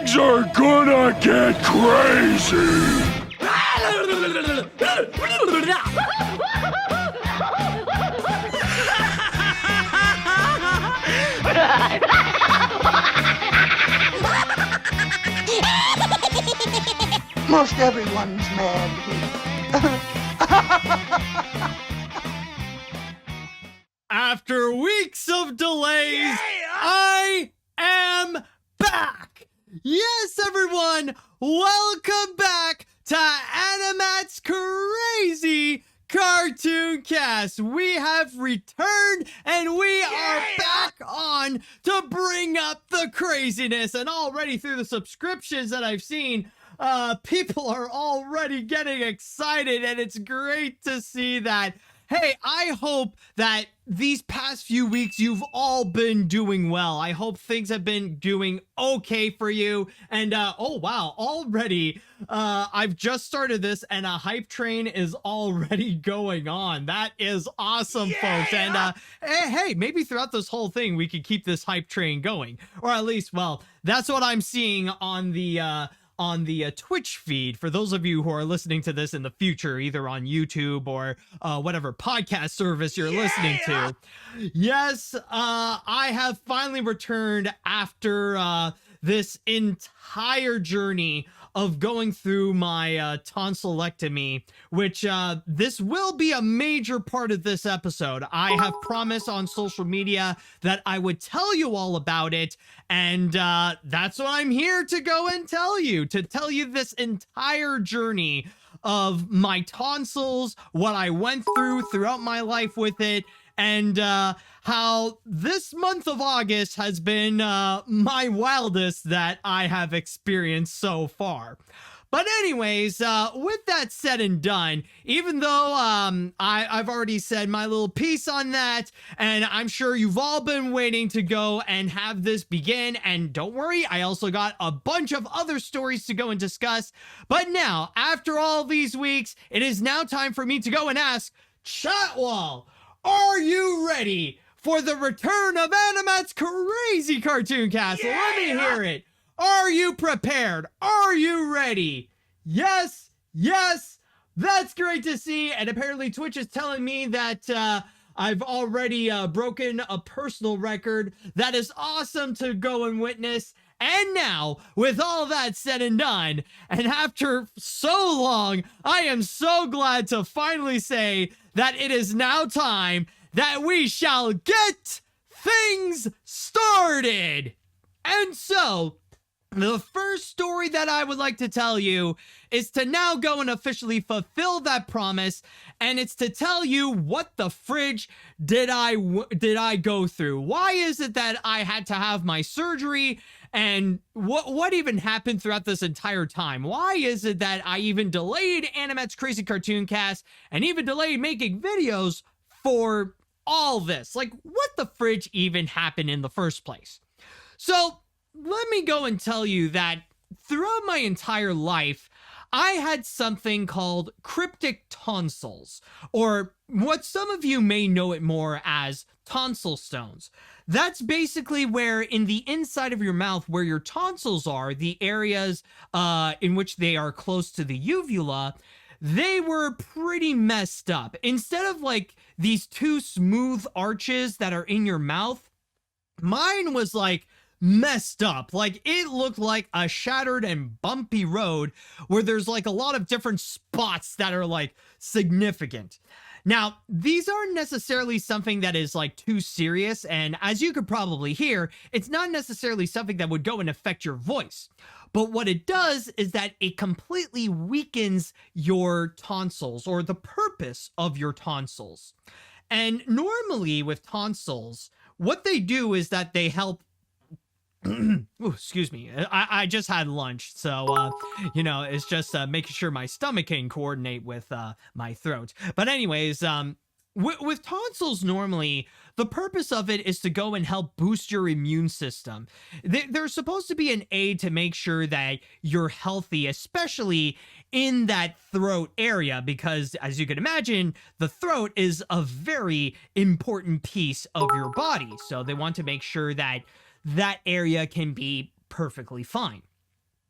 Things are gonna get crazy! Most everyone's mad here. After weeks of delays, I am back! Yes, everyone, welcome back to AniMat's Crazy Cartoon Cast. We have returned and we are back on to bring up the craziness. And already through the subscriptions that I've seen, people are already getting excited, and it's great to see that. Hey, I hope that these past few weeks you've all been doing well. I hope things have been doing okay for you. And oh wow, already I've just started this and a hype train is already going on. That is awesome, folks. And hey, maybe throughout this whole thing we could keep this hype train going, or at least, well, that's what I'm seeing on the Twitch feed. For those of you who are listening to this in the future, either on YouTube or whatever podcast service you're listening to. Yes, I have finally returned after this entire journey of going through my tonsillectomy, which this will be a major part of this episode. I have promised on social media that I would tell you all about it, and that's what I'm here to go and tell you this entire journey of my tonsils, what I went through throughout my life with it, and how this month of August has been my wildest that I have experienced so far. But anyways, with that said and done, even though I've already said my little piece on that, and I'm sure you've all been waiting to go and have this begin, and don't worry, I also got a bunch of other stories to go and discuss. But now, after all these weeks, it is now time for me to go and ask Chatwall, are you ready for the return of AniMat's Crazy Cartoon Cast? Let me hear it. Are you prepared? Are you ready? Yes, yes, that's great to see. And apparently Twitch is telling me that I've already broken a personal record. That is awesome to go and witness. And now, with all that said and done, and after so long, I am so glad to finally say that it is now time that we shall get things started. And so, the first story that I would like to tell you is to now go and officially fulfill that promise, and it's to tell you what the fridge did I go through. Why is it that I had to have my surgery, and what even happened throughout this entire time? Why is it that I even delayed AniMat's Crazy Cartoon Cast and even delayed making videos for all this? Like, what the fridge even happened in the first place? So let me go and tell you that throughout my entire life, I had something called cryptic tonsils, or what some of you may know it more as tonsil stones. That's basically where in the inside of your mouth where your tonsils are, the areas in which they are close to the uvula, they were pretty messed up. Instead of like these two smooth arches that are in your mouth, mine was like messed up. Like, it looked like a shattered and bumpy road where there's like a lot of different spots that are like significant. Now, these aren't necessarily something that is like too serious, and as you could probably hear, it's not necessarily something that would go and affect your voice. But what it does is that it completely weakens your tonsils, or the purpose of your tonsils. And normally with tonsils, what they do is that they help Ooh, excuse me. I just had lunch, so you know, it's just making sure my stomach can coordinate with my throat. But anyways, with tonsils, normally the purpose of it is to go and help boost your immune system. They're supposed to be an aid to make sure that you're healthy, especially in that throat area, because as you can imagine, the throat is a very important piece of your body. So they want to make sure that that area can be perfectly fine.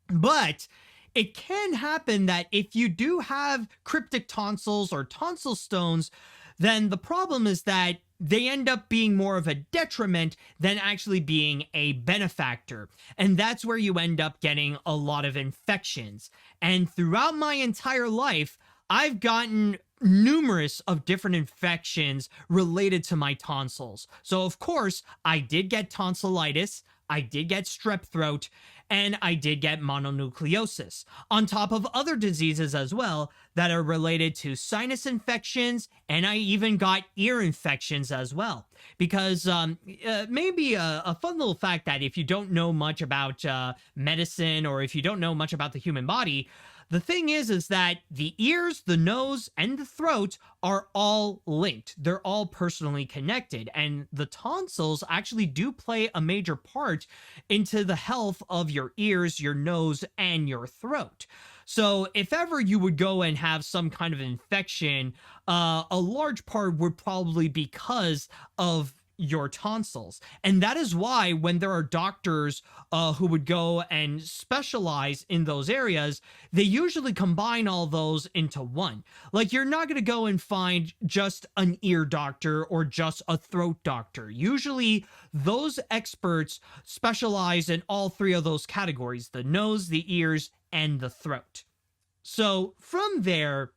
But it can happen that if you do have cryptic tonsils or tonsil stones, then the problem is that they end up being more of a detriment than actually being a benefactor. And that's where you end up getting a lot of infections. And throughout my entire life, I've gotten numerous of different infections related to my tonsils. So of course, I did get tonsillitis, I did get strep throat, and I did get mononucleosis, on top of other diseases as well that are related to sinus infections, and I even got ear infections as well. Because maybe a fun little fact that if you don't know much about medicine, or if you don't know much about the human body, the thing is that the ears, the nose, and the throat are all linked. They're all personally connected. And the tonsils actually do play a major part into the health of your ears, your nose, and your throat. So if ever you would go and have some kind of infection, a large part would probably be because of your tonsils. And that is why when there are doctors who would go and specialize in those areas, they usually combine all those into one. Like, you're not going to go and find just an ear doctor or just a throat doctor. Usually those experts specialize in all three of those categories: the nose, the ears, and the throat. So from there,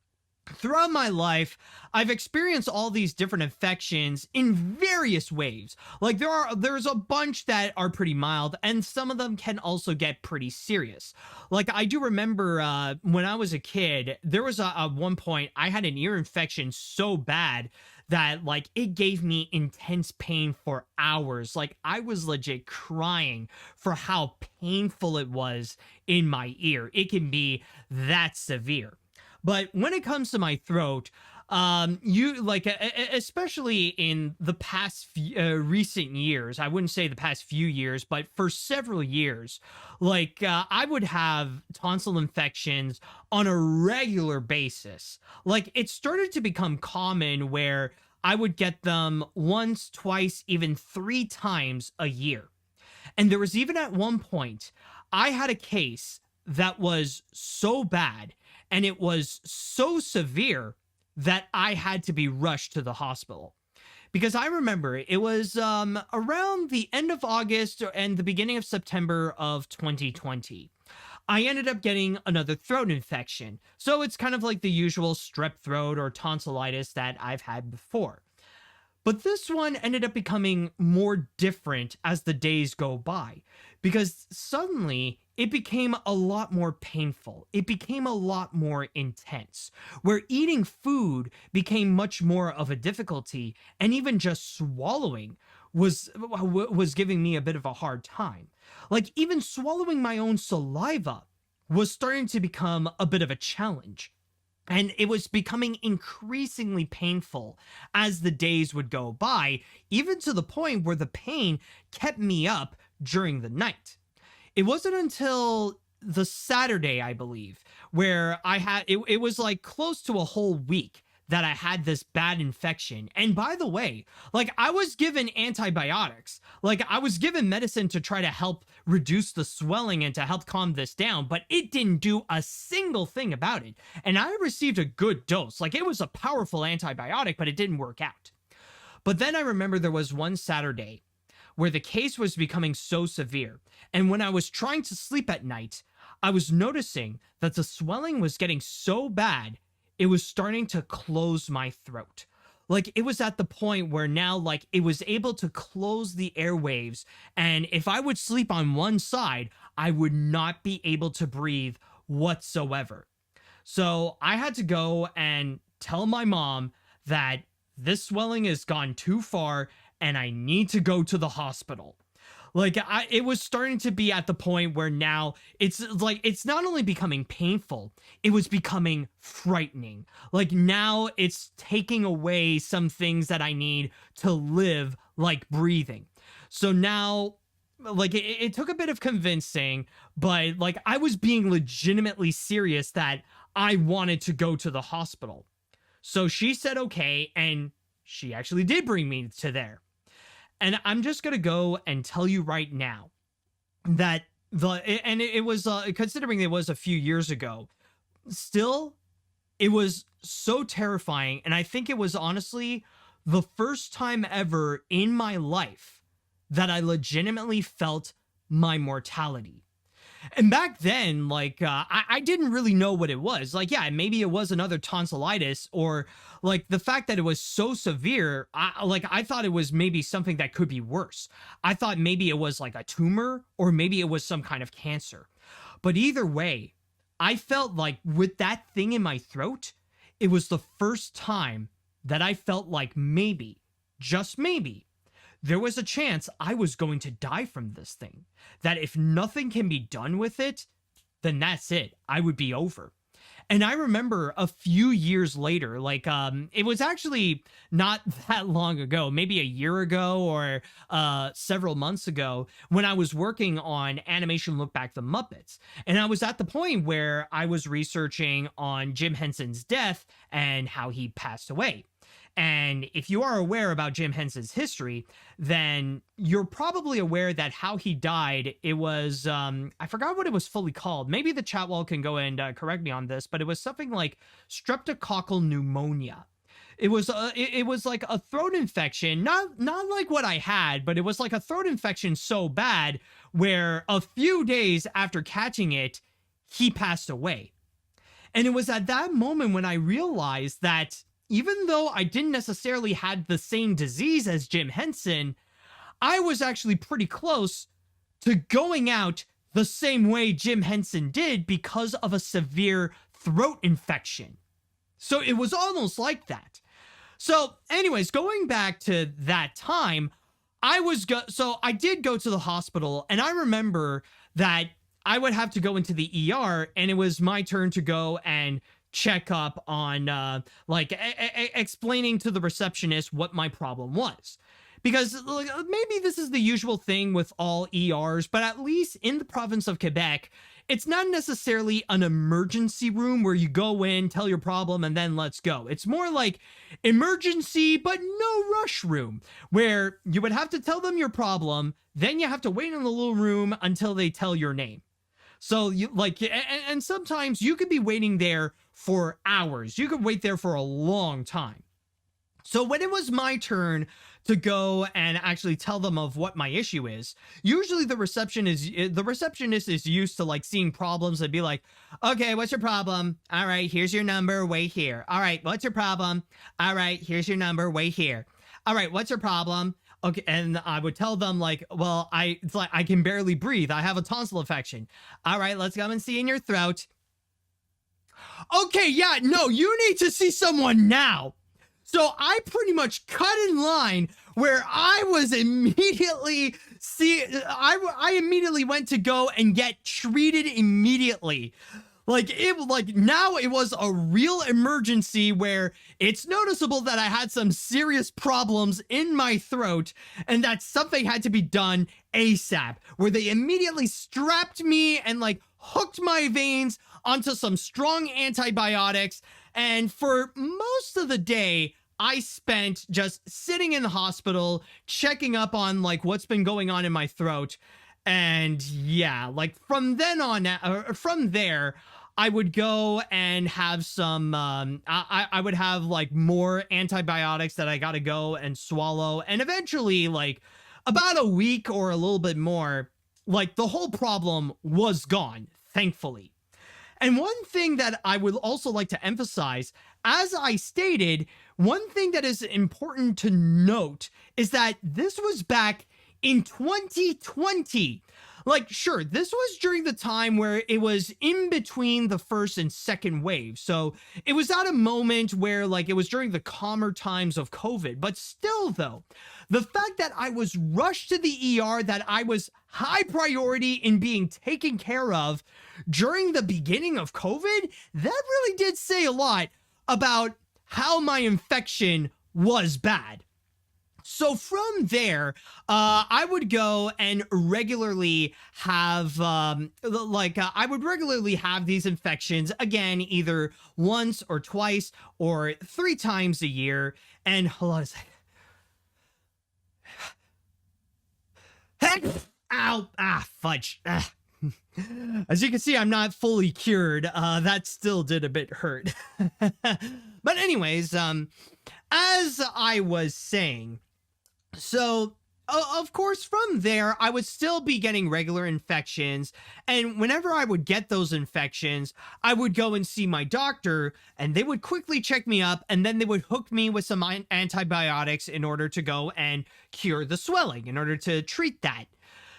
throughout my life, I've experienced all these different infections in various waves. Like, there's a bunch that are pretty mild, and some of them can also get pretty serious. Like, I do remember when I was a kid, there was at one point I had an ear infection so bad that, like, it gave me intense pain for hours. Like, I was legit crying for how painful it was in my ear. It can be that severe. But when it comes to my throat, especially in the past recent years, I wouldn't say the past few years, but for several years, I would have tonsil infections on a regular basis. Like, it started to become common where I would get them once, twice, even 3 times a year. And there was even at one point, I had a case that was so bad and it was so severe that I had to be rushed to the hospital. Because I remember it was around the end of August and the beginning of September of 2020. I ended up getting another throat infection. So it's kind of like the usual strep throat or tonsillitis that I've had before. But this one ended up becoming more different as the days go by, because suddenly it became a lot more painful. It became a lot more intense, where eating food became much more of a difficulty, and even just swallowing was giving me a bit of a hard time. Like, even swallowing my own saliva was starting to become a bit of a challenge. And it was becoming increasingly painful as the days would go by, even to the point where the pain kept me up during the night. It wasn't until the Saturday, I believe, where I had, it was like close to a whole week that I had this bad infection. And by the way, like, I was given antibiotics. Like, I was given medicine to try to help reduce the swelling and to help calm this down, but it didn't do a single thing about it. And I received a good dose. Like, it was a powerful antibiotic, but it didn't work out. But then I remember there was one Saturday where the case was becoming so severe. And when I was trying to sleep at night, I was noticing that the swelling was getting so bad, it was starting to close my throat. Like, it was at the point where now, like, it was able to close the airwaves. And if I would sleep on one side, I would not be able to breathe whatsoever. So I had to go and tell my mom that this swelling has gone too far and I need to go to the hospital. Like, it was starting to be at the point where now it's like, it's not only becoming painful, it was becoming frightening. Like, now it's taking away some things that I need to live, like breathing. So now, like, it took a bit of convincing, but like, I was being legitimately serious that I wanted to go to the hospital. So she said, okay. And she actually did bring me to there. And I'm just going to go and tell you right now that it was considering it was a few years ago, still it was so terrifying. And I think it was honestly the first time ever in my life that I legitimately felt my mortality. And back then, like, I didn't really know what it was. Like, yeah, maybe it was another tonsillitis, or like the fact that it was so severe. I thought it was maybe something that could be worse. I thought maybe it was like a tumor, or maybe it was some kind of cancer. But either way, I felt like with that thing in my throat, it was the first time that I felt like maybe, just maybe, there was a chance I was going to die from this thing. That if nothing can be done with it, then that's it. I would be over. And I remember a few years later, like, it was actually not that long ago, maybe a year ago or several months ago, when I was working on Animation Look Back the Muppets. And I was at the point where I was researching on Jim Henson's death and how he passed away. And if you are aware about Jim Henson's history, then you're probably aware that how he died, it was, I forgot what it was fully called. Maybe the chat wall can go and correct me on this, but it was something like streptococcal pneumonia. It was like a throat infection, not like what I had, but it was like a throat infection so bad where a few days after catching it, he passed away. And it was at that moment when I realized that even though I didn't necessarily have the same disease as Jim Henson, I was actually pretty close to going out the same way Jim Henson did because of a severe throat infection. So it was almost like that. So anyways, going back to that time, so I did go to the hospital, and I remember that I would have to go into the ER, and it was my turn to go and check up on explaining to the receptionist what my problem was. Because maybe this is the usual thing with all ERs, but at least in the province of Quebec, it's not necessarily an emergency room where you go in, tell your problem, and then let's go. It's more like emergency, but no rush room, where you would have to tell them your problem, then you have to wait in the little room until they tell your name. So you and sometimes you could be waiting there for hours. You could wait there for a long time. So when it was my turn to go and actually tell them of what my issue is, usually the receptionist is used to like seeing problems and be like, okay, what's your problem? All right, here's your number, wait here. All right, what's your problem? All right, here's your number, wait here. All right, what's your problem? Okay, and I would tell them like, well, it's like I can barely breathe. I have a tonsil infection. All right, let's come and see in your throat. Okay, yeah, no, you need to see someone now. So I pretty much cut in line where I was immediately I immediately went to go and get treated immediately. Now it was a real emergency where it's noticeable that I had some serious problems in my throat and that something had to be done ASAP, where they immediately strapped me and like hooked my veins onto some strong antibiotics. And for most of the day, I spent just sitting in the hospital, checking up on like what's been going on in my throat. And yeah, like from there, I would go and have some, I would have like more antibiotics that I got to go and swallow. And eventually, like about a week or a little bit more, like the whole problem was gone, thankfully. And one thing that I would also like to emphasize, as I stated, one thing that is important to note is that this was back in 2020. Like, sure, this was during the time where it was in between the first and second wave. So it was at a moment where like it was during the calmer times of COVID. But still, though, the fact that I was rushed to the ER, that I was high priority in being taken care of during the beginning of COVID, that really did say a lot about how my infection was bad. So from there, I would go and regularly have, I would regularly have these infections, again, either once or twice or 3 times a year. And hold on a second. Ow, fudge. As you can see, I'm not fully cured. That still did a bit hurt. But anyways, as I was saying, so of course, from there, I would still be getting regular infections. And whenever I would get those infections, I would go and see my doctor, and they would quickly check me up, and then they would hook me with some antibiotics in order to go and cure the swelling, in order to treat that.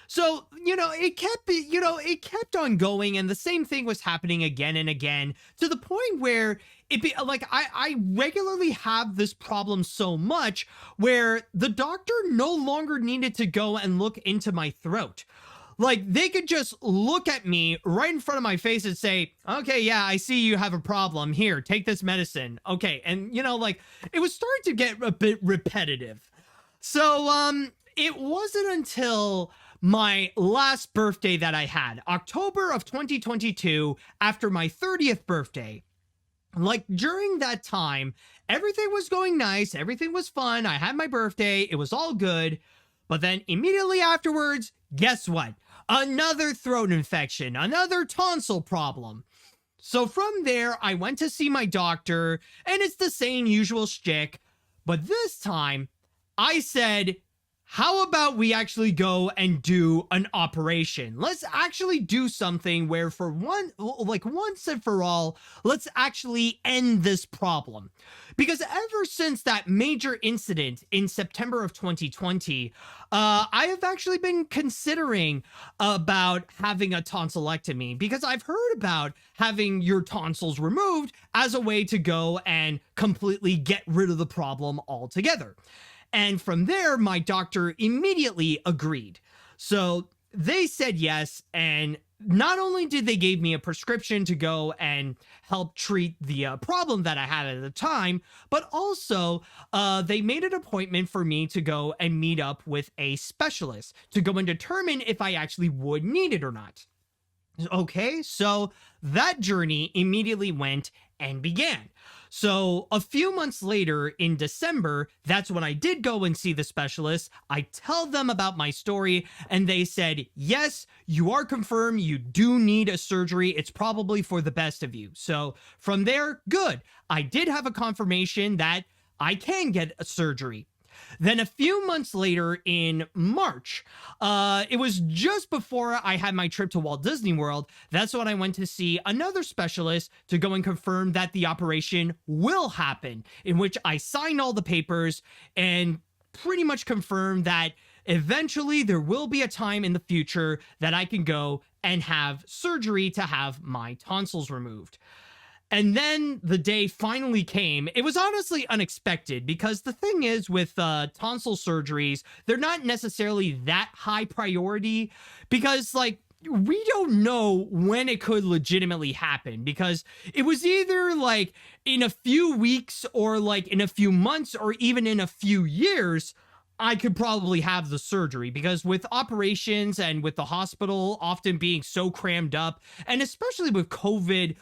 So, it kept on going, and the same thing was happening again and again, to the point where I regularly have this problem so much where the doctor no longer needed to go and look into my throat. Like, they could just look at me right in front of my face and say, okay, yeah, I see you have a problem. Here, take this medicine. Okay. And, it was starting to get a bit repetitive. So, it wasn't until my last birthday that I had, October of 2022, after my 30th birthday. Like, during that time, everything was going nice, everything was fun, I had my birthday, it was all good, but then immediately afterwards, guess what? Another throat infection, another tonsil problem. So from there, I went to see my doctor, and it's the same usual shtick, but this time, I said, how about we actually go and do an operation? Let's actually do something where once and for all, let's actually end this problem. Because ever since that major incident in September of 2020, I have actually been considering about having a tonsillectomy, because I've heard about having your tonsils removed as a way to go and completely get rid of the problem altogether. And from there, my doctor immediately agreed. So they said yes, and not only did they give me a prescription to go and help treat the problem that I had at the time, but also they made an appointment for me to go and meet up with a specialist to go and determine if I actually would need it or not. Okay, so that journey immediately went and began. So a few months later in December, that's when I did go and see the specialist. I tell them about my story, and they said, yes, you are confirmed. You do need a surgery. It's probably for the best of you. So from there, good. I did have a confirmation that I can get a surgery. Then a few months later in March, it was just before I had my trip to Walt Disney World. That's when I went to see another specialist to go and confirm that the operation will happen, in which I signed all the papers and pretty much confirmed that eventually there will be a time in the future that I can go and have surgery to have my tonsils removed. And then the day finally came. It was honestly unexpected, because the thing is with tonsil surgeries, they're not necessarily that high priority, because we don't know when it could legitimately happen, because it was either in a few weeks or in a few months or even in a few years, I could probably have the surgery, because with operations and with the hospital often being so crammed up, and especially with COVID,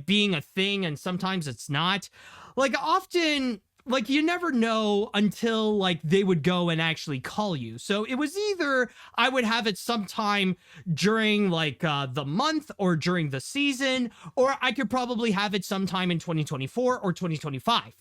being a thing and sometimes it's not, often, you never know until they would go and actually call you. So it was either I would have it sometime during the month or during the season, or I could probably have it sometime in 2024 or 2025.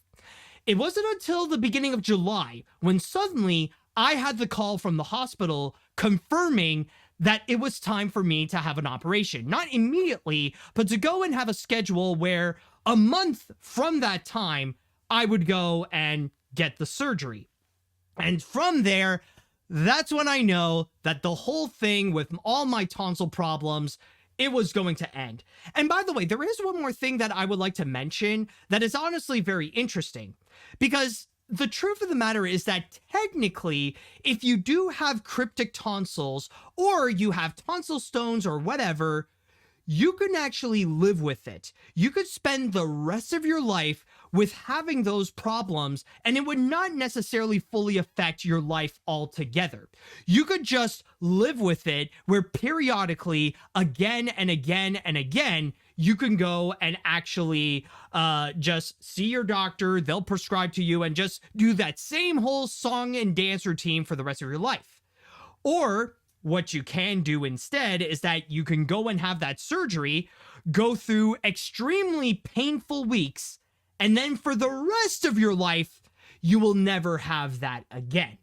It wasn't until the beginning of July when suddenly I had the call from the hospital confirming that it was time for me to have an operation. Not immediately, but to go and have a schedule where a month from that time, I would go and get the surgery. And from there, that's when I know that the whole thing with all my tonsil problems, it was going to end. And by the way, there is one more thing that I would like to mention that is honestly very interesting, because the truth of the matter is that technically, if you do have cryptic tonsils or you have tonsil stones or whatever, you can actually live with it. You could spend the rest of your life with having those problems, and it would not necessarily fully affect your life altogether. You could just live with it, where periodically, again and again and again, you can go and actually just see your doctor. They'll prescribe to you and just do that same whole song and dance routine for the rest of your life. Or what you can do instead is that you can go and have that surgery, go through extremely painful weeks, and then for the rest of your life, you will never have that again.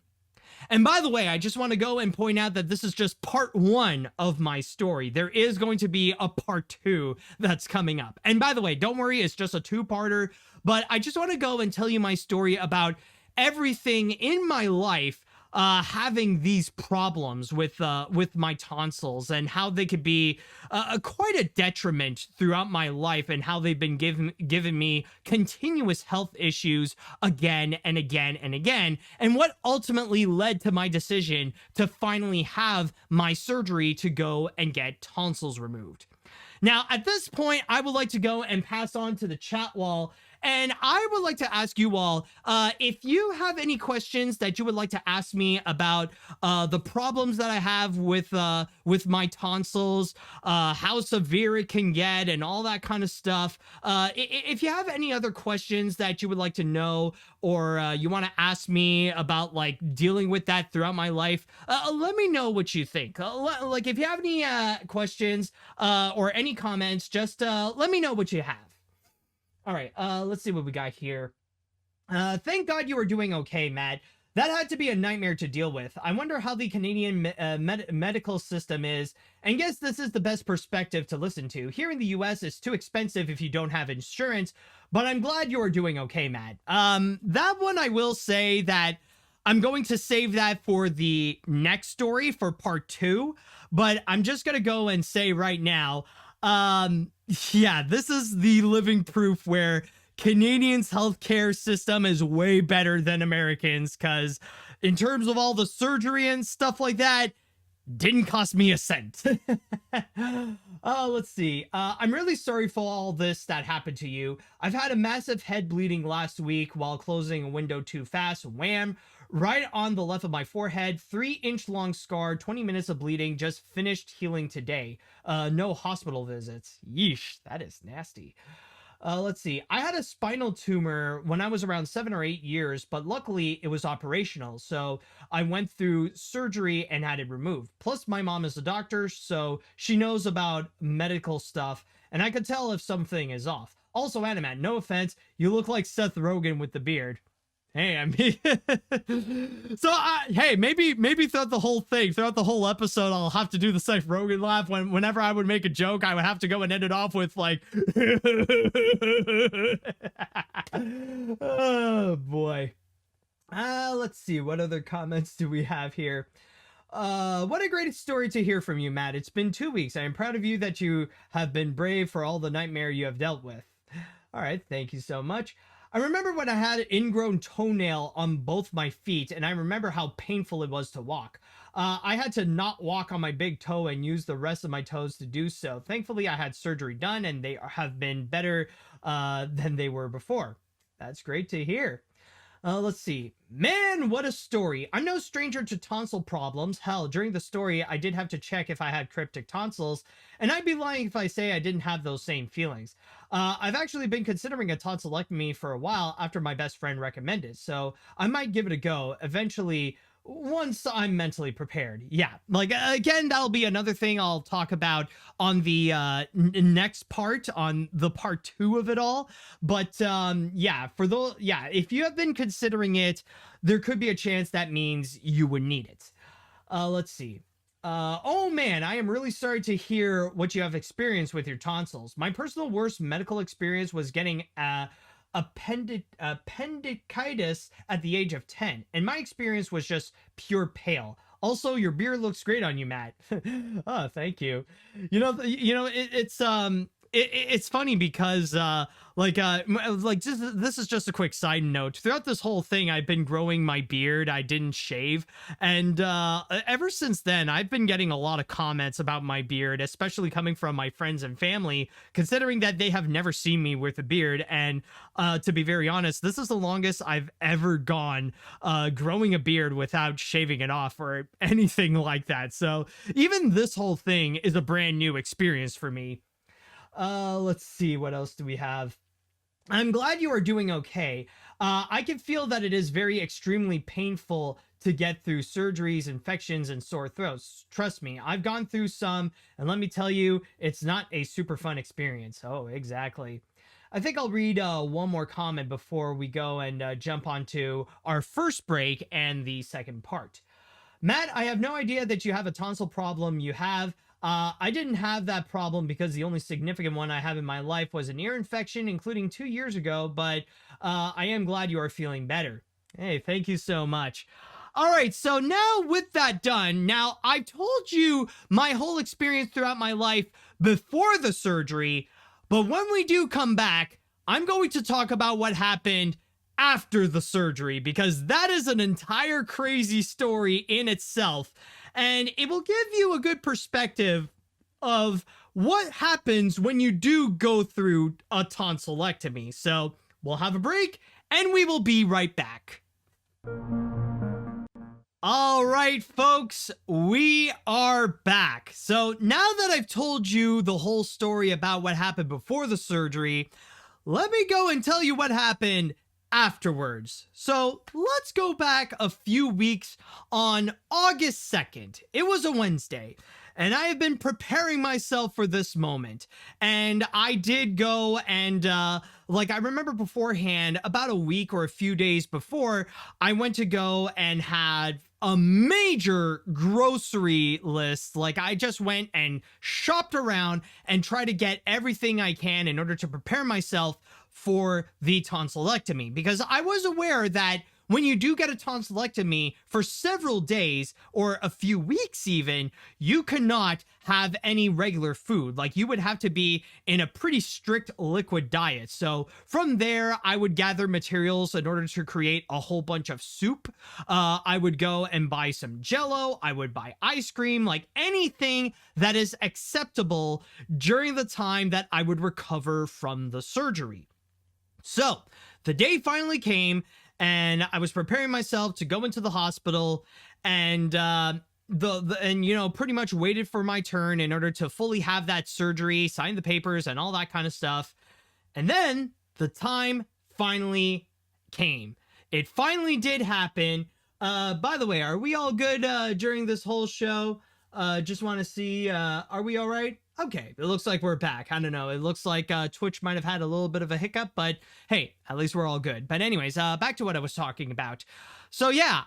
And by the way, I just want to go and point out that this is just part 1 of my story. There is going to be a part 2 that's coming up. And by the way, don't worry, it's just a 2-parter, but I just want to go and tell you my story about everything in my life having these problems with my tonsils, and how they could be quite a detriment throughout my life, and how they've been giving me continuous health issues again and again and again, and what ultimately led to my decision to finally have my surgery to go and get tonsils removed. Now, at this point, I would like to go and pass on to the chat wall, and I would like to ask you all, if you have any questions that you would like to ask me about the problems that I have with my tonsils, how severe it can get, and all that kind of stuff. If you have any other questions that you would like to know, or you want to ask me about like dealing with that throughout my life, let me know what you think. Like if you have any questions or any comments, just let me know what you have. All right, let's see what we got here. Thank God you are doing okay, Matt. That had to be a nightmare to deal with. I wonder how the Canadian medical system is, and guess this is the best perspective to listen to. Here in the US, it's too expensive if you don't have insurance, but I'm glad you are doing okay, Matt. That one I will say that I'm going to save that for the next story, for part 2, but I'm just going to go and say right now, yeah, this is the living proof where Canadians' healthcare system is way better than Americans, because in terms of all the surgery and stuff like that, didn't cost me a cent. Let's see. I'm really sorry for all this that happened to you. I've had a massive head bleeding last week while closing a window too fast. Wham! Right on the left of my forehead, 3-inch long scar, 20 minutes of bleeding, just finished healing today. No hospital visits. Yeesh, that is nasty. Let's see. I had a spinal tumor when I was around 7 or 8 years, but luckily it was operational. So I went through surgery and had it removed. Plus my mom is a doctor, so she knows about medical stuff, and I could tell if something is off. Also, AniMat, no offense, you look like Seth Rogen with the beard. Hey, I mean, so hey, maybe throughout the whole thing, throughout the whole episode, I'll have to do the Seth Rogen laugh. Whenever I would make a joke, I would have to go and end it off with like, oh boy. Let's see, what other comments do we have here? What a great story to hear from you, Matt. It's been 2 weeks. I am proud of you that you have been brave for all the nightmare you have dealt with. All right, thank you so much. I remember when I had an ingrown toenail on both my feet, and I remember how painful it was to walk. I had to not walk on my big toe and use the rest of my toes to do so. Thankfully, I had surgery done, and they have been better than they were before. That's great to hear. Let's see. Man, what a story. I'm no stranger to tonsil problems. Hell, during the story, I did have to check if I had cryptic tonsils, and I'd be lying if I say I didn't have those same feelings. I've actually been considering a tonsillectomy for a while after my best friend recommended, so I might give it a go eventually once I'm mentally prepared. Yeah, like again, that'll be another thing I'll talk about on the next part, on the part 2 of it all. But yeah, if you have been considering it, there could be a chance that means you would need it. Let's see. Oh man, I am really sorry to hear what you have experienced with your tonsils. My personal worst medical experience was getting appendicitis at the age of 10, and my experience was just pure pale. Also, your beard looks great on you, Matt. Oh, thank you. It's funny because this is just a quick side note. Throughout this whole thing, I've been growing my beard. I didn't shave, and ever since then, I've been getting a lot of comments about my beard, especially coming from my friends and family, considering that they have never seen me with a beard. And to be very honest, this is the longest I've ever gone growing a beard without shaving it off or anything like that. So even this whole thing is a brand new experience for me. Let's see, what else do we have? I'm glad you are doing okay. I can feel that it is very extremely painful to get through surgeries, infections, and sore throats. Trust me, I've gone through some, and let me tell you, it's not a super fun experience. Oh, exactly. I think I'll read one more comment before we go and jump onto our first break and the second part. Matt, I have no idea that you have a tonsil problem. You have. I didn't have that problem because the only significant one I have in my life was an ear infection, including 2 years ago, but I am glad you are feeling better. Hey, thank you so much. All right, so now with that done, now I told you my whole experience throughout my life before the surgery, but when we do come back, I'm going to talk about what happened after the surgery, because that is an entire crazy story in itself, and it will give you a good perspective of what happens when you do go through a tonsillectomy. So we'll have a break and we will be right back. All right, folks, we are back. So now that I've told you the whole story about what happened before the surgery, let me go and tell you what happened afterwards. So let's go back a few weeks on August 2nd. It was a Wednesday, and I have been preparing myself for this moment. And I did go and, I remember beforehand, about a week or a few days before, I went to go and had a major grocery list. Like, I just went and shopped around and tried to get everything I can in order to prepare myself for the tonsillectomy, because I was aware that when you do get a tonsillectomy for several days or a few weeks even, you cannot have any regular food. Like, you would have to be in a pretty strict liquid diet. So from there, I would gather materials in order to create a whole bunch of soup. I would go and buy some Jell-O. I would buy ice cream, like anything that is acceptable during the time that I would recover from the surgery. So the day finally came, and I was preparing myself to go into the hospital, and pretty much waited for my turn in order to fully have that surgery, sign the papers, and all that kind of stuff. And then the time finally came. It finally did happen. By the way, are we all good during this whole show? Just want to see, are we all right? Okay, it looks like we're back. I don't know. It looks like Twitch might have had a little bit of a hiccup, but hey, at least we're all good. But anyways, back to what I was talking about. So yeah,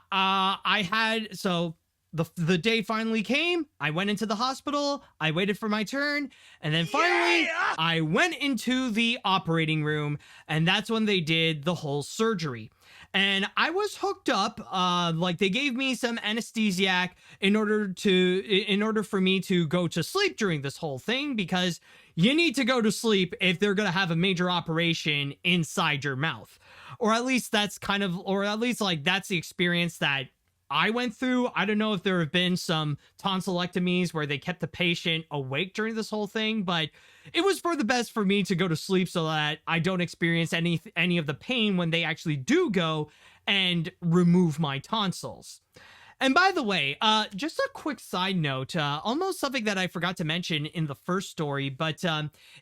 the day finally came. I went into the hospital. I waited for my turn. And then finally, I went into the operating room. And that's when they did the whole surgery. And I was hooked up, they gave me some anesthesiac in order for me to go to sleep during this whole thing, because you need to go to sleep if they're going to have a major operation inside your mouth. Or at least that's that's the experience that I went through. I don't know if there have been some tonsillectomies where they kept the patient awake during this whole thing, but it was for the best for me to go to sleep so that I don't experience any of the pain when they actually do go and remove my tonsils. And by the way, just a quick side note, almost something that I forgot to mention in the first story, but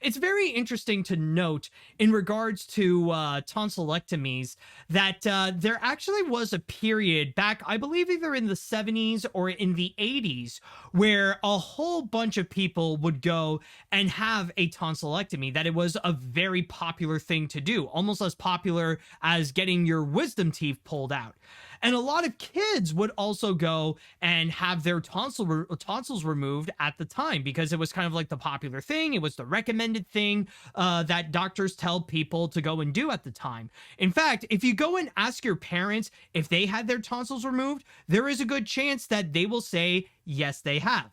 it's very interesting to note in regards to tonsillectomies that there actually was a period back, I believe either in the 70s or in the 80s, where a whole bunch of people would go and have a tonsillectomy, that it was a very popular thing to do, almost as popular as getting your wisdom teeth pulled out. And a lot of kids would also go and have their tonsils removed at the time, because it was kind of like the popular thing. It was the recommended thing that doctors tell people to go and do at the time. In fact, if you go and ask your parents if they had their tonsils removed, there is a good chance that they will say, yes, they have.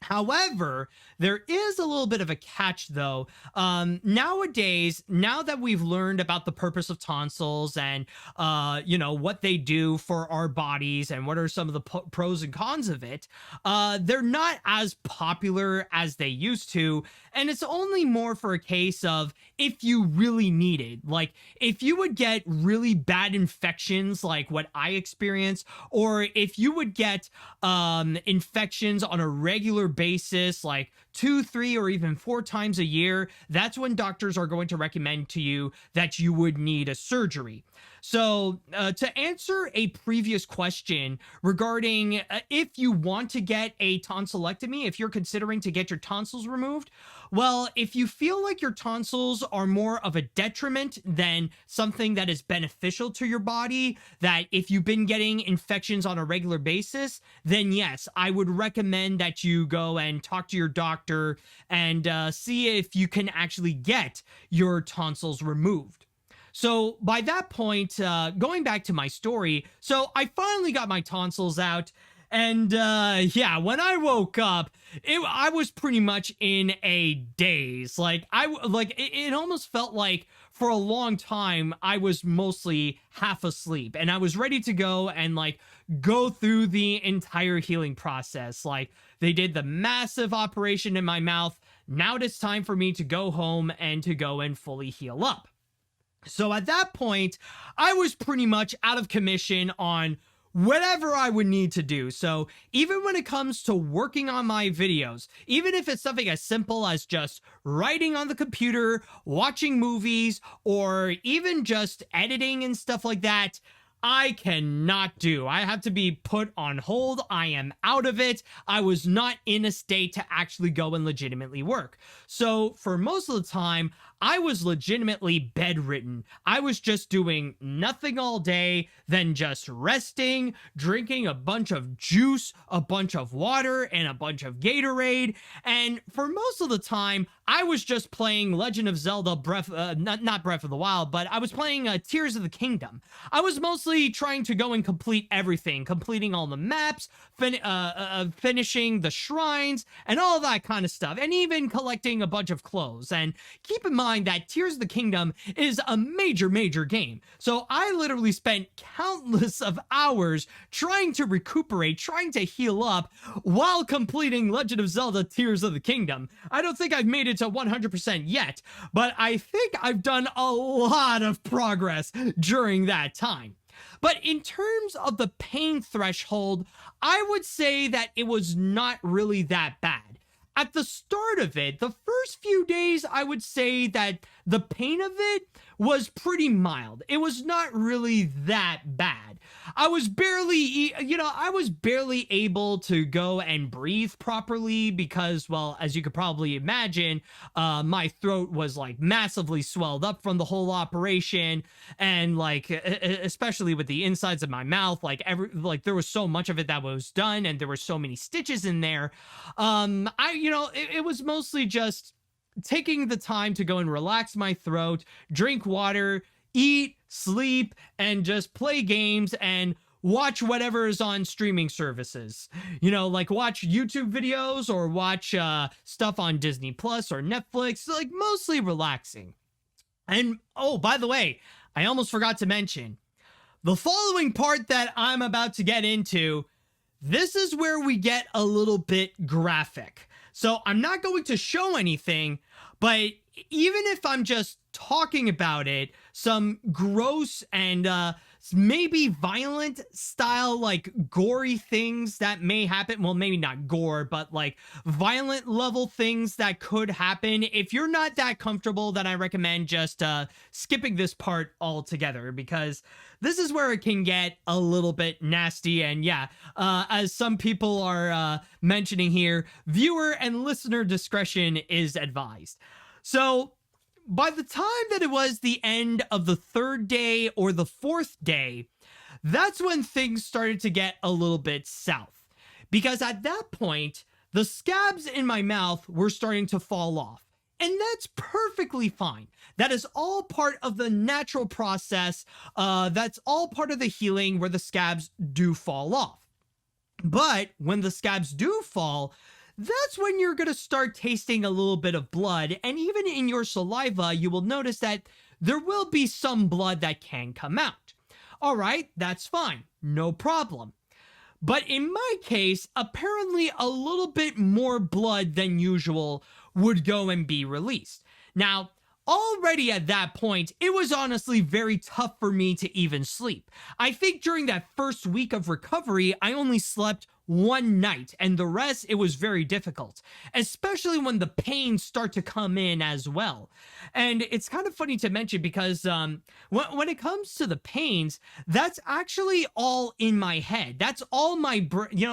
However, there is a little bit of a catch, though. Nowadays, now that we've learned about the purpose of tonsils and, what they do for our bodies and what are some of the pros and cons of it, they're not as popular as they used to. And it's only more for a case of if you really need it. Like, if you would get really bad infections like what I experienced, or if you would get infections on a regular basis, like 2, 3, or even 4 times a year, that's when doctors are going to recommend to you that you would need a surgery. So to answer a previous question regarding if you want to get a tonsillectomy, if you're considering to get your tonsils removed, well, if you feel like your tonsils are more of a detriment than something that is beneficial to your body, that if you've been getting infections on a regular basis, then yes, I would recommend that you go and talk to your doctor and see if you can actually get your tonsils removed. So by that point, going back to my story, so I finally got my tonsils out, and yeah, when I woke up, I was pretty much in a daze. It almost felt like for a long time I was mostly half asleep, and I was ready to go and go through the entire healing process. Like, they did the massive operation in my mouth. Now it's time for me to go home and to go and fully heal up. So at that point, I was pretty much out of commission on whatever I would need to do. So even when it comes to working on my videos, even if it's something as simple as just writing on the computer, watching movies, or even just editing and stuff like that, I cannot do. I have to be put on hold. I am out of it. I was not in a state to actually go and legitimately work. So for most of the time, I was legitimately bedridden. I was just doing nothing all day, then just resting, drinking a bunch of juice, a bunch of water, and a bunch of Gatorade. And for most of the time, I was just playing Legend of Zelda not Breath of the Wild, but I was playing Tears of the Kingdom. I was mostly trying to go and complete everything, completing all the maps, finishing the shrines, and all that kind of stuff, and even collecting a bunch of clothes. And keep in mind that Tears of the Kingdom is a major game. So I literally spent countless of hours trying to recuperate, trying to heal up while completing Legend of Zelda Tears of the Kingdom. I don't think I've made it to 100% yet, but I think I've done a lot of progress during that time. But in terms of the pain threshold, I would say that it was not really that bad. At the start of it, the first few days, I would say that the pain of it was pretty mild. It was not really that bad. I was barely able to go and breathe properly because, well, as you could probably imagine, my throat was massively swelled up from the whole operation, and especially with the insides of my mouth, there was so much of it that was done, and there were so many stitches in there. It was mostly just taking the time to go and relax my throat, drink water, eat, sleep, and just play games and watch whatever is on streaming services. Watch YouTube videos or watch stuff on Disney Plus or Netflix, mostly relaxing. And oh, by the way, I almost forgot to mention, the following part that I'm about to get into, this is where we get a little bit graphic. So I'm not going to show anything, but even if I'm just talking about it, some gross and maybe violent style, gory things that may happen. Well, maybe not gore, but violent level things that could happen. If you're not that comfortable, then I recommend just skipping this part altogether, because this is where it can get a little bit nasty. And yeah, as some people are mentioning here, viewer and listener discretion is advised. So by the time that it was the end of the 3rd day or the 4th day, that's when things started to get a little bit south. Because at that point, the scabs in my mouth were starting to fall off. And that's perfectly fine. That is all part of the natural process. That's all part of the healing where the scabs do fall off. But when the scabs do fall, that's when you're going to start tasting a little bit of blood. And even in your saliva, you will notice that there will be some blood that can come out. All right, that's fine. No problem. But in my case, apparently a little bit more blood than usual would go and be released. Now, already at that point, it was honestly very tough for me to even sleep. I think during that first week of recovery, I only slept one night, and the rest, it was very difficult, especially when the pains start to come in as well. And it's kind of funny to mention because when it comes to the pains, that's actually all in my head. That's all my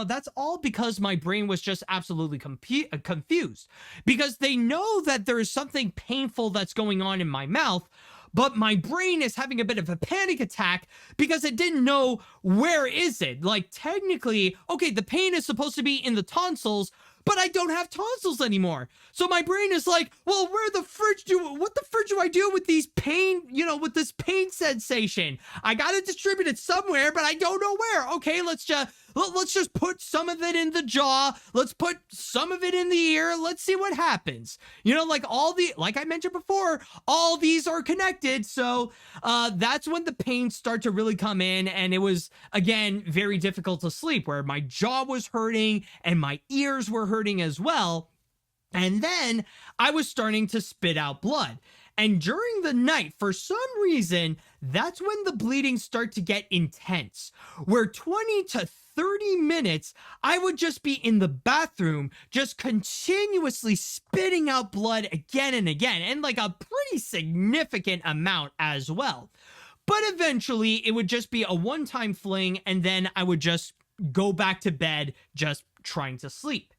that's all because my brain was just absolutely confused, because they know that there is something painful that's going on in my mouth, but my brain is having a bit of a panic attack because it didn't know where is it. Like, technically, okay, the pain is supposed to be in the tonsils, but I don't have tonsils anymore. So my brain is like, well, what the fridge do I do with these pain, with this pain sensation? I got to distribute it somewhere, but I don't know where. Okay, let's just put some of it in the jaw. Let's put some of it in the ear. Let's see what happens. Like I mentioned before, all these are connected. So that's when the pains start to really come in. And it was, again, very difficult to sleep, where my jaw was hurting and my ears were hurting as well. And then I was starting to spit out blood. And during the night, for some reason, that's when the bleeding started to get intense, where 20 to 30 minutes, I would just be in the bathroom, just continuously spitting out blood again and again, and like a pretty significant amount as well. But eventually, it would just be a one-time fling, and then I would just go back to bed, just trying to sleep.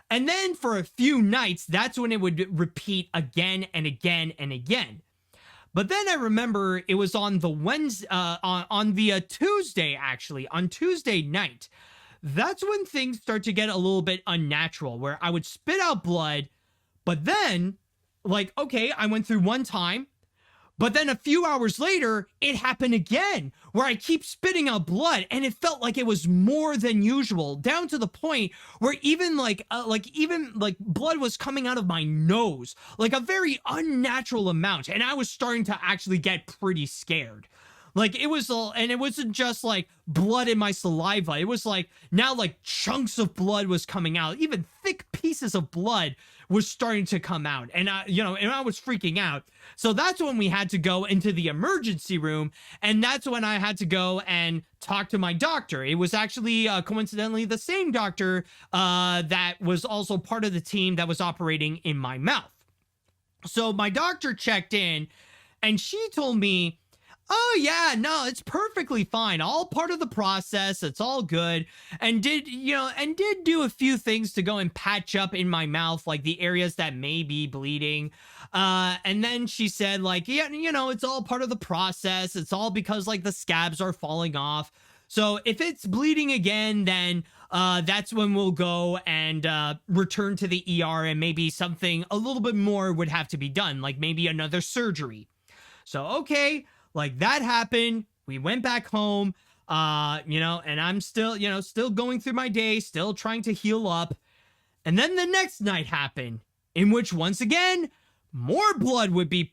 And then for a few nights, that's when it would repeat again and again and again. But then I remember it was on the Tuesday, actually, on Tuesday night. That's when things start to get a little bit unnatural, where I would spit out blood, but then, like, okay, I went through one time, but then a few hours later, it happened again, where I keep spitting out blood, and it felt like it was more than usual, down to the point where even blood was coming out of my nose, like a very unnatural amount, and I was starting to actually get pretty scared. Like, it was all, and it wasn't just like blood in my saliva. It was like, now like chunks of blood was coming out. Even thick pieces of blood was starting to come out. And I was freaking out. So that's when we had to go into the emergency room. And that's when I had to go and talk to my doctor. It was actually coincidentally the same doctor that was also part of the team that was operating in my mouth. So my doctor checked in, and she told me, oh yeah, no, it's perfectly fine. All part of the process. It's all good. And did do a few things to go and patch up in my mouth, like the areas that may be bleeding. And then she said, like, yeah, it's all part of the process. It's all because like the scabs are falling off. So if it's bleeding again, then that's when we'll go and return to the ER, and maybe something a little bit more would have to be done, like maybe another surgery. So, okay. Like, that happened. We went back home, and I'm still going through my day, still trying to heal up. And then the next night happened, in which once again, more blood would be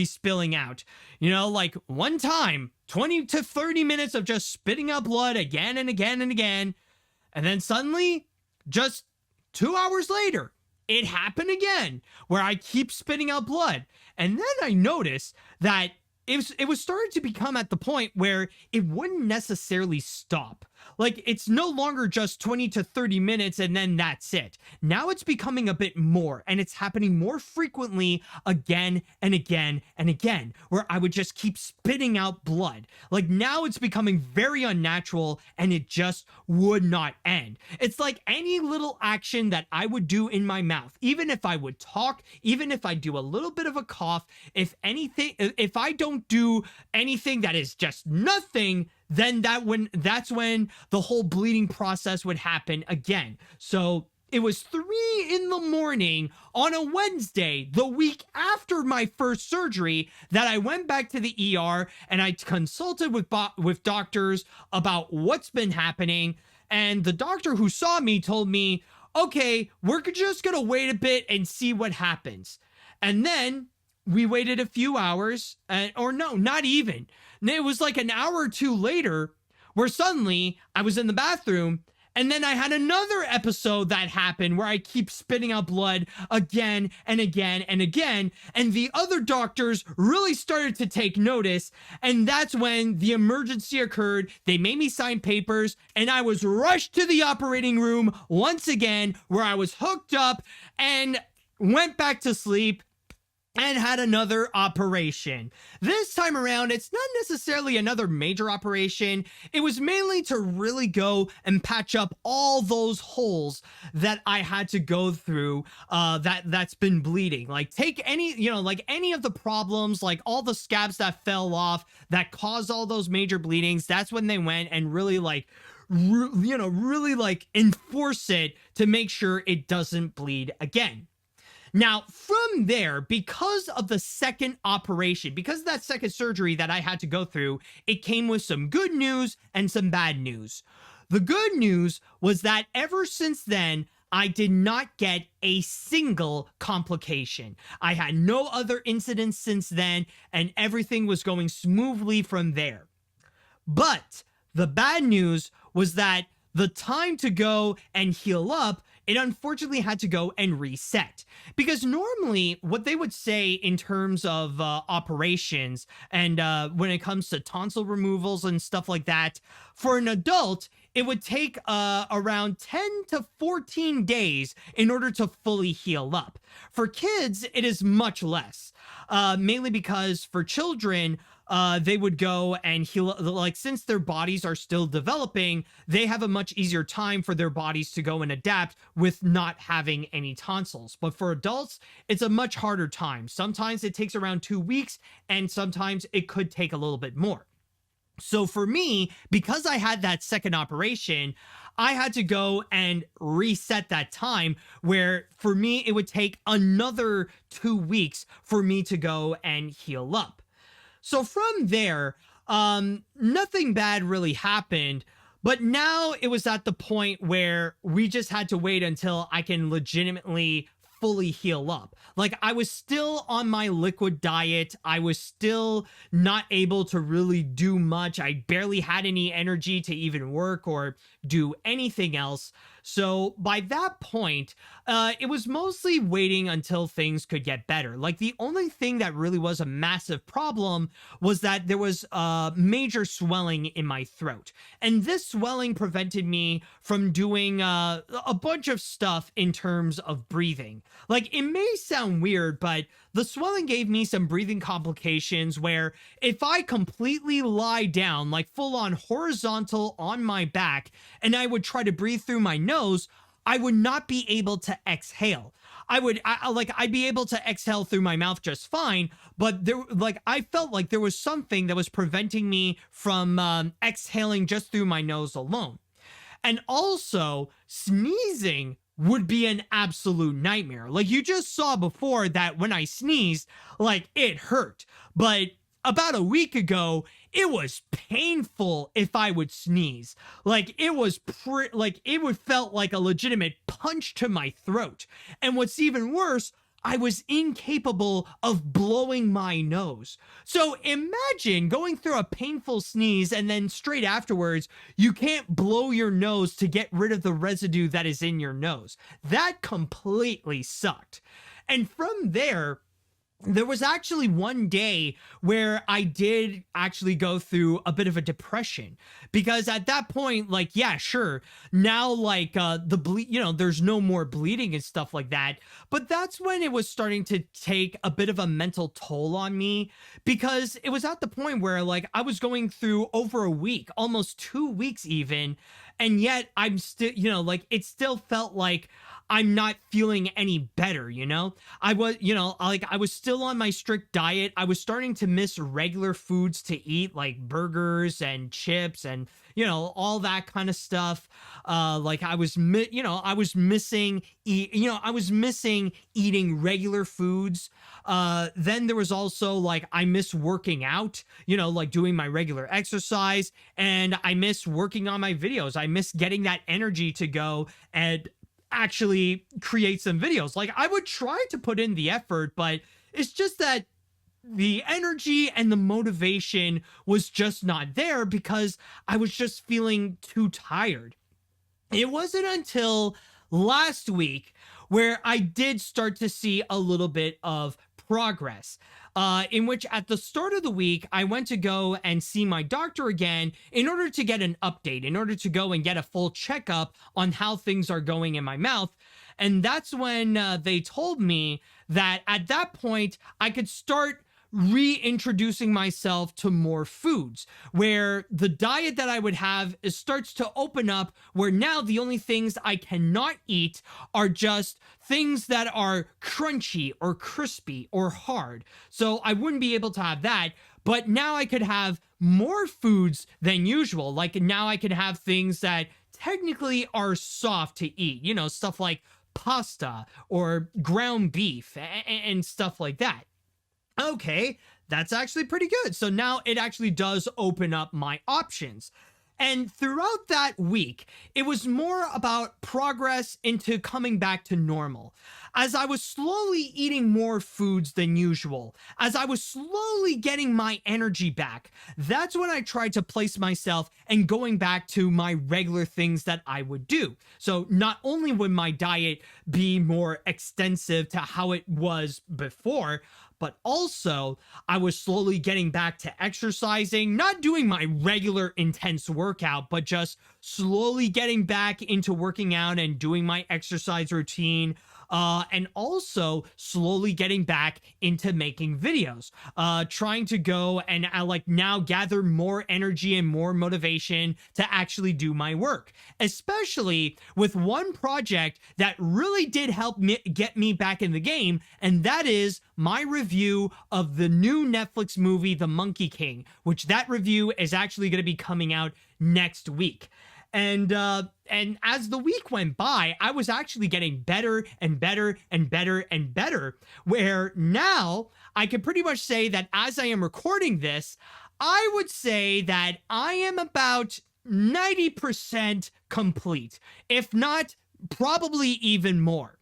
spilling out. Like one time, 20 to 30 minutes of just spitting out blood again and again and again. And then suddenly, just 2 hours later, it happened again, where I keep spitting out blood. And then I noticed that it was starting to become at the point where it wouldn't necessarily stop. Like, it's no longer just 20 to 30 minutes and then that's it. Now it's becoming a bit more, and it's happening more frequently again and again and again, where I would just keep spitting out blood. Like, now it's becoming very unnatural, and it just would not end. It's like any little action that I would do in my mouth, even if I would talk, even if I do a little bit of a cough, if I don't do anything that is just nothing, then that's when the whole bleeding process would happen again. So it was 3 a.m. on a Wednesday, the week after my first surgery, that I went back to the ER, and I consulted with doctors about what's been happening. And the doctor who saw me told me, okay, we're just gonna wait a bit and see what happens. And then we waited a few hours, or no, not even. It was like an hour or two later, where suddenly I was in the bathroom, And then I had another episode that happened where I keep spitting out blood again and again and again. And the other doctors really started to take notice. And that's when the emergency occurred. They made me sign papers and I was rushed to the operating room once again, where I was hooked up and went back to sleep and had another operation. This time around, it's not necessarily another major operation. It was mainly to really go and patch up all those holes that I had to go through that's been bleeding. Like take any, like any of the problems, like all the scabs that fell off that caused all those major bleedings. That's when they went and really really like enforce it to make sure it doesn't bleed again. Now, from there, because of the second operation, because of that second surgery that I had to go through, it came with some good news and some bad news. The good news was that ever since then, I did not get a single complication. I had no other incidents since then, and everything was going smoothly from there. But the bad news was that the time to go and heal up, it unfortunately had to go and reset. Because normally what they would say in terms of operations and when it comes to tonsil removals and stuff like that, for an adult, it would take around 10 to 14 days in order to fully heal up. For kids, it is much less, mainly because for children, they would go and heal, like since their bodies are still developing, they have a much easier time for their bodies to go and adapt with not having any tonsils. But for adults, it's a much harder time. Sometimes it takes around 2 weeks, and sometimes it could take a little bit more. So for me, because I had that second operation, I had to go and reset that time, where for me, it would take another 2 weeks for me to go and heal up. So from there, nothing bad really happened, but now it was at the point where we just had to wait until I can legitimately fully heal up. Like I was still on my liquid diet. I was still not able to really do much. I barely had any energy to even work or do anything else. So by that point, it was mostly waiting until things could get better. Like the only thing that really was a massive problem was that there was major swelling in my throat. And this swelling prevented me from doing a bunch of stuff in terms of breathing. Like it may sound weird, but the swelling gave me some breathing complications where if I completely lie down, like full on horizontal on my back, and I would try to breathe through my nose, I would not be able to exhale. I'd be able to exhale through my mouth just fine, but I felt like there was something that was preventing me from exhaling just through my nose alone. And also, sneezing would be an absolute nightmare. Like you just saw before that when I sneezed, like it hurt. But about a week ago, it was painful if I would sneeze. Like it was it would felt like a legitimate punch to my throat. And what's even worse, I was incapable of blowing my nose. So imagine going through a painful sneeze and then straight afterwards, you can't blow your nose to get rid of the residue that is in your nose. That completely sucked. And from there was actually one day where I did actually go through a bit of a depression, because at that point, like, yeah, sure. Now, like, there's no more bleeding and stuff like that. But that's when it was starting to take a bit of a mental toll on me, because it was at the point where like I was going through over a week, almost 2 weeks even. And yet I'm still, it still felt like I'm not feeling any better, I was still on my strict diet. I was starting to miss regular foods to eat, like burgers and chips and, all that kind of stuff. I was missing eating regular foods. Then there was also like, I miss working out, like doing my regular exercise, and I miss working on my videos. I miss getting that energy to go and actually create some videos. Like I would try to put in the effort, but it's just that the energy and the motivation was just not there because I was just feeling too tired. it wasn't until last week where I did start to see a little bit of progress. In which at the start of the week, I went to go and see my doctor again in order to get an update, in order to go and get a full checkup on how things are going in my mouth. And that's when they told me that at that point, I could start reintroducing myself to more foods, where the diet that I would have starts to open up, where now the only things I cannot eat are just things that are crunchy or crispy or hard. So I wouldn't be able to have that. But now I could have more foods than usual. Like now I could have things that technically are soft to eat, you know, stuff like pasta or ground beef and stuff like that. Okay, that's actually pretty good. So now it actually does open up my options. And throughout that week, it was more about progress into coming back to normal. As I was slowly eating more foods than usual, as I was slowly getting my energy back, that's when I tried to place myself and going back to my regular things that I would do. So not only would my diet be more extensive to how it was before, but also I was slowly getting back to exercising, not doing my regular intense workout, but just slowly getting back into working out and doing my exercise routine. And also slowly getting back into making videos, trying to go and like now gather more energy and more motivation to actually do my work, especially with one project that really did help me get me back in the game. And that is my review of the new Netflix movie, The Monkey King, which that review is actually going to be coming out next week. And as the week went by, I was actually getting better and better and better and better, where now I can pretty much say that as I am recording this, I would say that I am about 90% complete, if not probably even more.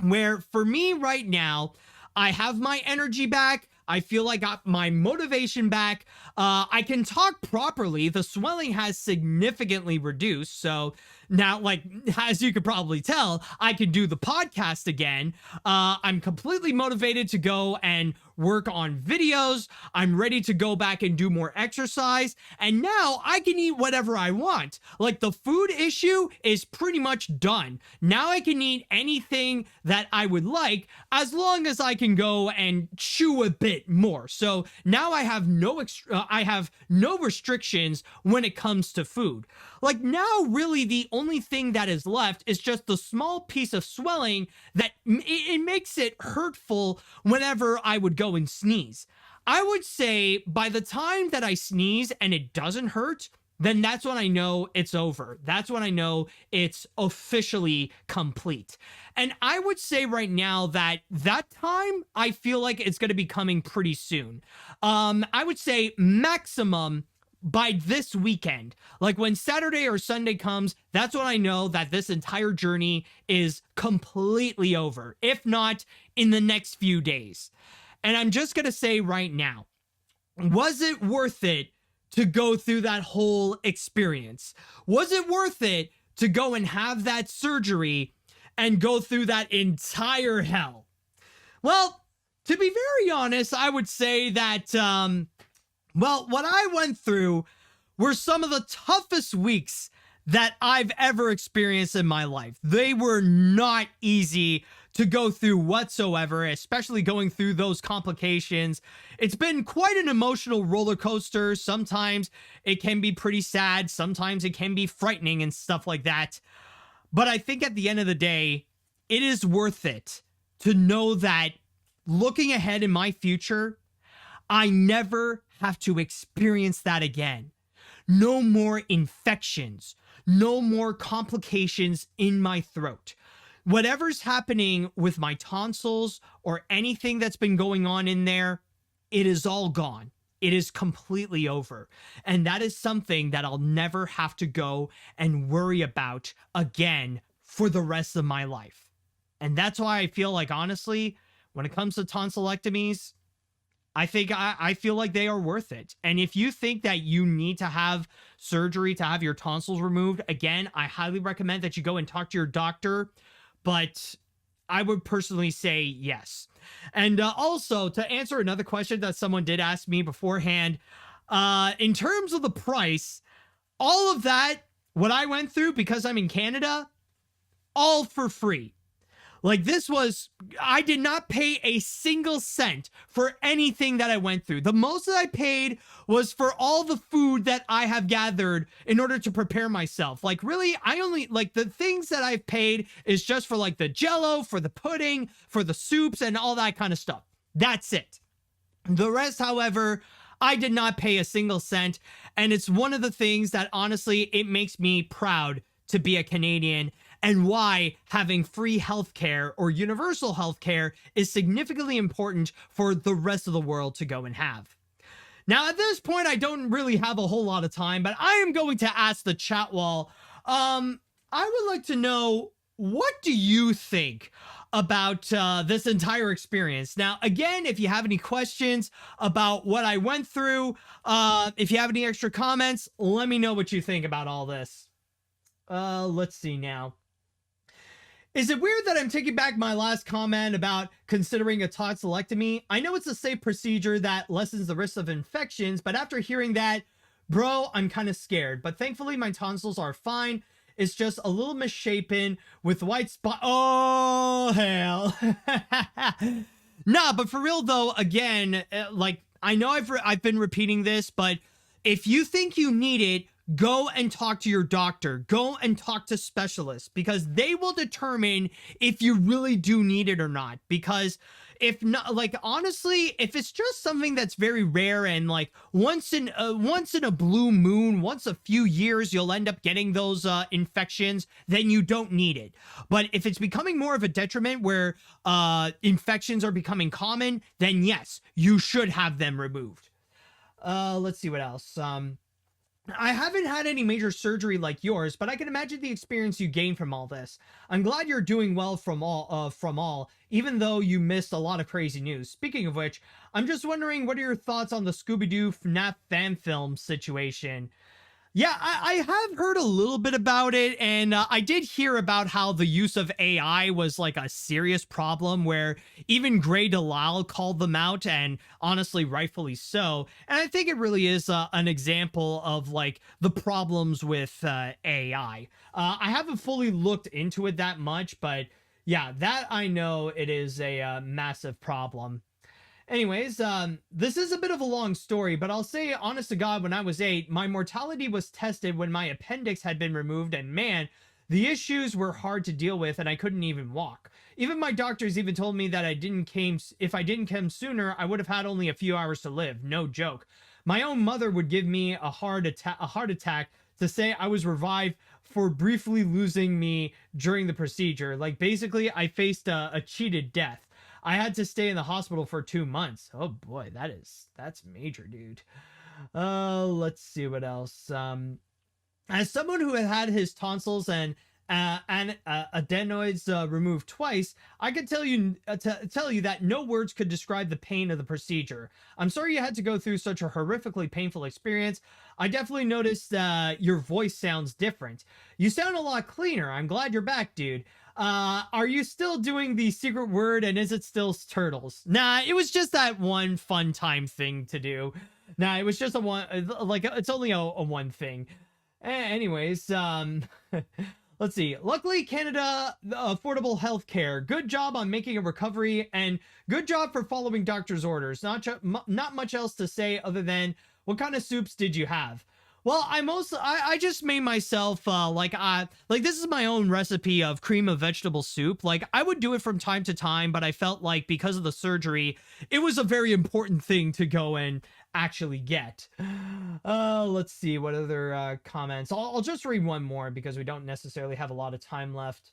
Where for me right now, I have my energy back. I feel like I got my motivation back. I can talk properly. The swelling has significantly reduced. So now, like, as you could probably tell, I can do the podcast again. I'm completely motivated to go and work on videos. I'm ready to go back and do more exercise. And now I can eat whatever I want. Like, the food issue is pretty much done. Now I can eat anything that I would like as long as I can go and chew a bit more. So now I have no restrictions when it comes to food. Like now really the only thing that is left is just the small piece of swelling that it makes it hurtful whenever I would go and sneeze. I would say by the time that I sneeze and it doesn't hurt, then that's when I know it's over. That's when I know it's officially complete. And I would say right now that time, I feel like it's going to be coming pretty soon. I would say maximum by this weekend. Like when Saturday or Sunday comes, that's when I know that this entire journey is completely over, if not in the next few days. And I'm just going to say right now, was it worth it to go through that whole experience? Was it worth it to go and have that surgery and go through that entire hell? Well, to be very honest, I would say that, what I went through were some of the toughest weeks that I've ever experienced in my life. They were not easy to go through whatsoever, especially going through those complications. It's been quite an emotional roller coaster. Sometimes it can be pretty sad. Sometimes it can be frightening and stuff like that. But I think at the end of the day, it is worth it to know that looking ahead in my future, I never have to experience that again. No more infections, no more complications in my throat. Whatever's happening with my tonsils or anything that's been going on in there, it is all gone. It is completely over. And that is something that I'll never have to go and worry about again for the rest of my life. And that's why I feel like, honestly, when it comes to tonsillectomies, I feel like they are worth it. And if you think that you need to have surgery to have your tonsils removed, again, I highly recommend that you go and talk to your doctor. But I would personally say yes. And also, to answer another question that someone did ask me beforehand, in terms of the price, all of that, what I went through, because I'm in Canada, all for free. Like, I did not pay a single cent for anything that I went through. The most that I paid was for all the food that I have gathered in order to prepare myself. Like, really, the things that I've paid is just for like the jello, for the pudding, for the soups, and all that kind of stuff. That's it. The rest, however, I did not pay a single cent. And it's one of the things that, honestly, it makes me proud to be a Canadian, and why having free healthcare or universal healthcare is significantly important for the rest of the world to go and have. Now, at this point, I don't really have a whole lot of time, but I am going to ask the chat wall. I would like to know, what do you think about this entire experience? Now, again, if you have any questions about what I went through, if you have any extra comments, let me know what you think about all this. Let's see now. Is it weird that I'm taking back my last comment about considering a tonsillectomy? I know it's a safe procedure that lessens the risk of infections, but after hearing that, bro, I'm kind of scared. But thankfully, my tonsils are fine. It's just a little misshapen with white spot. Oh, hell. Nah, but for real, though, again, like, I know I've been repeating this, but if you think you need it, go and talk to your doctor. Go and talk to specialists, because they will determine if you really do need it or not. Because if not, like, honestly, if it's just something that's very rare and like once in a blue moon, once a few years, you'll end up getting those infections, then you don't need it. But if it's becoming more of a detriment where infections are becoming common, then yes, you should have them removed. Let's see what else. I haven't had any major surgery like yours, but I can imagine the experience you gained from all this. I'm glad you're doing well from all, even though you missed a lot of crazy news. Speaking of which, I'm just wondering, what are your thoughts on the Scooby-Doo FNAF fan film situation? Yeah, I have heard a little bit about it, and I did hear about how the use of AI was like a serious problem, where even Grey DeLisle called them out, and honestly, rightfully so. And I think it really is an example of like the problems with AI. I haven't fully looked into it that much, but yeah, that I know it is a massive problem. Anyways, this is a bit of a long story, but I'll say, honest to God, when I was 8, my mortality was tested when my appendix had been removed, and man, the issues were hard to deal with, and I couldn't even walk. Even my doctors even told me that if I didn't come sooner, I would have had only a few hours to live. No joke. My own mother would give me a heart attack to say I was revived for briefly losing me during the procedure. Like, basically, I faced a cheated death. I had to stay in the hospital for 2 months. Oh boy, that's major, dude. Let's see what else. As someone who had his tonsils and adenoids removed twice, I could tell you that no words could describe the pain of the procedure. I'm sorry you had to go through such a horrifically painful experience. I definitely noticed your voice sounds different. You sound a lot cleaner. I'm glad you're back, dude. Are you still doing the secret word, and is it still turtles? Nah, it was just that one fun time thing to do. Nah, it was just a one, like, it's only a one thing. Anyways, let's see. Luckily, Canada, affordable healthcare. Good job on making a recovery, and good job for following doctor's orders. Not much else to say other than, what kind of soups did you have? Well, I just made myself, like this is my own recipe of cream of vegetable soup. Like, I would do it from time to time, but I felt like because of the surgery, it was a very important thing to go and actually get. Let's see what other comments. I'll just read one more because we don't necessarily have a lot of time left.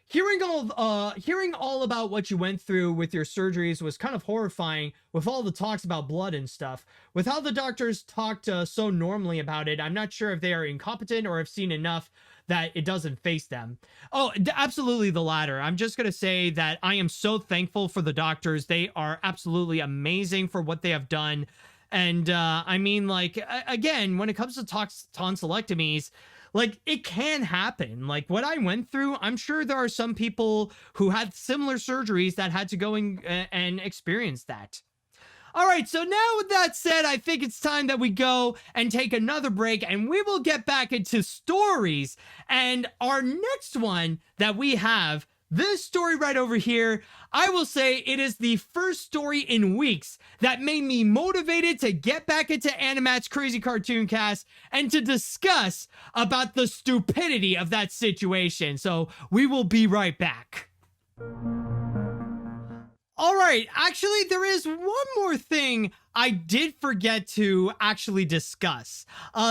Hearing all about what you went through with your surgeries was kind of horrifying, with all the talks about blood and stuff. With how the doctors talked so normally about it, I'm not sure if they are incompetent or have seen enough that it doesn't face them. Oh, absolutely the latter. I'm just going to say that I am so thankful for the doctors. They are absolutely amazing for what they have done. And I mean, like, again, when it comes to tonsillectomies, like, it can happen. Like, what I went through, I'm sure there are some people who had similar surgeries that had to go and experience that. All right, so now with that said, I think it's time that we go and take another break, and we will get back into stories. And our next one that we have, this story right over here, I will say it is the first story in weeks that made me motivated to get back into AniMat's Crazy Cartoon Cast and to discuss about the stupidity of that situation. So we will be right back. All right, actually, there is one more thing I did forget to actually discuss.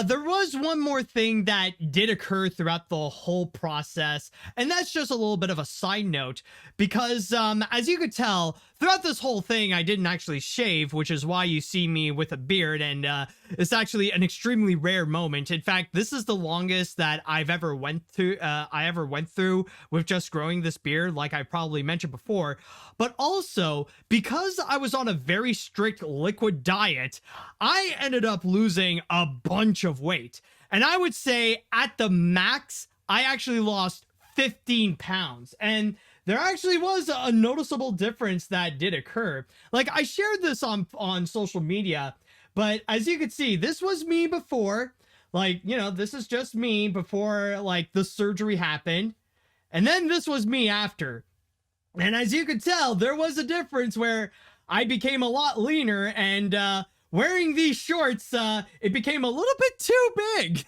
There was one more thing that did occur throughout the whole process, and that's just a little bit of a side note, because as you could tell, throughout this whole thing, I didn't actually shave, which is why you see me with a beard, and it's actually an extremely rare moment. In fact, this is the longest that I ever went through with just growing this beard, like I probably mentioned before. But also, because I was on a very strict liquid diet, I ended up losing a bunch of weight. And I would say at the max, I actually lost 15 pounds. And there actually was a noticeable difference that did occur. Like, I shared this on social media, but as you can see, this was me before. Like, you know, this is just me before, like, the surgery happened. And then this was me after. And as you could tell, there was a difference where I became a lot leaner, and wearing these shorts, it became a little bit too big.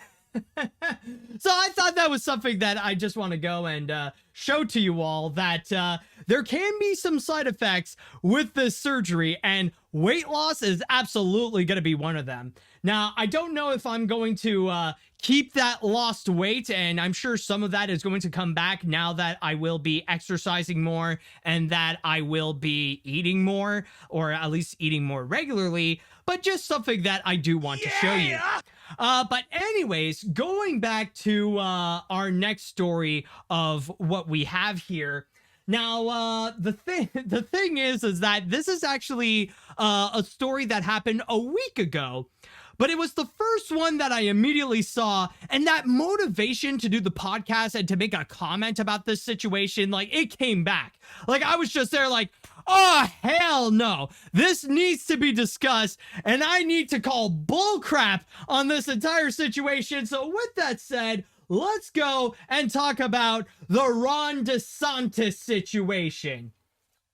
So I thought that was something that I just want to go and show to you all, that there can be some side effects with this surgery, and weight loss is absolutely going to be one of them. Now, I don't know if I'm going to keep that lost weight, and I'm sure some of that is going to come back now that I will be exercising more and that I will be eating more, or at least eating more regularly, but just something that I do want to show you. But anyways, going back to our next story of what we have here. Now, the thing is that this is actually a story that happened a week ago. But it was the first one that I immediately saw, and that motivation to do the podcast and to make a comment about this situation, like, it came back. Like, I was just there like, oh, hell no. This needs to be discussed, and I need to call bullcrap on this entire situation. So with that said, let's go and talk about the Ron DeSantis situation.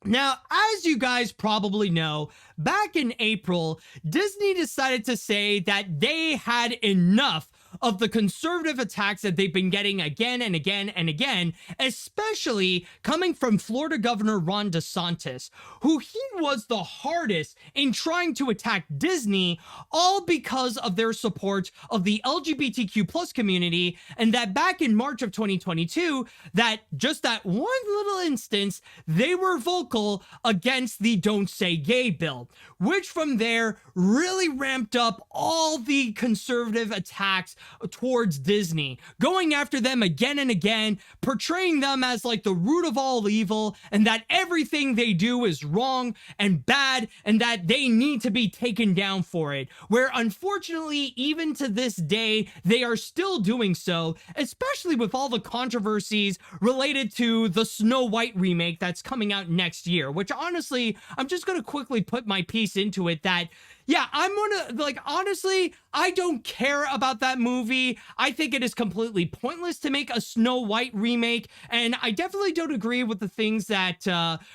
Now, as you guys probably know, back in April, Disney decided to say that they had enough of the conservative attacks that they've been getting again and again and again, especially coming from Florida Governor Ron DeSantis, who he was the hardest in trying to attack Disney, all because of their support of the LGBTQ plus community, and that back in March of 2022, that just that one little instance, they were vocal against the Don't Say Gay bill, which from there really ramped up all the conservative attacks towards Disney, going after them again and again, portraying them as like the root of all evil, and that everything they do is wrong and bad, and that they need to be taken down for it, where unfortunately, even to this day, they are still doing so, especially with all the controversies related to the Snow White remake that's coming out next year, which honestly, I'm just going to quickly put my piece into it that, yeah, I'm gonna, like, honestly, I don't care about that movie. I think it is completely pointless to make a Snow White remake, and I definitely don't agree with the things that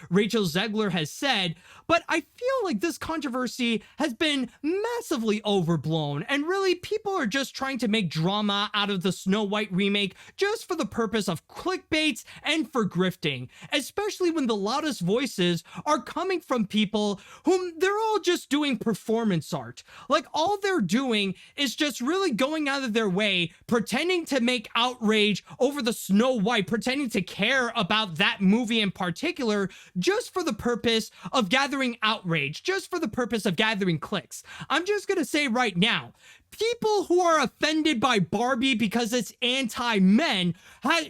Rachel Zegler has said, but I feel like this controversy has been massively overblown, and really, people are just trying to make drama out of the Snow White remake just for the purpose of clickbaits and for grifting, especially when the loudest voices are coming from people whom they're all just doing performance art. Like, all they're doing is just really going out of their way, pretending to make outrage over the Snow White, pretending to care about that movie in particular, just for the purpose of gathering gathering outrage just for the purpose of gathering clicks. I'm just going to say right now, people who are offended by Barbie because it's anti-men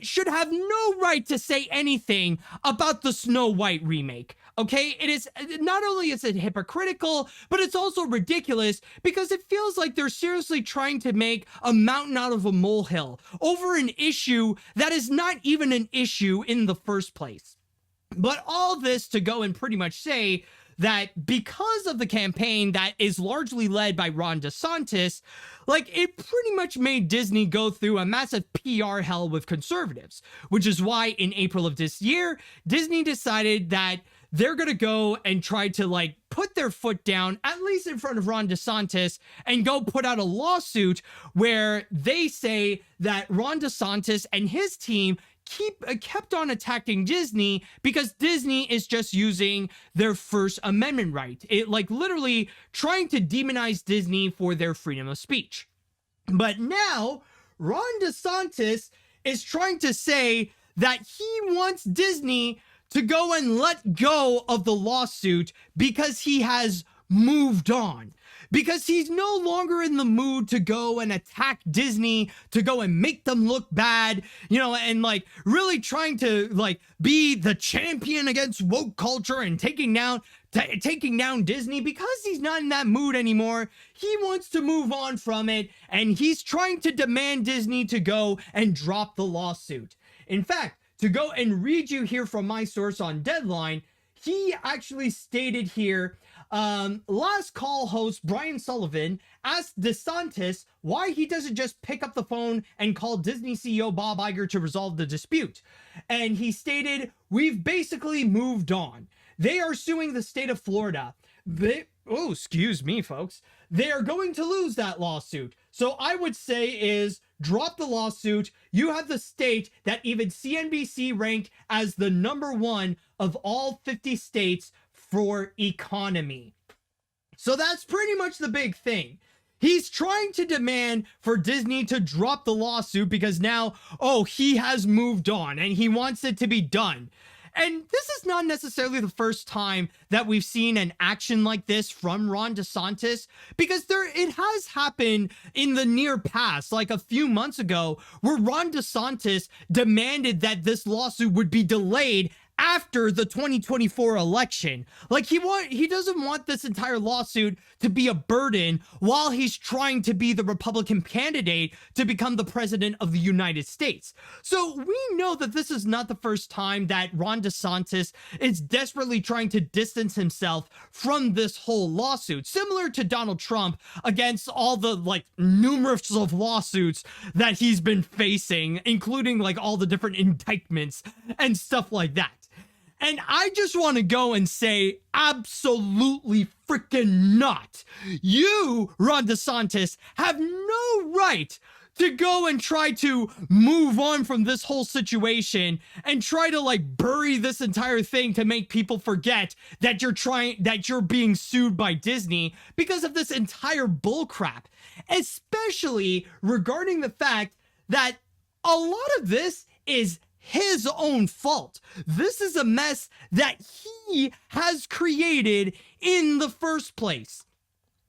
should have no right to say anything about the Snow White remake. Okay, it is not only is it hypocritical, but it's also ridiculous because it feels like they're seriously trying to make a mountain out of a molehill over an issue that is not even an issue in the first place. But all this to go and pretty much say that because of the campaign that is largely led by Ron DeSantis, like it pretty much made Disney go through a massive PR hell with conservatives, which is why in April of this year, Disney decided that they're going to go and try to like put their foot down, at least in front of Ron DeSantis, and go put out a lawsuit where they say that Ron DeSantis and his team kept on attacking Disney because Disney is just using their First Amendment right. It like literally trying to demonize Disney for their freedom of speech. But now Ron DeSantis is trying to say that he wants Disney to go and let go of the lawsuit because he has moved on. Because he's no longer in the mood to go and attack Disney, to go and make them look bad, you know, and like really trying to like be the champion against woke culture and taking down Disney. Because he's not in that mood anymore, he wants to move on from it, and he's trying to demand Disney to go and drop the lawsuit. In fact, to go and read you here from my source on Deadline, he actually stated here, Last Call host Brian Sullivan asked DeSantis why he doesn't just pick up the phone and call Disney CEO Bob Iger to resolve the dispute. And he stated, "We've basically moved on. They are suing the state of Florida. Oh, excuse me, folks. They are going to lose that lawsuit. So I would say is drop the lawsuit. You have the state that even CNBC ranked as the #1 of all 50 states for economy." So that's pretty much the big thing. He's trying to demand for Disney to drop the lawsuit because now, oh, he has moved on and he wants it to be done. And this is not necessarily the first time that we've seen an action like this from Ron DeSantis, because it has happened in the near past, like a few months ago, where Ron DeSantis demanded that this lawsuit would be delayed after the 2024 election. Like he doesn't want this entire lawsuit to be a burden while he's trying to be the Republican candidate to become the president of the United States. So we know that this is not the first time that Ron DeSantis is desperately trying to distance himself from this whole lawsuit, similar to Donald Trump against all the like numerous of lawsuits that he's been facing, including like all the different indictments and stuff like that. And I just want to go and say, absolutely freaking not. You, Ron DeSantis, have no right to go and try to move on from this whole situation and try to like bury this entire thing to make people forget that you're being sued by Disney because of this entire bullcrap, especially regarding the fact that a lot of this is his own fault. This is a mess that he has created in the first place.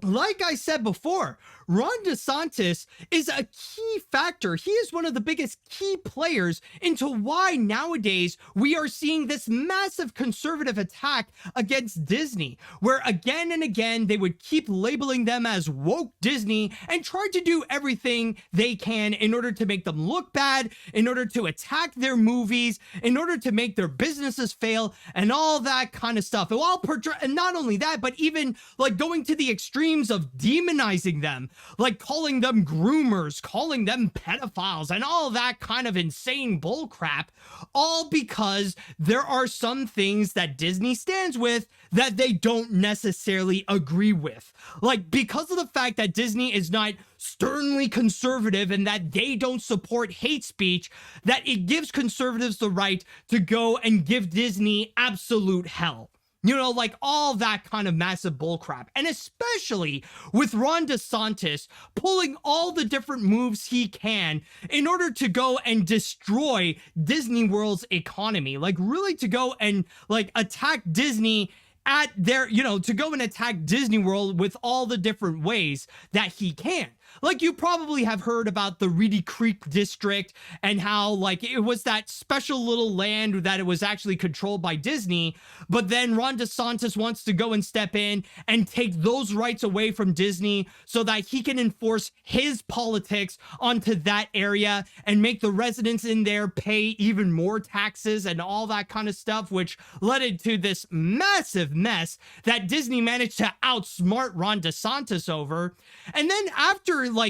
Like I said before, Ron DeSantis is a key factor. He is one of the biggest key players into why nowadays we are seeing this massive conservative attack against Disney, where again and again they would keep labeling them as woke Disney and try to do everything they can in order to make them look bad, in order to attack their movies, in order to make their businesses fail, and all that kind of stuff. And not only that, but even like going to the extremes of demonizing them, like calling them groomers, calling them pedophiles, and all that kind of insane bullcrap, all because there are some things that Disney stands with that they don't necessarily agree with. Like, because of the fact that Disney is not sternly conservative and that they don't support hate speech, that it gives conservatives the right to go and give Disney absolute hell. You know, like all that kind of massive bullcrap. And especially with Ron DeSantis pulling all the different moves he can in order to go and destroy Disney World's economy. Like really to go and like attack Disney at their, to go and attack Disney World with all the different ways that he can. Like, you probably have heard about the Reedy Creek district and how, like, it was that special little land that it was actually controlled by Disney, but then Ron DeSantis wants to go and step in and take those rights away from Disney so that he can enforce his politics onto that area and make the residents in there pay even more taxes and all that kind of stuff, which led into this massive mess that Disney managed to outsmart Ron DeSantis over. And then after Ron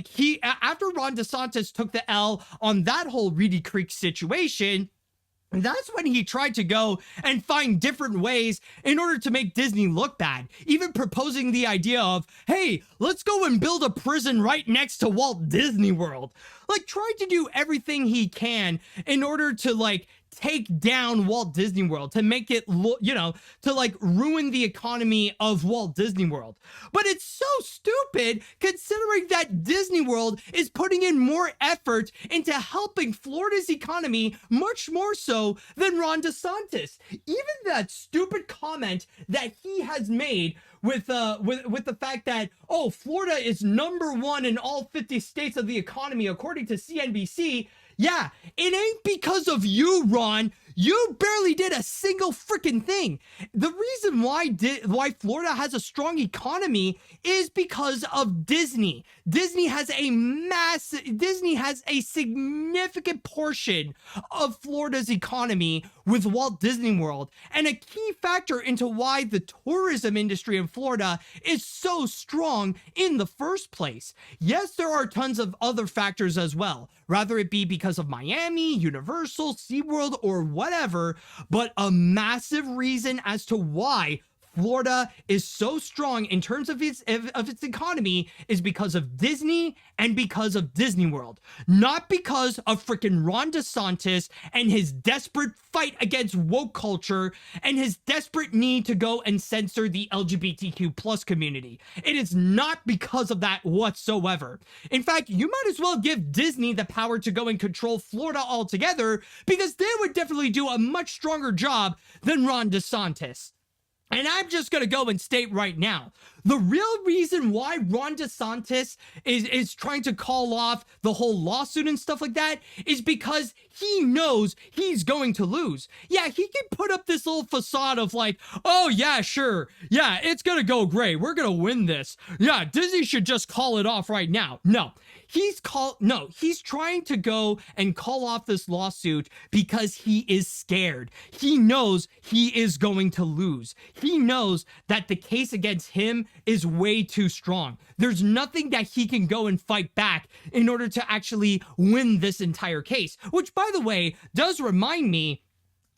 DeSantis took the L on that whole Reedy Creek situation, that's when he tried to go and find different ways in order to make Disney look bad, even proposing the idea of, hey, let's go and build a prison right next to Walt Disney World. Like, tried to do everything he can in order to, like, take down Walt Disney World, to make it look, to like ruin the economy of Walt Disney World. But it's so stupid considering that Disney World is putting in more effort into helping Florida's economy, much more so than Ron DeSantis. Even that stupid comment that he has made with the fact that, oh, Florida is #1 in all 50 states of the economy, according to CNBC. Yeah, it ain't because of you, Ron. You barely did a single freaking thing. The reason why Florida has a strong economy is because of Disney. Disney has a significant portion of Florida's economy with Walt Disney World, and a key factor into why the tourism industry in Florida is so strong in the first place. Yes, there are tons of other factors as well, rather it be because of Miami, Universal, SeaWorld, or whatever, but a massive reason as to why Florida is so strong in terms of its economy is because of Disney and because of Disney World, not because of freaking Ron DeSantis and his desperate fight against woke culture and his desperate need to go and censor the LGBTQ plus community. It is not because of that whatsoever. In fact, you might as well give Disney the power to go and control Florida altogether, because they would definitely do a much stronger job than Ron DeSantis. And I'm just going to go and state right now, the real reason why Ron DeSantis is trying to call off the whole lawsuit and stuff like that is because he knows he's going to lose. Yeah, he can put up this little facade of like, oh yeah, sure. Yeah, it's going to go great. We're going to win this. Yeah, Disney should just call it off right now. No. He's trying to go and call off this lawsuit because he is scared. He knows he is going to lose. He knows that the case against him is way too strong. There's nothing that he can go and fight back in order to actually win this entire case, which, by the way, does remind me,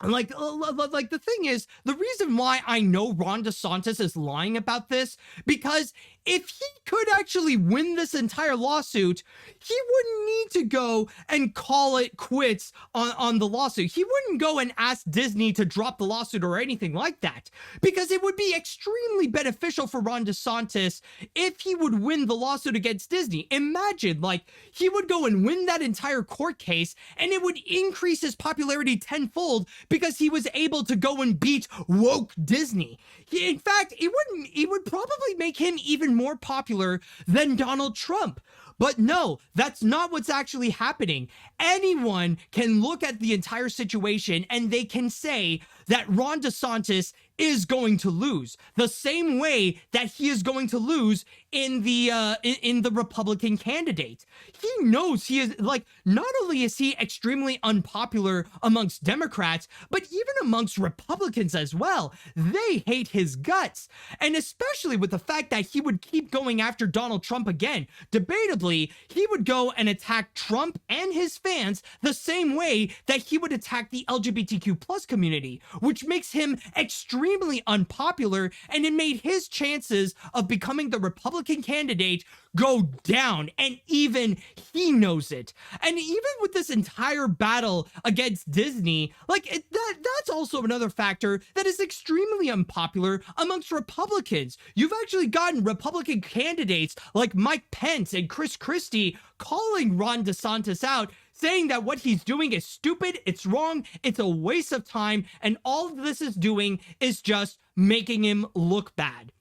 like the thing is, the reason why I know Ron DeSantis is lying about this, because if he could actually win this entire lawsuit, he wouldn't need to go and call it quits on the lawsuit. He wouldn't go and ask Disney to drop the lawsuit or anything like that, because it would be extremely beneficial for Ron DeSantis if he would win the lawsuit against Disney. Imagine, like, he would go and win that entire court case, and it would increase his popularity tenfold because he was able to go and beat woke Disney. In fact, it would probably make him even more popular than Donald Trump. But no, that's not what's actually happening. Anyone can look at the entire situation and they can say that Ron DeSantis is going to lose, the same way that he is going to lose in the Republican candidate. He knows he is, like, not only is he extremely unpopular amongst Democrats, but even amongst Republicans as well. They hate his guts. And especially with the fact that he would keep going after Donald Trump again. Debatably, he would go and attack Trump and his fans the same way that he would attack the LGBTQ plus community, which makes him extremely unpopular, and it made his chances of becoming the Republican candidate go down, and even he knows it. And even with this entire battle against Disney, like, that's also another factor that is extremely unpopular amongst Republicans. You've actually gotten Republican candidates like Mike Pence and Chris Christie calling Ron DeSantis out, saying that what he's doing is stupid, it's wrong, it's a waste of time, and all this is doing is just making him look bad.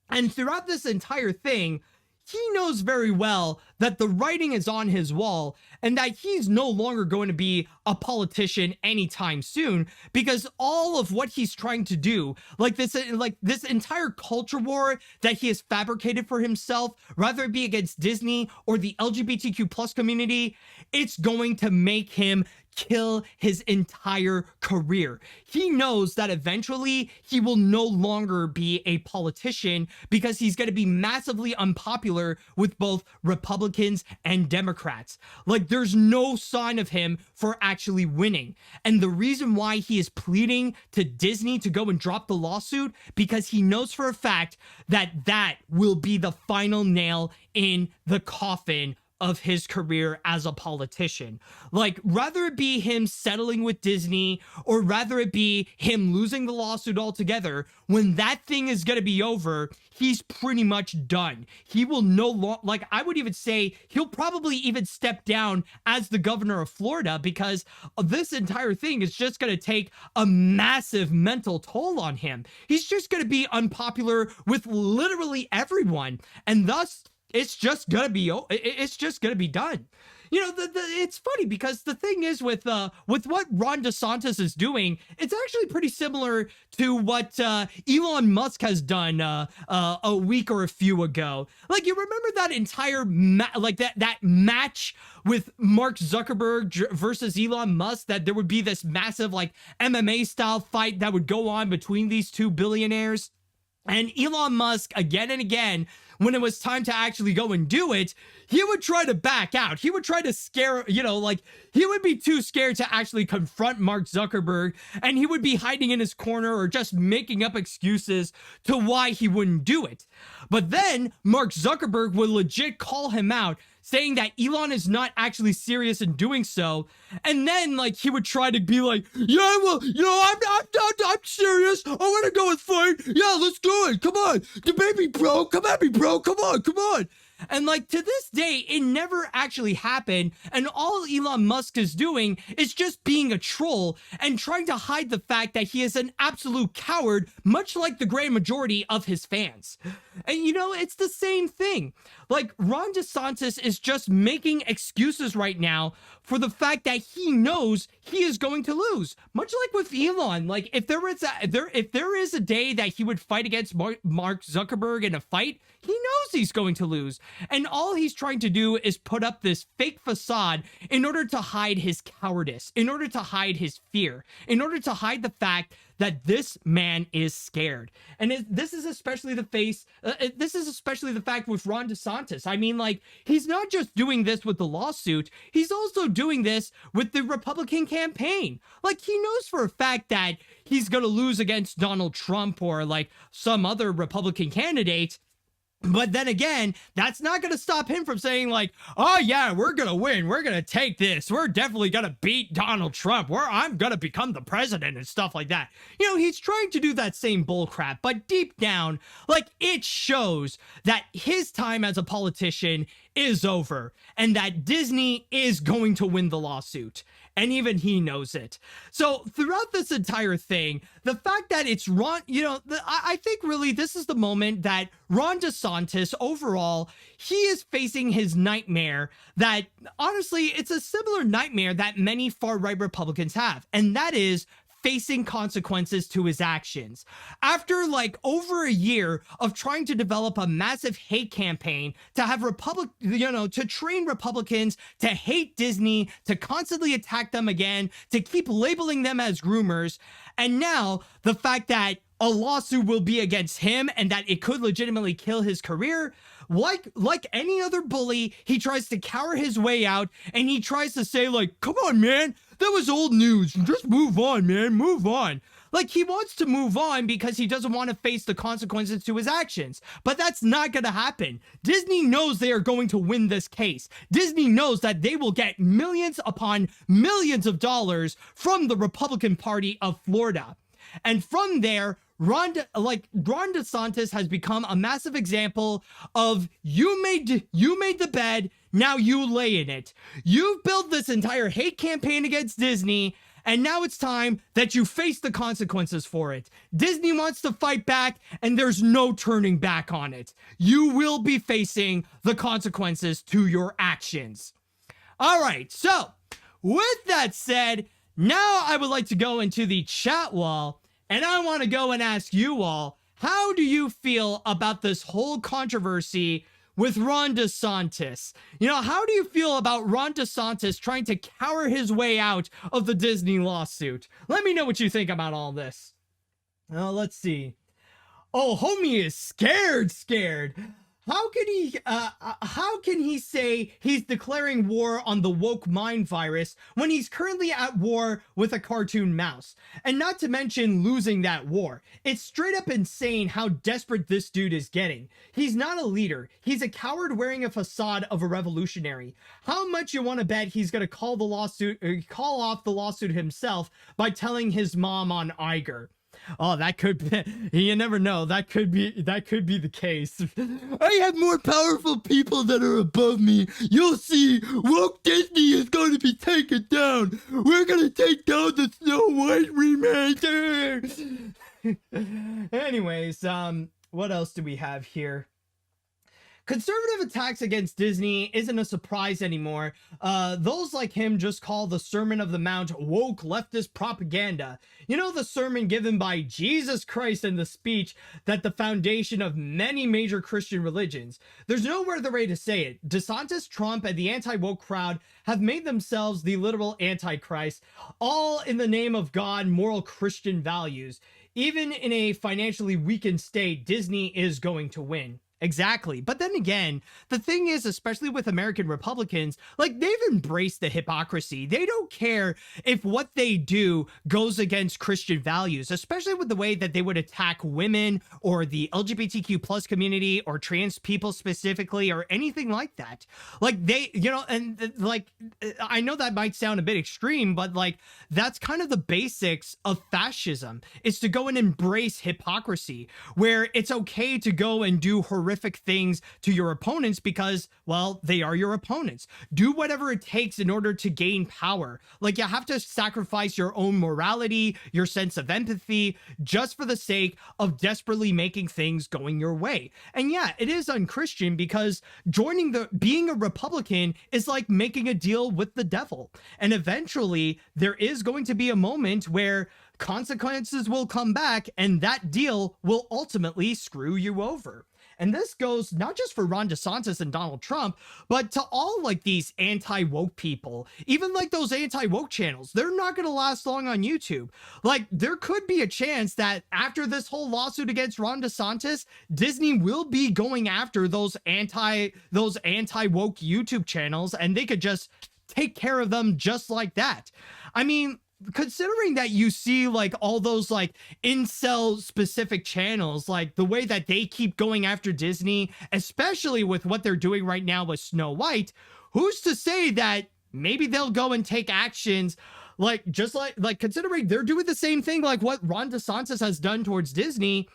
And throughout this entire thing, he knows very well that the writing is on his wall and that he's no longer going to be a politician anytime soon, because all of what he's trying to do, like this entire culture war that he has fabricated for himself, whether it be against Disney or the LGBTQ plus community, it's going to make him kill his entire career. He knows that eventually he will no longer be a politician because he's going to be massively unpopular with both Republicans and Democrats. Like, there's no sign of him for actually winning. And the reason why he is pleading to Disney to go and drop the lawsuit, because he knows for a fact that that will be the final nail in the coffin of his career as a politician. Like, rather it be him settling with Disney or rather it be him losing the lawsuit altogether, when that thing is going to be over, he's pretty much done. He will no longer, like, I would even say he'll probably even step down as the governor of Florida, because this entire thing is just going to take a massive mental toll on him. He's just going to be unpopular with literally everyone, and thus it's just gonna be done. You know, it's funny because the thing is with what Ron DeSantis is doing, it's actually pretty similar to what Elon Musk has done a week or a few ago. Like, you remember that entire that match with Mark Zuckerberg versus Elon Musk, that there would be this massive like MMA style fight that would go on between these two billionaires? And Elon Musk, again and again, when it was time to actually go and do it, he would try to back out. He would try to scare, he would be too scared to actually confront Mark Zuckerberg, and he would be hiding in his corner or just making up excuses to why he wouldn't do it. But then Mark Zuckerberg would legit call him out, saying that Elon is not actually serious in doing so. And then, like, he would try to be like, yeah, well, I'm serious. I want to go and fight. Yeah, let's do it. Come on. Debate me, bro. Come at me, bro. Come on. And like, to this day, it never actually happened. And all Elon Musk is doing is just being a troll and trying to hide the fact that he is an absolute coward, much like the great majority of his fans. And it's the same thing. Like, Ron DeSantis is just making excuses right now for the fact that he knows he is going to lose. Much like with Elon, like, if there is a day that he would fight against Mark Zuckerberg in a fight, he knows he's going to lose. And all he's trying to do is put up this fake facade in order to hide his cowardice, in order to hide his fear, in order to hide the fact that this man is scared. And this is especially the fact with Ron DeSantis. I mean, like, he's not just doing this with the lawsuit, he's also doing this with the Republican campaign. Like, he knows for a fact that he's gonna lose against Donald Trump or like some other Republican candidate. But then again, that's not going to stop him from saying like, oh yeah, we're going to win. We're going to take this. We're definitely going to beat Donald Trump. I'm going to become the president and stuff like that. He's trying to do that same bullcrap, but deep down, like, it shows that his time as a politician is over and that Disney is going to win the lawsuit. And even he knows it. So throughout this entire thing, the fact that it's Ron, I think really this is the moment that Ron DeSantis overall, he is facing his nightmare that honestly, it's a similar nightmare that many far-right Republicans have. And that is facing consequences to his actions. After like over a year of trying to develop a massive hate campaign to have to train Republicans to hate Disney, to constantly attack them again, to keep labeling them as groomers, and now the fact that a lawsuit will be against him and that it could legitimately kill his career. Like any other bully, he tries to cower his way out, and he tries to say like, come on, man, that was old news. Just move on, man, move on. Like, he wants to move on because he doesn't want to face the consequences to his actions. But that's not going to happen. Disney knows they are going to win this case. Disney knows that they will get millions upon millions of dollars from the Republican Party of Florida. And from there, Ron DeSantis has become a massive example of you made the bed, now you lay in it. You've built this entire hate campaign against Disney, and now it's time that you face the consequences for it. Disney wants to fight back, and there's no turning back on it. You will be facing the consequences to your actions. All right, so with that said, now I would like to go into the chat wall, and I want to go and ask you all, how do you feel about this whole controversy with Ron DeSantis? You know, how do you feel about Ron DeSantis trying to cower his way out of the Disney lawsuit? Let me know what you think about all this. Let's see. Oh, homie is scared. How can he say he's declaring war on the woke mind virus when he's currently at war with a cartoon mouse? And not to mention losing that war. It's straight up insane how desperate this dude is getting. He's not a leader. He's a coward wearing a facade of a revolutionary. How much you want to bet he's going to call off the lawsuit himself by telling his mom on Iger? Oh, that could be, you never know. That could be the case. I have more powerful people that are above me. You'll see, woke Disney is going to be taken down. We're going to take down the Snow White remake. Anyways, what else do we have here? Conservative attacks against Disney isn't a surprise anymore. Those like him just call the Sermon of the Mount woke leftist propaganda. You know, the sermon given by Jesus Christ in the speech that the foundation of many major Christian religions. There's no other way to say it. DeSantis, Trump, and the anti-woke crowd have made themselves the literal antichrist, all in the name of God, moral Christian values. Even in a financially weakened state, Disney is going to win. Exactly. But then again, the thing is, especially with American Republicans, like they've embraced the hypocrisy. They don't care if what they do goes against Christian values, especially with the way that they would attack women or the LGBTQ plus community or trans people specifically or anything like that. Like they, you know, and like, I know that might sound a bit extreme, but like that's kind of the basics of fascism, is to go and embrace hypocrisy, where it's okay to go and do horrific things to your opponents because, well, they are your opponents. Do whatever it takes in order to gain power. Like you have to sacrifice your own morality, your sense of empathy, just for the sake of desperately making things going your way. And yeah, it is unchristian because being a Republican is like making a deal with the devil. And eventually there is going to be a moment where consequences will come back and that deal will ultimately screw you over. And this goes not just for Ron DeSantis and Donald Trump, but to all like these anti-woke people, even like those anti-woke channels. They're not going to last long on YouTube. Like there could be a chance that after this whole lawsuit against Ron DeSantis, Disney will be going after those anti-woke YouTube channels, and they could just take care of them just like that. I mean, considering that you see like all those like incel specific channels, like the way that they keep going after Disney, especially with what they're doing right now with Snow White, who's to say that maybe they'll go and take actions like just like considering they're doing the same thing like what Ron DeSantis has done towards Disney.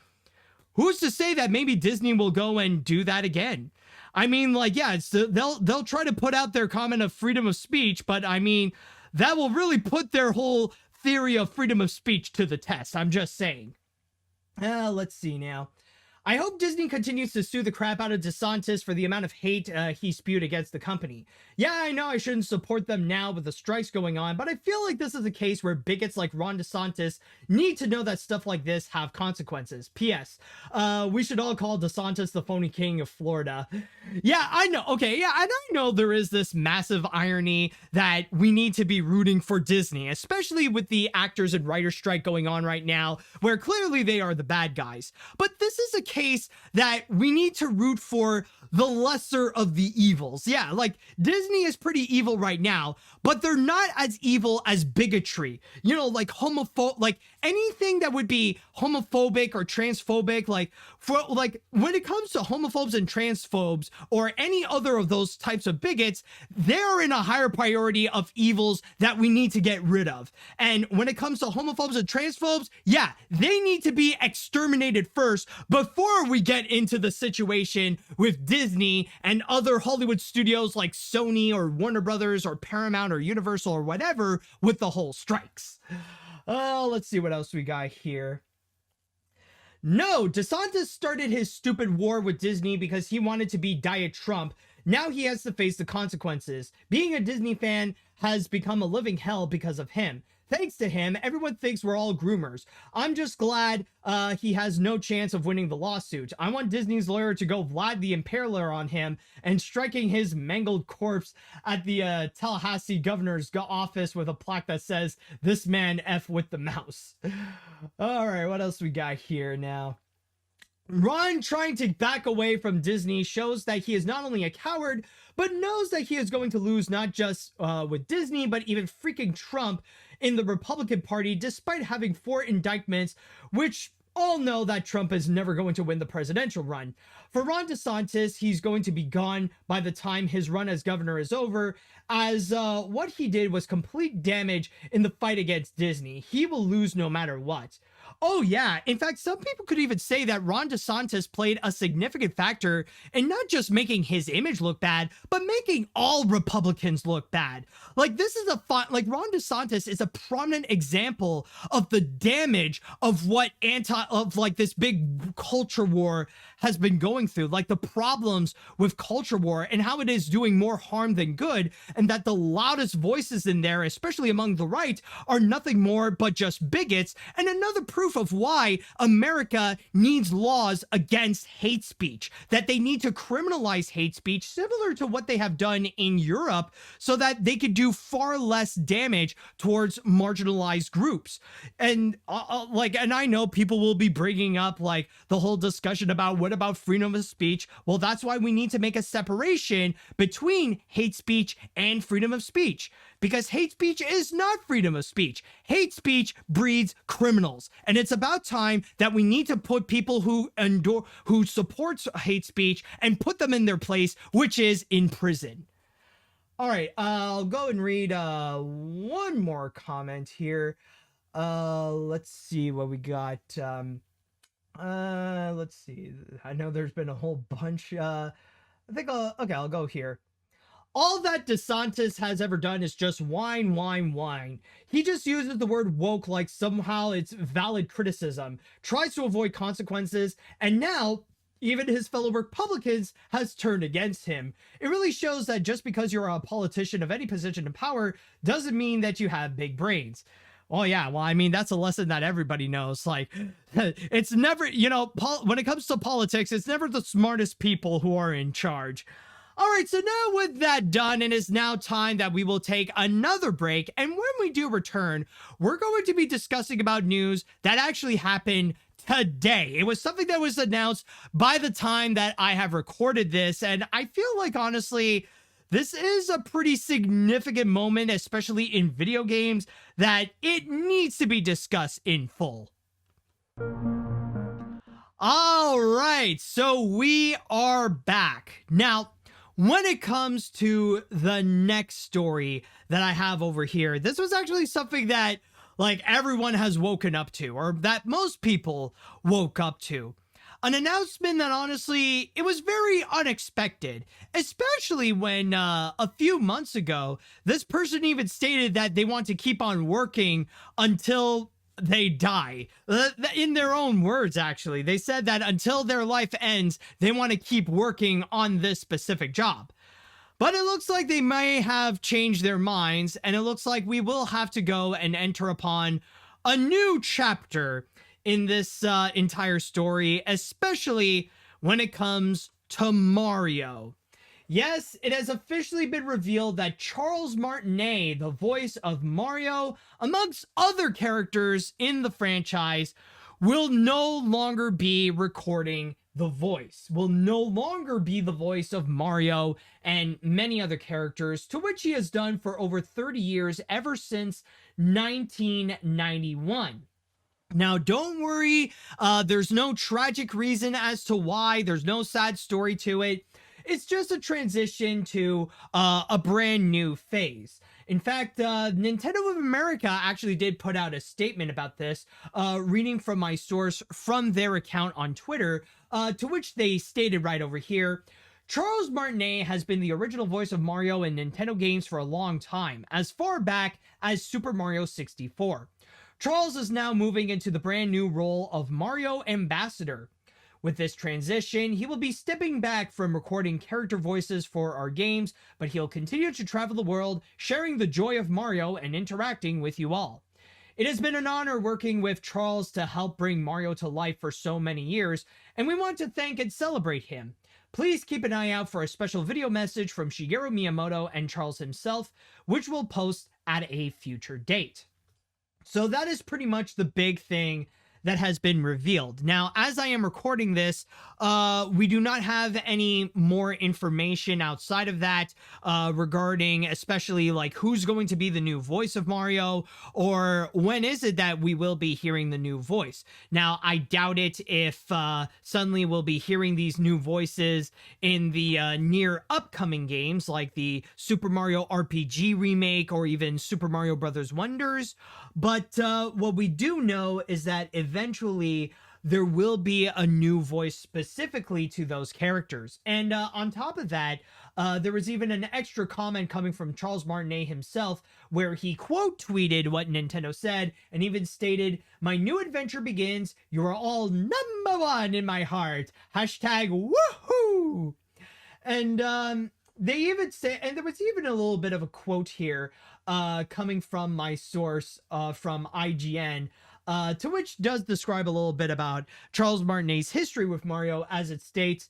Who's to say that maybe Disney will go and do that again? I mean, like, yeah, they'll try to put out their comment of freedom of speech, but I mean, that will really put their whole theory of freedom of speech to the test. I'm just saying. Let's see now. I hope Disney continues to sue the crap out of DeSantis for the amount of hate he spewed against the company. Yeah, I know I shouldn't support them now with the strikes going on, but I feel like this is a case where bigots like Ron DeSantis need to know that stuff like this have consequences. P.S. We should all call DeSantis the phony king of Florida. Yeah, I know. Okay, yeah, and I know there is this massive irony that we need to be rooting for Disney, especially with the actors and writers strike going on right now, where clearly they are the bad guys. But this is a case that we need to root for the lesser of the evils. Yeah, like Disney is pretty evil right now, but they're not as evil as bigotry. You know, like like anything that would be homophobic or transphobic, like when it comes to homophobes and transphobes or any other of those types of bigots, they're in a higher priority of evils that we need to get rid of. And when it comes to homophobes and transphobes, yeah, they need to be exterminated first before we get into the situation with Disney and other Hollywood studios like Sony or Warner Brothers or Paramount or Universal or whatever with the whole strikes. Oh, let's see what else we got here. No, DeSantis started his stupid war with Disney because he wanted to be Diet Trump. Now he has to face the consequences. Being a Disney fan has become a living hell because of him. Thanks to him, everyone thinks we're all groomers. I'm just glad he has no chance of winning the lawsuit. I want Disney's lawyer to go Vlad the Impaler on him and striking his mangled corpse at the Tallahassee governor's office with a plaque that says, "This man F with the mouse." All right, what else we got here now? Ron trying to back away from Disney shows that he is not only a coward, but knows that he is going to lose not just with Disney, but even freaking Trump in the Republican Party, despite having 4 indictments, which all know that Trump is never going to win the presidential run. For Ron DeSantis, he's going to be gone by the time his run as governor is over, as what he did was complete damage in the fight against Disney. He will lose no matter what. Oh yeah, in fact, some people could even say that Ron DeSantis played a significant factor in not just making his image look bad, but making all Republicans look bad. Like this is like Ron DeSantis is a prominent example of the damage of what this big culture war has been going through, like the problems with culture war and how it is doing more harm than good, and that the loudest voices in there, especially among the right, are nothing more but just bigots, and another proof of why America needs laws against hate speech, that they need to criminalize hate speech similar to what they have done in Europe so that they could do far less damage towards marginalized groups. And and I know people will be bringing up like the whole discussion about what about freedom of speech? Well, that's why we need to make a separation between hate speech and freedom of speech, because hate speech is not freedom of speech. Hate speech breeds criminals, and it's about time that we need to put people who supports hate speech and put them in their place, which is in prison. All right, I'll go and read one more comment here. Let's see what we got. Let's see. I know there's been a whole bunch. I think I'll go here. All that DeSantis has ever done is just whine, whine, whine. He just uses the word woke like somehow it's valid criticism, tries to avoid consequences, and now even his fellow Republicans has turned against him. It really shows that just because you're a politician of any position of power doesn't mean that you have big brains. Oh yeah, well, I mean, that's a lesson that everybody knows. Like, it's never, when it comes to politics, it's never the smartest people who are in charge. All right, so now with that done, it is now time that we will take another break. And when we do return, we're going to be discussing about news that actually happened today. It was something that was announced by the time that I have recorded this. And I feel like, honestly, this is a pretty significant moment, especially in video games, that it needs to be discussed in full. All right, so we are back. Now, when it comes to the next story that I have over here, this was actually something that like everyone has woken up to, or that most people woke up to. An announcement that honestly, it was very unexpected, especially when a few months ago, this person even stated that they want to keep on working until they die. In their own words, actually, they said that until their life ends, they want to keep working on this specific job. But it looks like they may have changed their minds, and it looks like we will have to go and enter upon a new chapter in this entire story, especially when it comes to Mario. Yes, it has officially been revealed that Charles Martinet, the voice of Mario, amongst other characters in the franchise, will no longer be recording the voice, will no longer be the voice of Mario and many other characters, to which he has done for over 30 years, ever since 1991. Now, don't worry, there's no tragic reason as to why, there's no sad story to it. It's just a transition to a brand new phase. In fact, Nintendo of America actually did put out a statement about this, reading from my source from their account on Twitter, to which they stated right over here, Charles Martinet has been the original voice of Mario in Nintendo games for a long time, as far back as Super Mario 64. Charles is now moving into the brand new role of Mario Ambassador. With this transition, he will be stepping back from recording character voices for our games, but he'll continue to travel the world, sharing the joy of Mario and interacting with you all. It has been an honor working with Charles to help bring Mario to life for so many years, and we want to thank and celebrate him. Please keep an eye out for a special video message from Shigeru Miyamoto and Charles himself, which we'll post at a future date. So that is pretty much the big thing that has been revealed. Now, as I am recording this, we do not have any more information outside of that regarding especially like who's going to be the new voice of Mario, or when is it that we will be hearing the new voice. Now, I doubt it if suddenly we'll be hearing these new voices in the near upcoming games like the Super Mario RPG remake or even Super Mario Bros. Wonders. But what we do know is that eventually there will be a new voice specifically to those characters. And on top of that, there was even an extra comment coming from Charles Martinet himself, where he quote tweeted what Nintendo said and even stated, "My new adventure begins. You are all number one in my heart. Hashtag woohoo." And they even say, and there was even a little bit of a quote here coming from my source from IGN, to which does describe a little bit about Charles Martinet's history with Mario, as it states.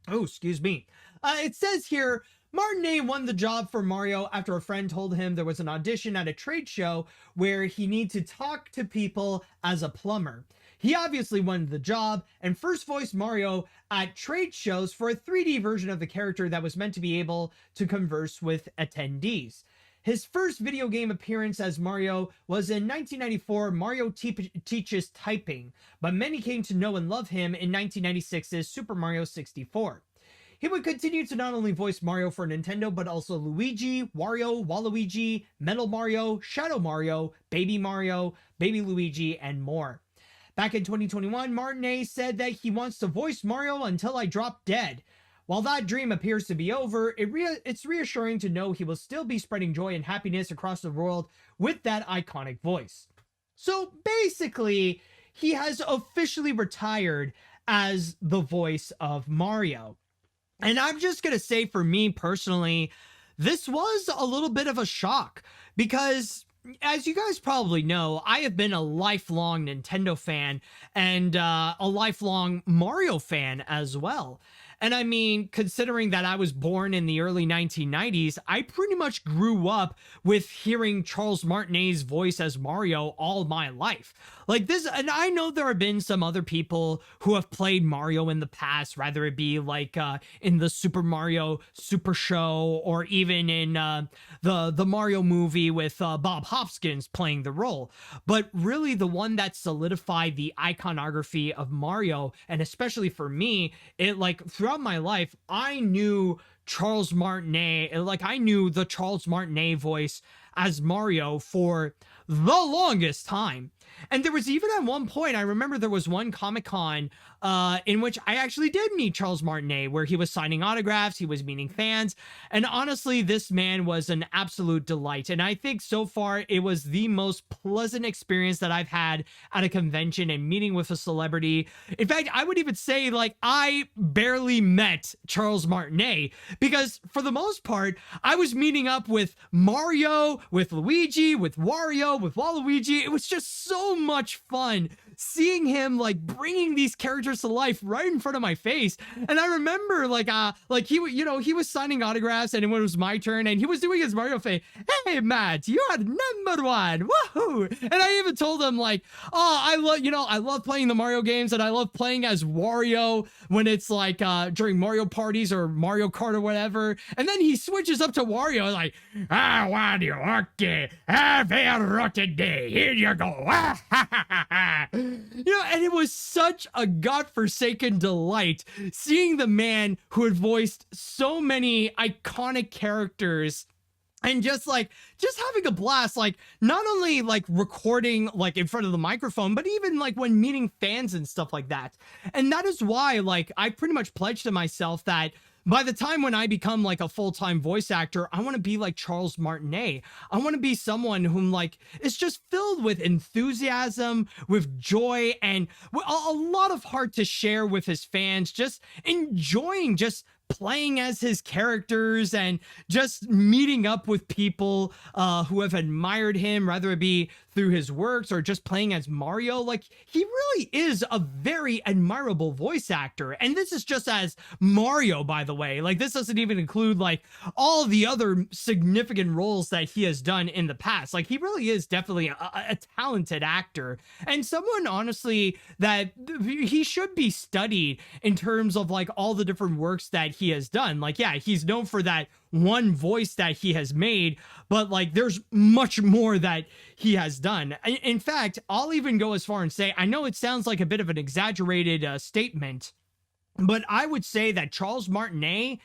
Oh, excuse me. It says here, Martinet won the job for Mario after a friend told him there was an audition at a trade show where he needed to talk to people as a plumber. He obviously won the job and first voiced Mario at trade shows for a 3D version of the character that was meant to be able to converse with attendees. His first video game appearance as Mario was in 1994 Mario Teaches Typing, but many came to know and love him in 1996's Super Mario 64. He would continue to not only voice Mario for Nintendo, but also Luigi, Wario, Waluigi, Metal Mario, Shadow Mario, Baby Luigi, and more. Back in 2021, Martinet said that he wants to voice Mario until I drop dead. While that dream appears to be over, it's reassuring to know he will still be spreading joy and happiness across the world with that iconic voice. So basically, he has officially retired as the voice of Mario. And I'm just going to say, for me personally, this was a little bit of a shock because, as you guys probably know, I have been a lifelong Nintendo fan and a lifelong Mario fan as well. And I mean, considering that I was born in the early 1990s, I pretty much grew up with hearing Charles Martinet's voice as Mario all my life. Like this, and I know there have been some other people who have played Mario in the past, whether it be like in the Super Mario Super Show or even in the Mario movie with Bob Hoskins playing the role. But really the one that solidified the iconography of Mario, and especially for me, it like throughout my life, I knew Charles Martinet, like I knew the Charles Martinet voice as Mario for the longest time. And there was even at one point, I remember there was one Comic-Con in which I actually did meet Charles Martinet, where he was signing autographs, he was meeting fans, and honestly, this man was an absolute delight. And I think so far, it was the most pleasant experience that I've had at a convention and meeting with a celebrity. In fact, I would even say, like, I barely met Charles Martinet, because for the most part, I was meeting up with Mario, with Luigi, with Wario, with Waluigi. It was just so much fun seeing him like bringing these characters to life right in front of my face. And I remember like he was signing autographs, and when it was my turn, and he was doing his Mario face. Hey, Matt, you are number one. Woohoo! And I even told him like, oh, I love playing the Mario games, and I love playing as Wario when it's like during Mario parties or Mario Kart or whatever. And then he switches up to Wario like, I want you, okay, have a rotten day. Here you go. And it was such a godforsaken delight seeing the man who had voiced so many iconic characters and just having a blast, like not only like recording like in front of the microphone, but even like when meeting fans and stuff like that. And that is why like I pretty much pledged to myself that by the time when I become like a full-time voice actor, I want to be like Charles Martinet. I want to be someone whom like is just filled with enthusiasm, with joy, and a lot of heart to share with his fans, just enjoying just playing as his characters and just meeting up with people who have admired him, whether it be through his works or just playing as Mario. Like, he really is a very admirable voice actor. And this is just as Mario, by the way. Like, this doesn't even include like all the other significant roles that he has done in the past. Like, he really is definitely a talented actor, and someone honestly that he should be studied in terms of like all the different works that he has done. Like, yeah, he's known for that one voice that he has made, but like there's much more that he has done. In fact, I'll even go as far and say, I know it sounds like a bit of an exaggerated statement, but I would say that Charles Martinet,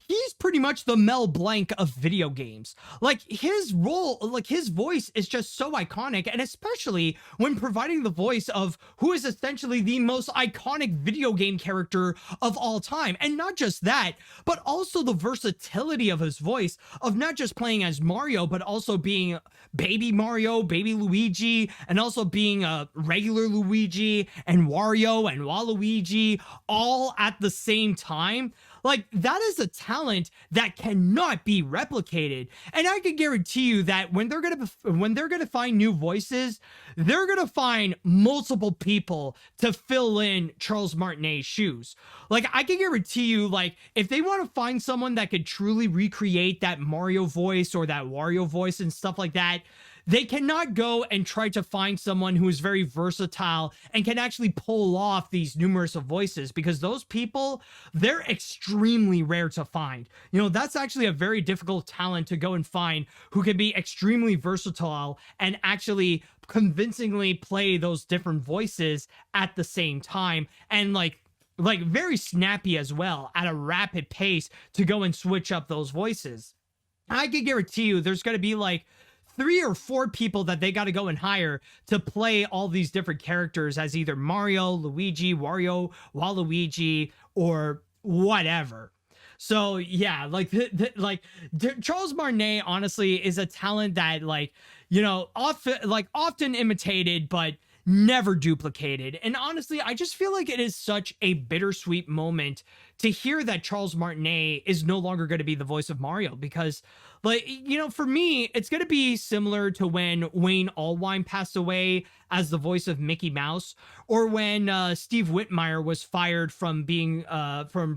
he's pretty much the Mel Blanc of video games. Like, his role, like his voice is just so iconic, and especially when providing the voice of who is essentially the most iconic video game character of all time. And not just that, but also the versatility of his voice of not just playing as Mario, but also being baby Mario, baby Luigi, and also being a regular Luigi and Wario and Waluigi all at the same time. Like, that is a talent that cannot be replicated. And I can guarantee you that when they're gonna find new voices, they're gonna find multiple people to fill in Charles Martinet's shoes. Like, I can guarantee you, like, if they want to find someone that could truly recreate that Mario voice or that Wario voice and stuff like that, they cannot go and try to find someone who is very versatile and can actually pull off these numerous of voices, because those people, they're extremely rare to find. You know, that's actually a very difficult talent to go and find, who can be extremely versatile and actually convincingly play those different voices at the same time, and like very snappy as well, at a rapid pace to go and switch up those voices. I can guarantee you there's going to be like 3 or 4 people that they got to go and hire to play all these different characters as either Mario, Luigi, Wario, Waluigi, or whatever. So yeah, like Charles Martinet honestly is a talent that, like, you know, often imitated, but never duplicated. And honestly, I just feel like it is such a bittersweet moment to hear that Charles Martinet is no longer going to be the voice of Mario, because, like, you know, for me, it's going to be similar to when Wayne Allwine passed away as the voice of Mickey Mouse, or when Steve Whitmire was fired from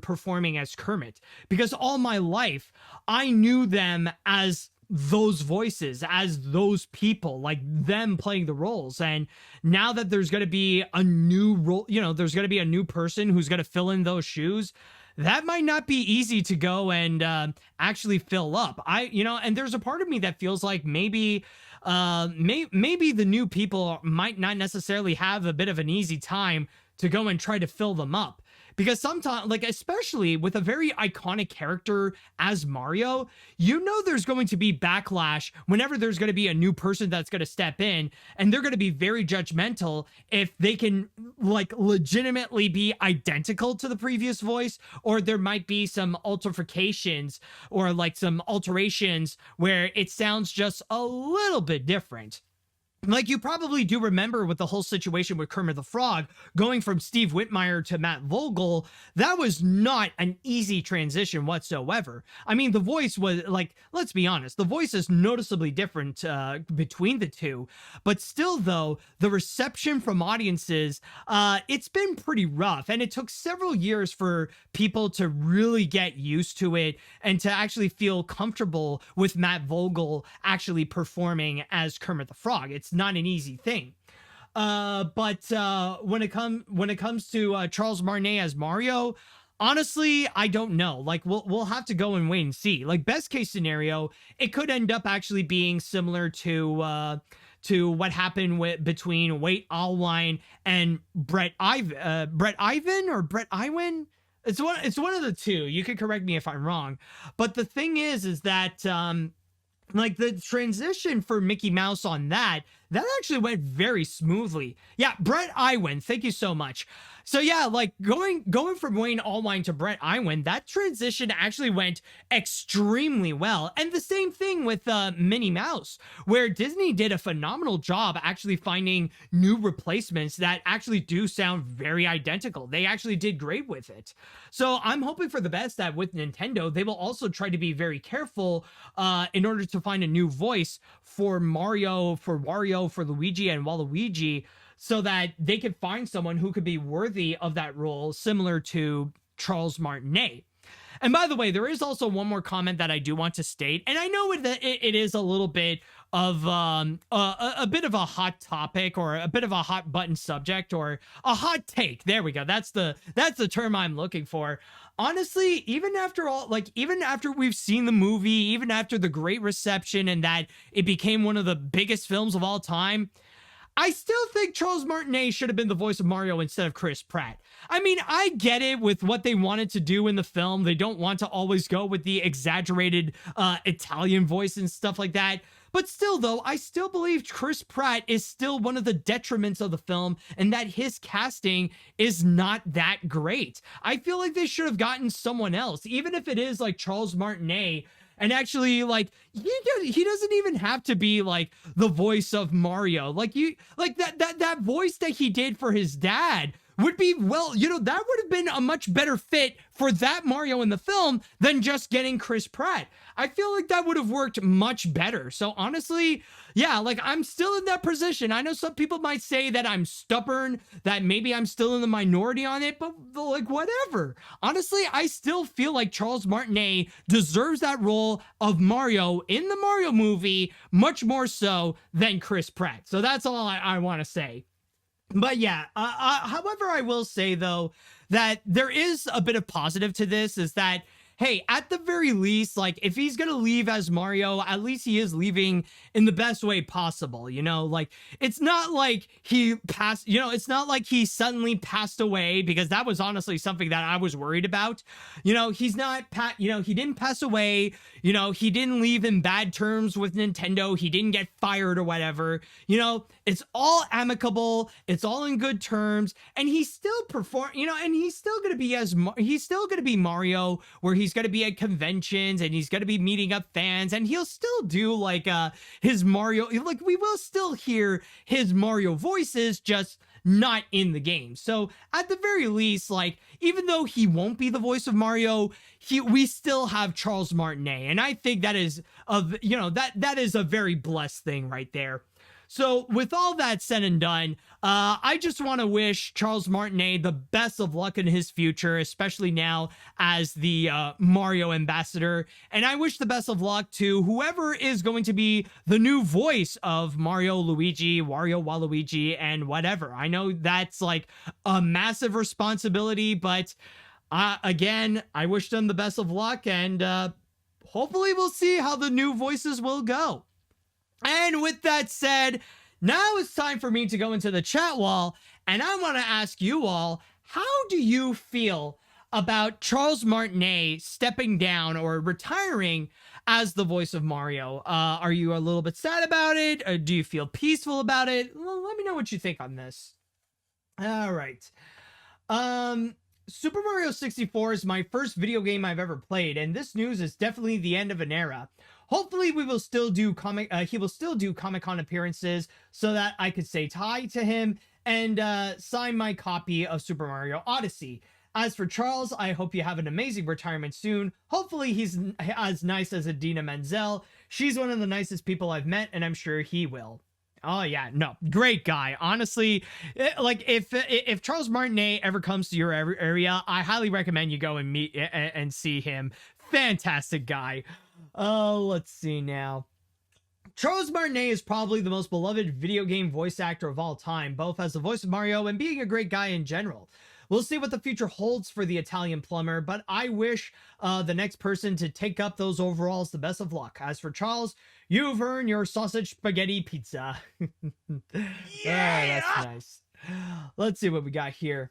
performing as Kermit, because all my life I knew them as those voices, as those people, like them playing the roles. And now that there's going to be a new role, you know, there's going to be a new person who's going to fill in those shoes, that might not be easy to go and actually fill up. And there's a part of me that feels like maybe the new people might not necessarily have a bit of an easy time to go and try to fill them up. Because sometimes, like, especially with a very iconic character as Mario, you know there's going to be backlash whenever there's going to be a new person that's going to step in, and they're going to be very judgmental if they can, like, legitimately be identical to the previous voice, or there might be some altercations or, like, some alterations where it sounds just a little bit different. Like, you probably do remember with the whole situation with Kermit the Frog going from Steve Whitmire to Matt Vogel, that was not an easy transition whatsoever. I mean, the voice was, like, let's be honest, the voice is noticeably different between the two, but still, though, the reception from audiences, it's been pretty rough, and it took several years for people to really get used to it and to actually feel comfortable with Matt Vogel actually performing as Kermit the Frog. It's not an easy thing. But when it comes to Charles Martinet as Mario, honestly, I don't know. Like, we'll have to go and wait and see. Like, best case scenario, it could end up actually being similar to what happened between Wait Allwine and Brett Ivan or Brett Iwan. It's one of the two. You can correct me if I'm wrong. But the thing is that like, the transition for Mickey Mouse on that actually went very smoothly. Yeah, Brett Iwan, thank you so much. So yeah, like, going from Wayne Allwine to Brett Iwan, that transition actually went extremely well. And the same thing with Minnie Mouse, where Disney did a phenomenal job actually finding new replacements that actually do sound very identical. They actually did great with it. So I'm hoping for the best that with Nintendo, they will also try to be very careful in order to find a new voice for Mario, for Wario, for Luigi, and Waluigi, so that they could find someone who could be worthy of that role, similar to Charles Martinet. And by the way, there is also one more comment that I do want to state, and I know it is a little bit of a bit of a hot topic, or a bit of a hot button subject, or a hot take. There we go. That's the term I'm looking for. Honestly, even after we've seen the movie, even after the great reception and that it became one of the biggest films of all time, I still think Charles Martinet should have been the voice of Mario instead of Chris Pratt. I mean, I get it with what they wanted to do in the film. They don't want to always go with the exaggerated Italian voice and stuff like that. But still, though, I still believe Chris Pratt is still one of the detriments of the film, and that his casting is not that great. I feel like they should have gotten someone else, even if it is like Charles Martinet. And actually, like, he doesn't even have to be like the voice of Mario. Like, that voice that he did for his dad would be, well, that would have been a much better fit for that Mario in the film than just getting Chris Pratt. I feel like that would have worked much better. So honestly, yeah, like, I'm still in that position. I know some people might say that I'm stubborn, that maybe I'm still in the minority on it, but like, whatever. Honestly, I still feel like Charles Martinet deserves that role of Mario in the Mario movie much more so than Chris Pratt. So that's all I want to say. But yeah, however, I will say, though, that there is a bit of positive to this, is that, hey, at the very least, like, if he's gonna leave as Mario, at least he is leaving in the best way possible, like, it's not like he passed, it's not like he suddenly passed away, because that was honestly something that I was worried about. He's not, he didn't pass away, he didn't leave in bad terms with Nintendo, he didn't get fired or whatever, it's all amicable, it's all in good terms, and he's still and he's still gonna be Mario, where he's going to be at conventions and he's going to be meeting up fans, and he'll still do like his Mario, like, we will still hear his Mario voices, just not in the game. So at the very least, like, even though he won't be the voice of Mario, we still have Charles Martinet, and I think that is that is a very blessed thing right there. So with all that said and done, I just want to wish Charles Martinet the best of luck in his future, especially now as the Mario ambassador. And I wish the best of luck to whoever is going to be the new voice of Mario, Luigi, Wario, Waluigi, and whatever. I know that's like a massive responsibility, but again, I wish them the best of luck, and hopefully we'll see how the new voices will go. And with that said, now it's time for me to go into the chat wall, and I want to ask you all, how do you feel about Charles Martinet stepping down or retiring as the voice of Mario? Are you a little bit sad about it? Or do you feel peaceful about it? Well, let me know what you think on this. All right. Super Mario 64 is my first video game I've ever played, and this news is definitely the end of an era. Hopefully we will still do he will still do Comic-Con appearances so that I could say hi to him and sign my copy of Super Mario Odyssey. As for Charles, I hope you have an amazing retirement soon. Hopefully he's as nice as Adina Menzel. She's one of the nicest people I've met, and I'm sure he will. Oh yeah, no, great guy. Honestly, like if Charles Martinet ever comes to your area, I highly recommend you go and meet and see him. Fantastic guy. Let's see now. Charles Martinet is probably the most beloved video game voice actor of all time, both as the voice of Mario and being a great guy in general. We'll see what the future holds for the Italian plumber, but I wish the next person to take up those overalls the best of luck. As for Charles, you've earned your sausage spaghetti pizza. Yeah, that's nice. Let's see what we got here.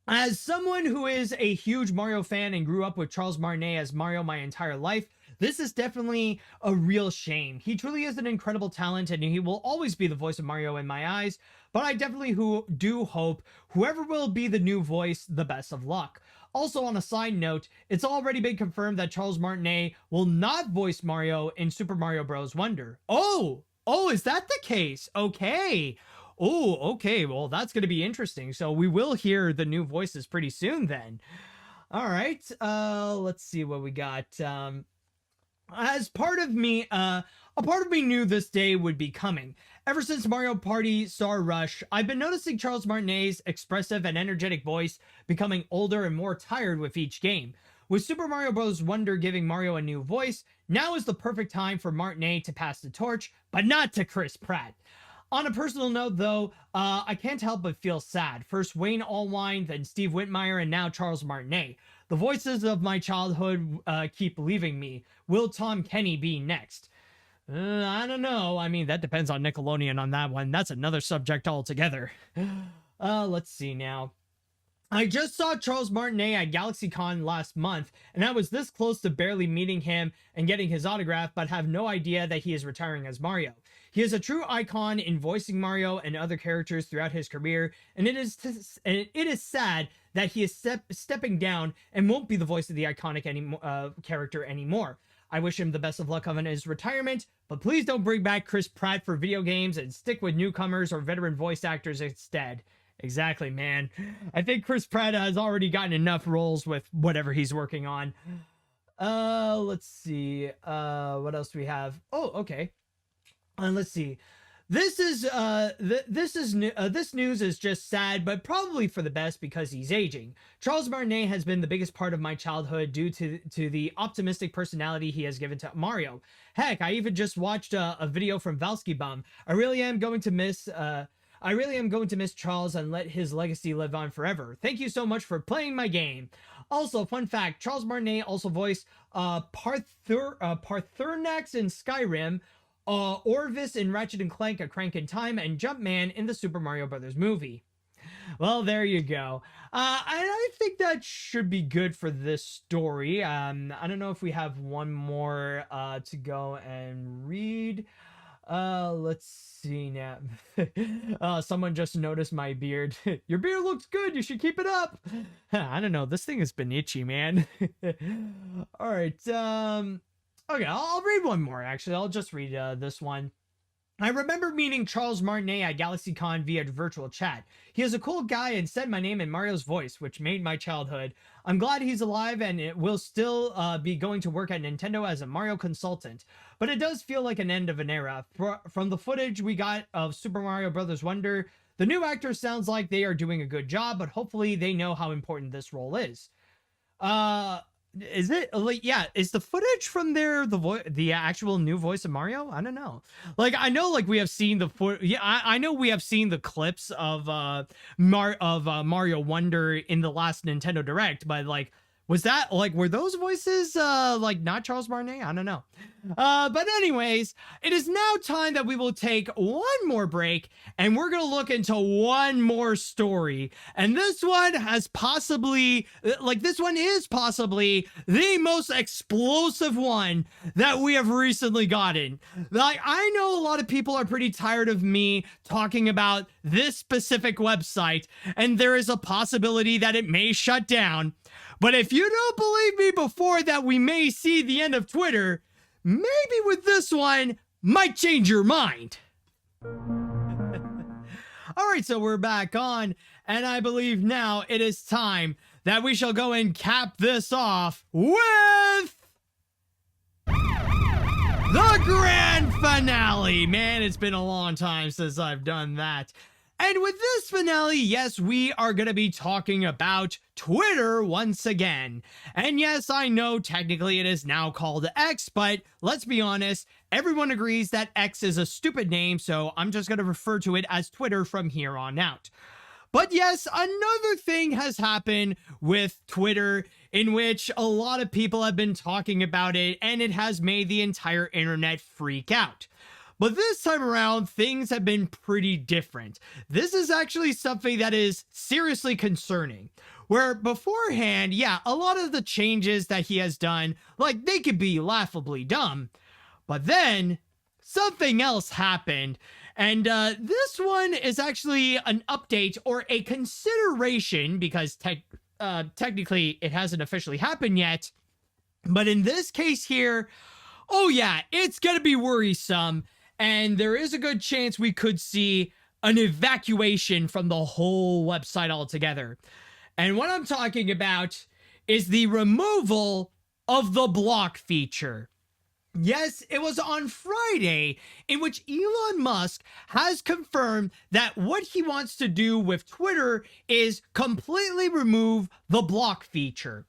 As someone who is a huge Mario fan and grew up with Charles Martinet as Mario my entire life, this is definitely a real shame. He truly is an incredible talent and he will always be the voice of Mario in my eyes, but I definitely do hope whoever will be the new voice, the best of luck. Also, on a side note, it's already been confirmed that Charles Martinet will not voice Mario in Super Mario Bros. Wonder. Oh, is that the case? Okay. Oh, okay. Well, that's going to be interesting. So we will hear the new voices pretty soon then. All right. Let's see what we got. As part of me, a part of me knew this day would be coming. Ever since Mario Party Star Rush, I've been noticing Charles Martinet's expressive and energetic voice becoming older and more tired with each game. With Super Mario Bros. Wonder giving Mario a new voice, now is the perfect time for Martinet to pass the torch, but not to Chris Pratt. On a personal note, though, I can't help but feel sad. First Wayne Allwine, then Steve Whitmire, and now Charles Martinet. The voices of my childhood keep leaving me. Will Tom Kenny be next? I don't know. I mean, that depends on Nickelodeon on that one. That's another subject altogether. Let's see now. I just saw Charles Martinet at GalaxyCon last month, and I was this close to barely meeting him and getting his autograph, but have no idea that he is retiring as Mario. He is a true icon in voicing Mario and other characters throughout his career, and it is sad that he is stepping down and won't be the voice of the iconic character anymore. I wish him the best of luck on his retirement, but please don't bring back Chris Pratt for video games and stick with newcomers or veteran voice actors instead. Exactly, man. I think Chris Pratt has already gotten enough roles with whatever he's working on. Let's see. What else do we have? Oh, okay. Let's see. This news is just sad, but probably for the best because he's aging. Charles Martinet has been the biggest part of my childhood due to the optimistic personality he has given to Mario. Heck, I even just watched a video from Valsky Bum. I really am going to miss Charles and let his legacy live on forever. Thank you so much for playing my game. Also, fun fact, Charles Martinet also voiced Parthurnax in Skyrim, Orvis in Ratchet & Clank: A Crank in Time, and Jumpman in the Super Mario Bros. Movie. Well, there you go. I think that should be good for this story. I don't know if we have one more to go and read. Let's see now. Someone just noticed my beard. Your beard looks good. You should keep it up. I don't know. This thing has been itchy, man. All right. Okay, I'll read one more, actually. I'll just read this one. I remember meeting Charles Martinet at GalaxyCon via virtual chat. He is a cool guy and said my name in Mario's voice, which made my childhood. I'm glad he's alive and it will still be going to work at Nintendo as a Mario consultant. But it does feel like an end of an era. From the footage we got of Super Mario Bros. Wonder, the new actor sounds like they are doing a good job, but hopefully they know how important this role is. Is it like, yeah, is the footage from there the actual new voice of Mario? I don't know. Like, I know, like, we have seen the I know we have seen the clips of Mario Wonder in the last Nintendo Direct, but like, was that like, were those voices like not Charles Martinet? I don't know. But anyways, it is now time that we will take one more break and we're gonna look into one more story. And this one has possibly, like, this one is possibly the most explosive one that we have recently gotten. Like, I know a lot of people are pretty tired of me talking about this specific website, and there is a possibility that it may shut down. But if you don't believe me before that we may see the end of Twitter, maybe with this one, might change your mind. All right, so we're back on, and I believe now it is time that we shall go and cap this off with the grand finale. Man, it's been a long time since I've done that. And with this finale, yes, we are going to be talking about Twitter once again. And yes, I know technically it is now called X, but let's be honest, everyone agrees that X is a stupid name, so I'm just going to refer to it as Twitter from here on out. But yes, another thing has happened with Twitter in which a lot of people have been talking about it, and it has made the entire internet freak out. But this time around, things have been pretty different. This is actually something that is seriously concerning. Where beforehand, yeah, a lot of the changes that he has done, like, they could be laughably dumb. But then, something else happened. And this one is actually an update or a consideration, because technically it hasn't officially happened yet. But in this case here, oh yeah, it's gonna be worrisome. And there is a good chance we could see an evacuation from the whole website altogether. And what I'm talking about is the removal of the block feature. Yes, it was on Friday in which Elon Musk has confirmed that what he wants to do with Twitter is completely remove the block feature.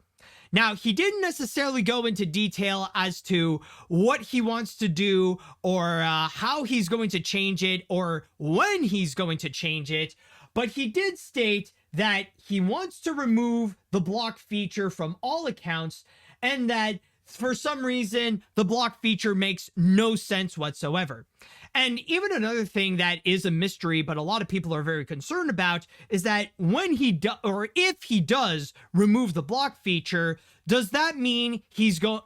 Now, he didn't necessarily go into detail as to what he wants to do or how he's going to change it or when he's going to change it, but he did state that he wants to remove the block feature from all accounts and that for some reason, the block feature makes no sense whatsoever. And even another thing that is a mystery, but a lot of people are very concerned about, is that when he or if he does remove the block feature, does that mean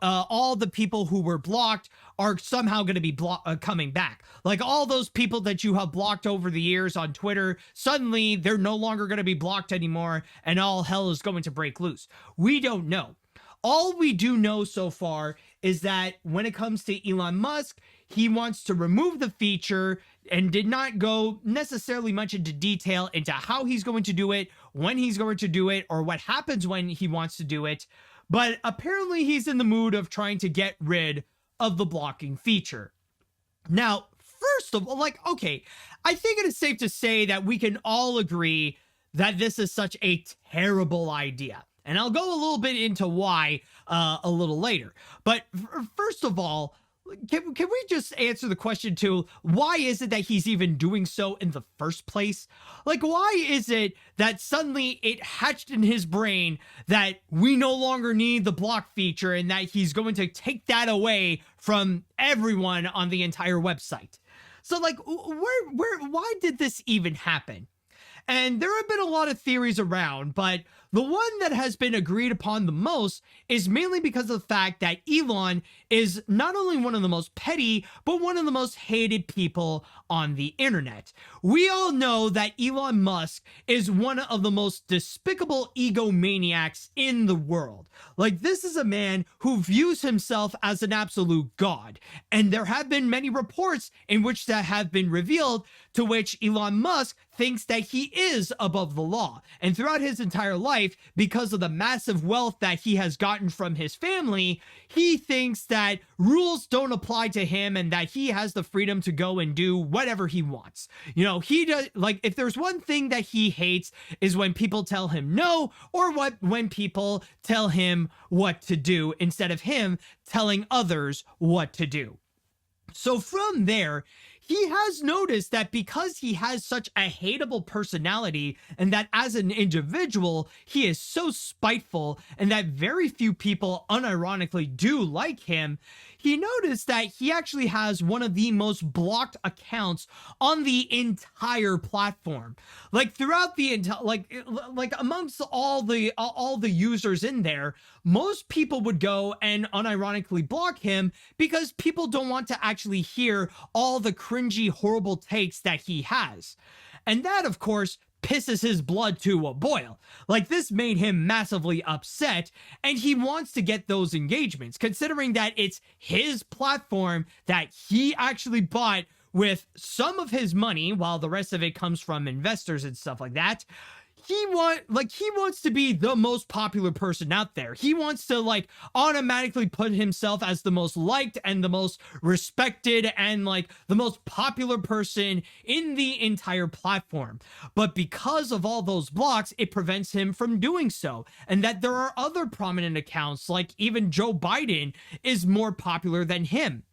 all the people who were blocked are somehow going to be coming back? Like all those people that you have blocked over the years on Twitter, suddenly they're no longer going to be blocked anymore, and all hell is going to break loose. We don't know. All we do know so far is that when it comes to Elon Musk, he wants to remove the feature and did not go necessarily much into detail into how he's going to do it, when he's going to do it, or what happens when he wants to do it. But apparently he's in the mood of trying to get rid of the blocking feature. Now, first of all, okay, I think it is safe to say that we can all agree that this is such a terrible idea. And I'll go a little bit into why a little later. But first of all, can we just answer the question to why is it that he's even doing so in the first place? Like, why is it that suddenly it hatched in his brain that we no longer need the block feature and that he's going to take that away from everyone on the entire website? So, like, why did this even happen? And there have been a lot of theories around, but the one that has been agreed upon the most is mainly because of the fact that Elon is not only one of the most petty, but one of the most hated people on the internet. We all know that Elon Musk is one of the most despicable egomaniacs in the world. Like, this is a man who views himself as an absolute god. And there have been many reports in which that have been revealed to which Elon Musk thinks that he is above the law. And throughout his entire life, because of the massive wealth that he has gotten from his family, he thinks that rules don't apply to him and that he has the freedom to go and do whatever he wants. You know, he does, like, if there's one thing that he hates is when people tell him no, or when people tell him what to do instead of him telling others what to do. So from there, he has noticed that because he has such a hateable personality and that as an individual, he is so spiteful and that very few people unironically do like him, he noticed that he actually has one of the most blocked accounts on the entire platform. Like throughout the entire, like amongst all the users in there, most people would go and unironically block him because people don't want to actually hear all the cringy, horrible takes that he has. And that, of course, pisses his blood to a boil. Like, this made him massively upset, and he wants to get those engagements, considering that it's his platform that he actually bought with some of his money, while the rest of it comes from investors and stuff like that. He wants to be the most popular person out there. He wants to like automatically put himself as the most liked and the most respected and like the most popular person in the entire platform. But because of all those blocks, it prevents him from doing so. And that there are other prominent accounts, like even Joe Biden is more popular than him.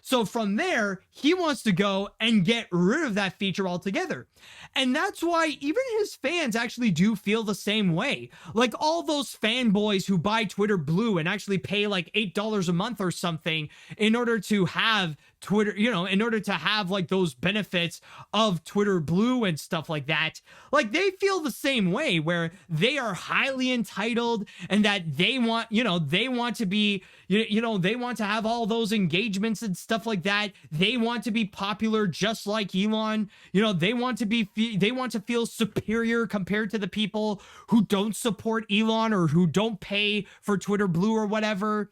So from there, he wants to go and get rid of that feature altogether. And that's why even his fans actually do feel the same way. Like all those fanboys who buy Twitter Blue and actually pay like $8 a month or something in order to have Twitter, in order to have like those benefits of Twitter Blue and stuff like that, like they feel the same way, where they are highly entitled and that they want, they want to be, they want to have all those engagements and stuff like that. They want to be popular just like Elon. They want to feel superior compared to the people who don't support Elon or who don't pay for Twitter Blue or whatever.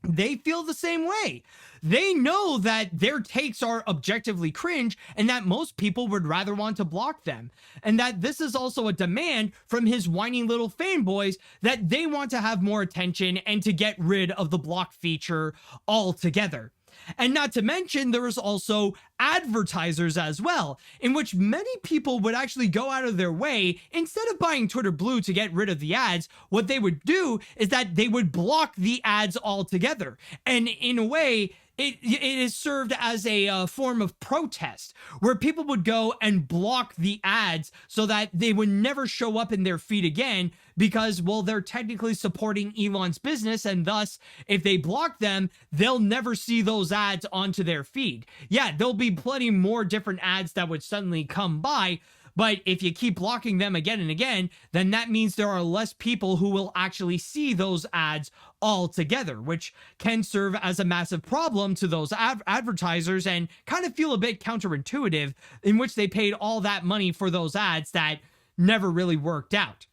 They feel the same way. They know that their takes are objectively cringe and that most people would rather want to block them. And that this is also a demand from his whiny little fanboys that they want to have more attention and to get rid of the block feature altogether. And not to mention, there is also advertisers as well, in which many people would actually go out of their way, instead of buying Twitter Blue to get rid of the ads, what they would do is that they would block the ads altogether. And in a way, it is served as a form of protest, where people would go and block the ads so that they would never show up in their feed again, because, well, they're technically supporting Elon's business, and thus, if they block them, they'll never see those ads onto their feed. Yeah, there'll be plenty more different ads that would suddenly come by, but if you keep blocking them again and again, then that means there are less people who will actually see those ads altogether, which can serve as a massive problem to those advertisers and kind of feel a bit counterintuitive, in which they paid all that money for those ads that never really worked out.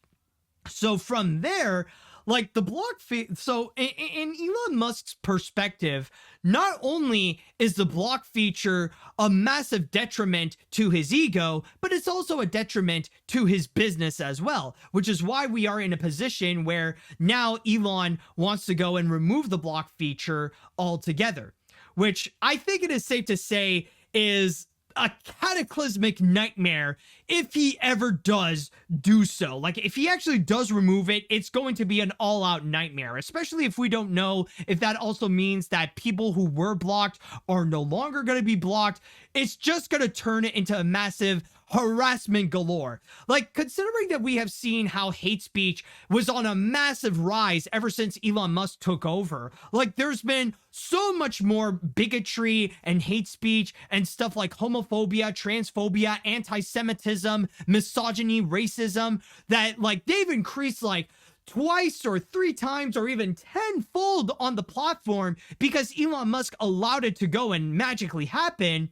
So from there, like the block so in Elon Musk's perspective, not only is the block feature a massive detriment to his ego, but it's also a detriment to his business as well, which is why we are in a position where now Elon wants to go and remove the block feature altogether, which I think it is safe to say is a cataclysmic nightmare if he ever does do so. Like, if he actually does remove it, it's going to be an all-out nightmare, especially if we don't know if that also means that people who were blocked are no longer going to be blocked. It's just going to turn it into a massive harassment galore. Like, considering that we have seen how hate speech was on a massive rise ever since Elon Musk took over, like there's been so much more bigotry and hate speech and stuff like homophobia, transphobia, anti-Semitism, misogyny, racism, that like they've increased like twice or three times or even tenfold on the platform because Elon Musk allowed it to go and magically happen.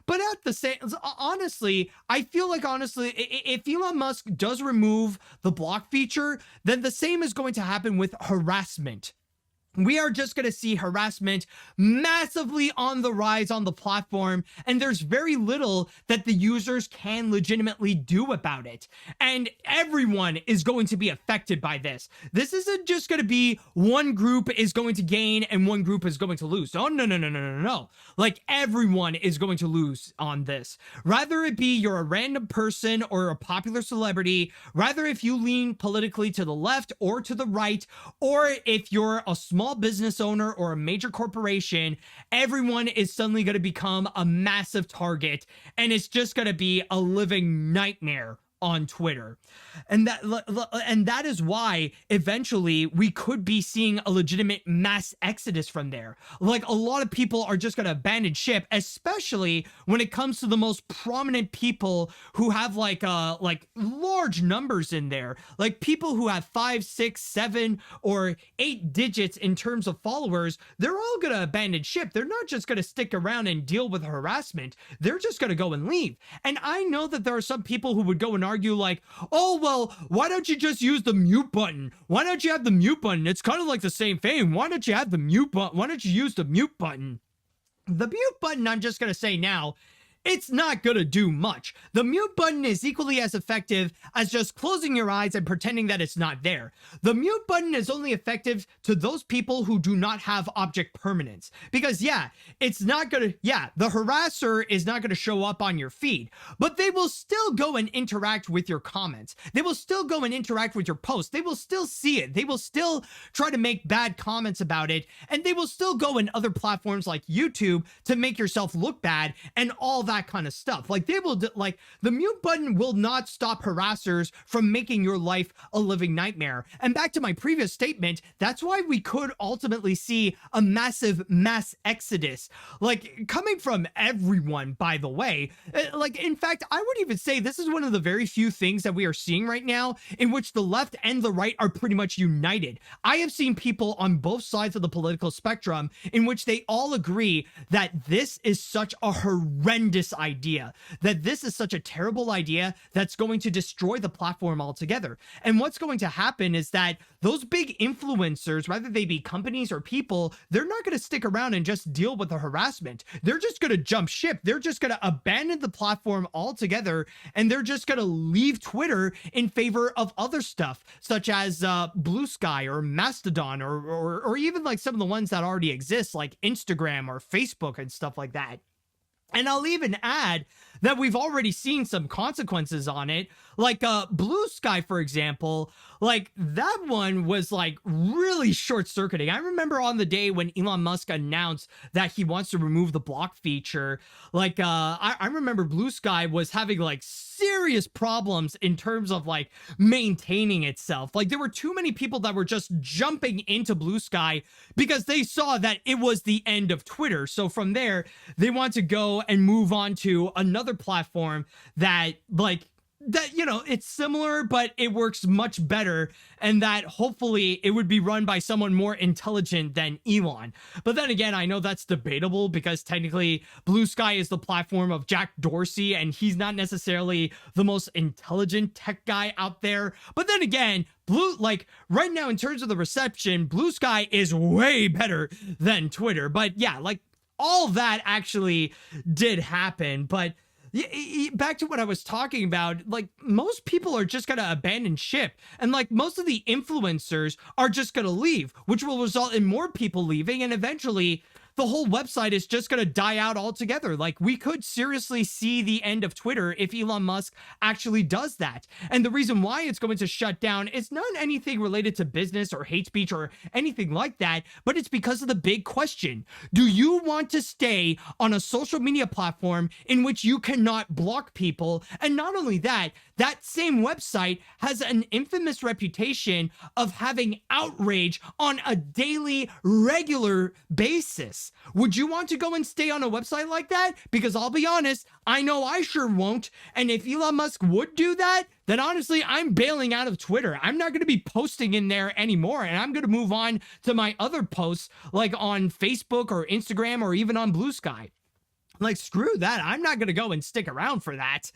But at the same, honestly, I feel like if Elon Musk does remove the block feature, then the same is going to happen with harassment. We are just going to see harassment massively on the rise on the platform, and there's very little that the users can legitimately do about it. And everyone is going to be affected by this. This isn't just going to be one group is going to gain and one group is going to lose. Oh, no. Like, everyone is going to lose on this. Rather it be you're a random person or a popular celebrity, rather if you lean politically to the left or to the right, or if you're a small business owner or a major corporation, everyone is suddenly going to become a massive target, and it's just going to be a living nightmare on Twitter. And that is why eventually we could be seeing a legitimate mass exodus from there. Like, a lot of people are just going to abandon ship, especially when it comes to the most prominent people who have like large numbers in there, like people who have 5, 6, 7 or 8 digits in terms of followers. They're all going to abandon ship. They're not just going to stick around and deal with harassment. They're just going to go and leave. And I know that there are some people who would go and argue argue like, oh, well, why don't you just use the mute button? Why don't you have the mute button? It's kind of like the same thing. Why don't you have the mute button? Why don't you use the mute button? The mute button, I'm just going to say now, it's not going to do much. The mute button is equally as effective as just closing your eyes and pretending that it's not there. The mute button is only effective to those people who do not have object permanence. Because yeah, it's not going to, the harasser is not going to show up on your feed, but they will still go and interact with your comments. They will still go and interact with your posts. They will still see it. They will still try to make bad comments about it. And they will still go in other platforms like YouTube to make yourself look bad and all that kind of stuff. Like they will like the mute button will not stop harassers from making your life a living nightmare. And back to my previous statement, that's why we could ultimately see a massive mass exodus, like coming from everyone, by the way. Like, in fact, I would even say this is one of the very few things that we are seeing right now in which the left and the right are pretty much united. I have seen people on both sides of the political spectrum in which they all agree that this is such a horrendous idea, that this is such a terrible idea that's going to destroy the platform altogether. And what's going to happen is that those big influencers, whether they be companies or people, they're not going to stick around and just deal with the harassment. They're just going to jump ship. They're just going to abandon the platform altogether, and they're just going to leave Twitter in favor of other stuff, such as Blue Sky or Mastodon or even like some of the ones that already exist, like Instagram or Facebook and stuff like that. And I'll even add that we've already seen some consequences on it. Like Blue Sky, for example, like that one was like really short-circuiting. I remember on the day when Elon Musk announced that he wants to remove the block feature, like I remember Blue Sky was having like serious problems in terms of like maintaining itself. Like there were too many people that were just jumping into Blue Sky because they saw that it was the end of Twitter. So from there, they want to go and move on to another platform that you know, it's similar, but it works much better, and that hopefully it would be run by someone more intelligent than Elon. But then again, I know that's debatable because technically Blue Sky is the platform of Jack Dorsey, and he's not necessarily the most intelligent tech guy out there. But then again, right now in terms of the reception, Blue Sky is way better than Twitter. But yeah, like all that actually did happen. But back to what I was talking about, like most people are just going to abandon ship, and like most of the influencers are just going to leave, which will result in more people leaving, and eventually the whole website is just going to die out altogether. Like we could seriously see the end of Twitter if Elon Musk actually does that. And the reason why it's going to shut down is not anything related to business or hate speech or anything like that, but it's because of the big question. Do you want to stay on a social media platform in which you cannot block people? And not only that, that same website has an infamous reputation of having outrage on a daily, regular basis. Would you want to go and stay on a website like that? Because I'll be honest, I know I sure won't. And if Elon Musk would do that, then honestly, I'm bailing out of Twitter. I'm not going to be posting in there anymore. And I'm going to move on to my other posts like on Facebook or Instagram or even on Blue Sky. Like, screw that. I'm not going to go and stick around for that.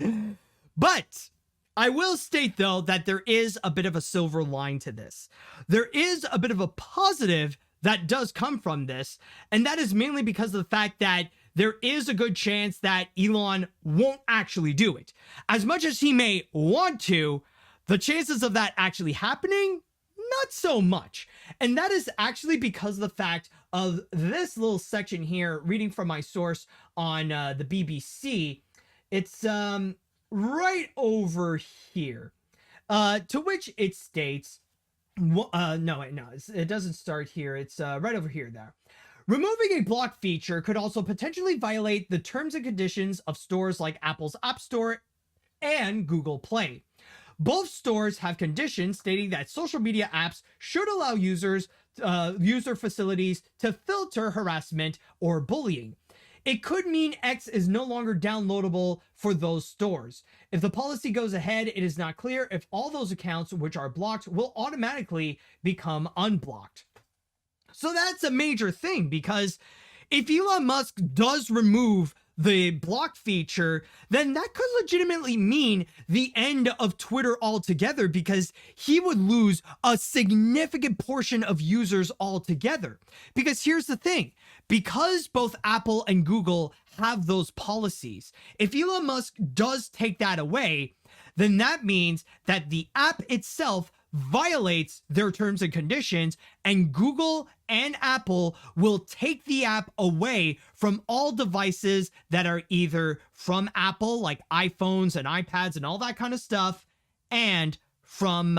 But I will state, though, that there is a bit of a silver line to this. There is a bit of a positive that does come from this, and that is mainly because of the fact that there is a good chance that Elon won't actually do it. As much as he may want to, the chances of that actually happening, not so much. And that is actually because of the fact of this little section here, reading from my source on the BBC. It's right over here, to which it states, it doesn't start here. It's right over here there. Removing a block feature could also potentially violate the terms and conditions of stores like Apple's App Store and Google Play. Both stores have conditions stating that social media apps should allow user facilities to filter harassment or bullying. It could mean X is no longer downloadable for those stores. If the policy goes ahead, it is not clear if all those accounts which are blocked will automatically become unblocked. So that's a major thing, because if Elon Musk does remove the block feature, then that could legitimately mean the end of Twitter altogether, because he would lose a significant portion of users altogether. Because here's the thing, because both Apple and Google have those policies, if Elon Musk does take that away, then that means that the app itself violates their terms and conditions, and Google and Apple will take the app away from all devices that are either from Apple, like iPhones and iPads and all that kind of stuff, and from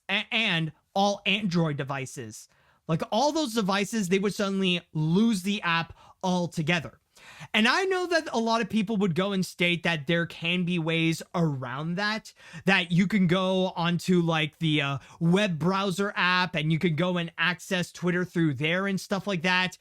and all Android devices. Like all those devices, they would suddenly lose the app altogether. And I know that a lot of people would go and state that there can be ways around that you can go onto like the web browser app and you can go and access Twitter through there and stuff like that.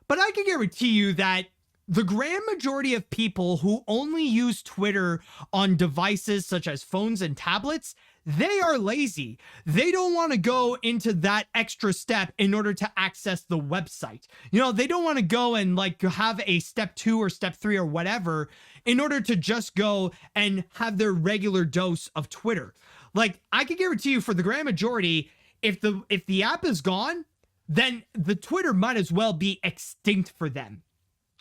But I can guarantee you that the grand majority of people who only use Twitter on devices such as phones and tablets, they are lazy. They don't want to go into that extra step in order to access the website. You know, they don't want to go and like have a step 2 or step 3 or whatever in order to just go and have their regular dose of Twitter. Like, I can guarantee you for the grand majority, if the app is gone, then the Twitter might as well be extinct for them.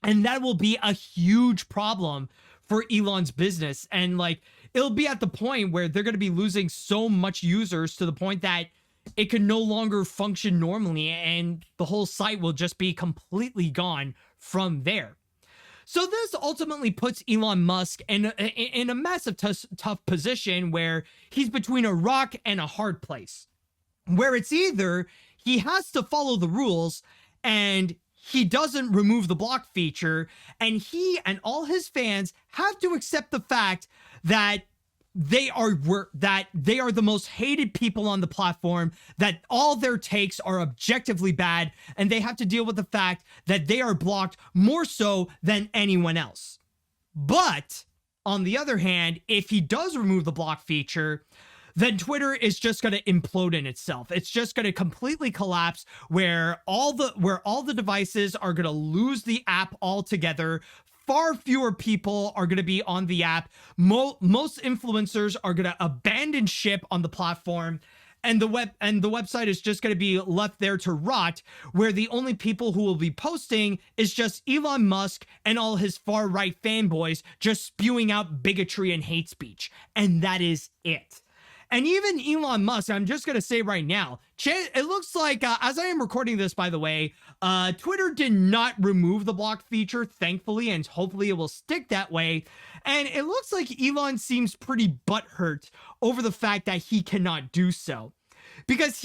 And that will be a huge problem for Elon's business. And like, it'll be at the point where they're going to be losing so much users to the point that it can no longer function normally, and the whole site will just be completely gone from there. So this ultimately puts Elon Musk in a massive tough position where he's between a rock and a hard place, where it's either he has to follow the rules and he doesn't remove the block feature, and he and all his fans have to accept the fact that they are the most hated people on the platform, that all their takes are objectively bad, and they have to deal with the fact that they are blocked more so than anyone else. But on the other hand, if he does remove the block feature, then Twitter is just going to implode in itself. It's just going to completely collapse, where all the devices are going to lose the app altogether. Far fewer people are going to be on the app. Most influencers are going to abandon ship on the platform, and the website is just going to be left there to rot, where the only people who will be posting is just Elon Musk and all his far-right fanboys just spewing out bigotry and hate speech. And that is it. And even Elon Musk, I'm just going to say right now, it looks like, as I am recording this, by the way, Twitter did not remove the block feature, thankfully, and hopefully it will stick that way. And it looks like Elon seems pretty butthurt over the fact that he cannot do so. Because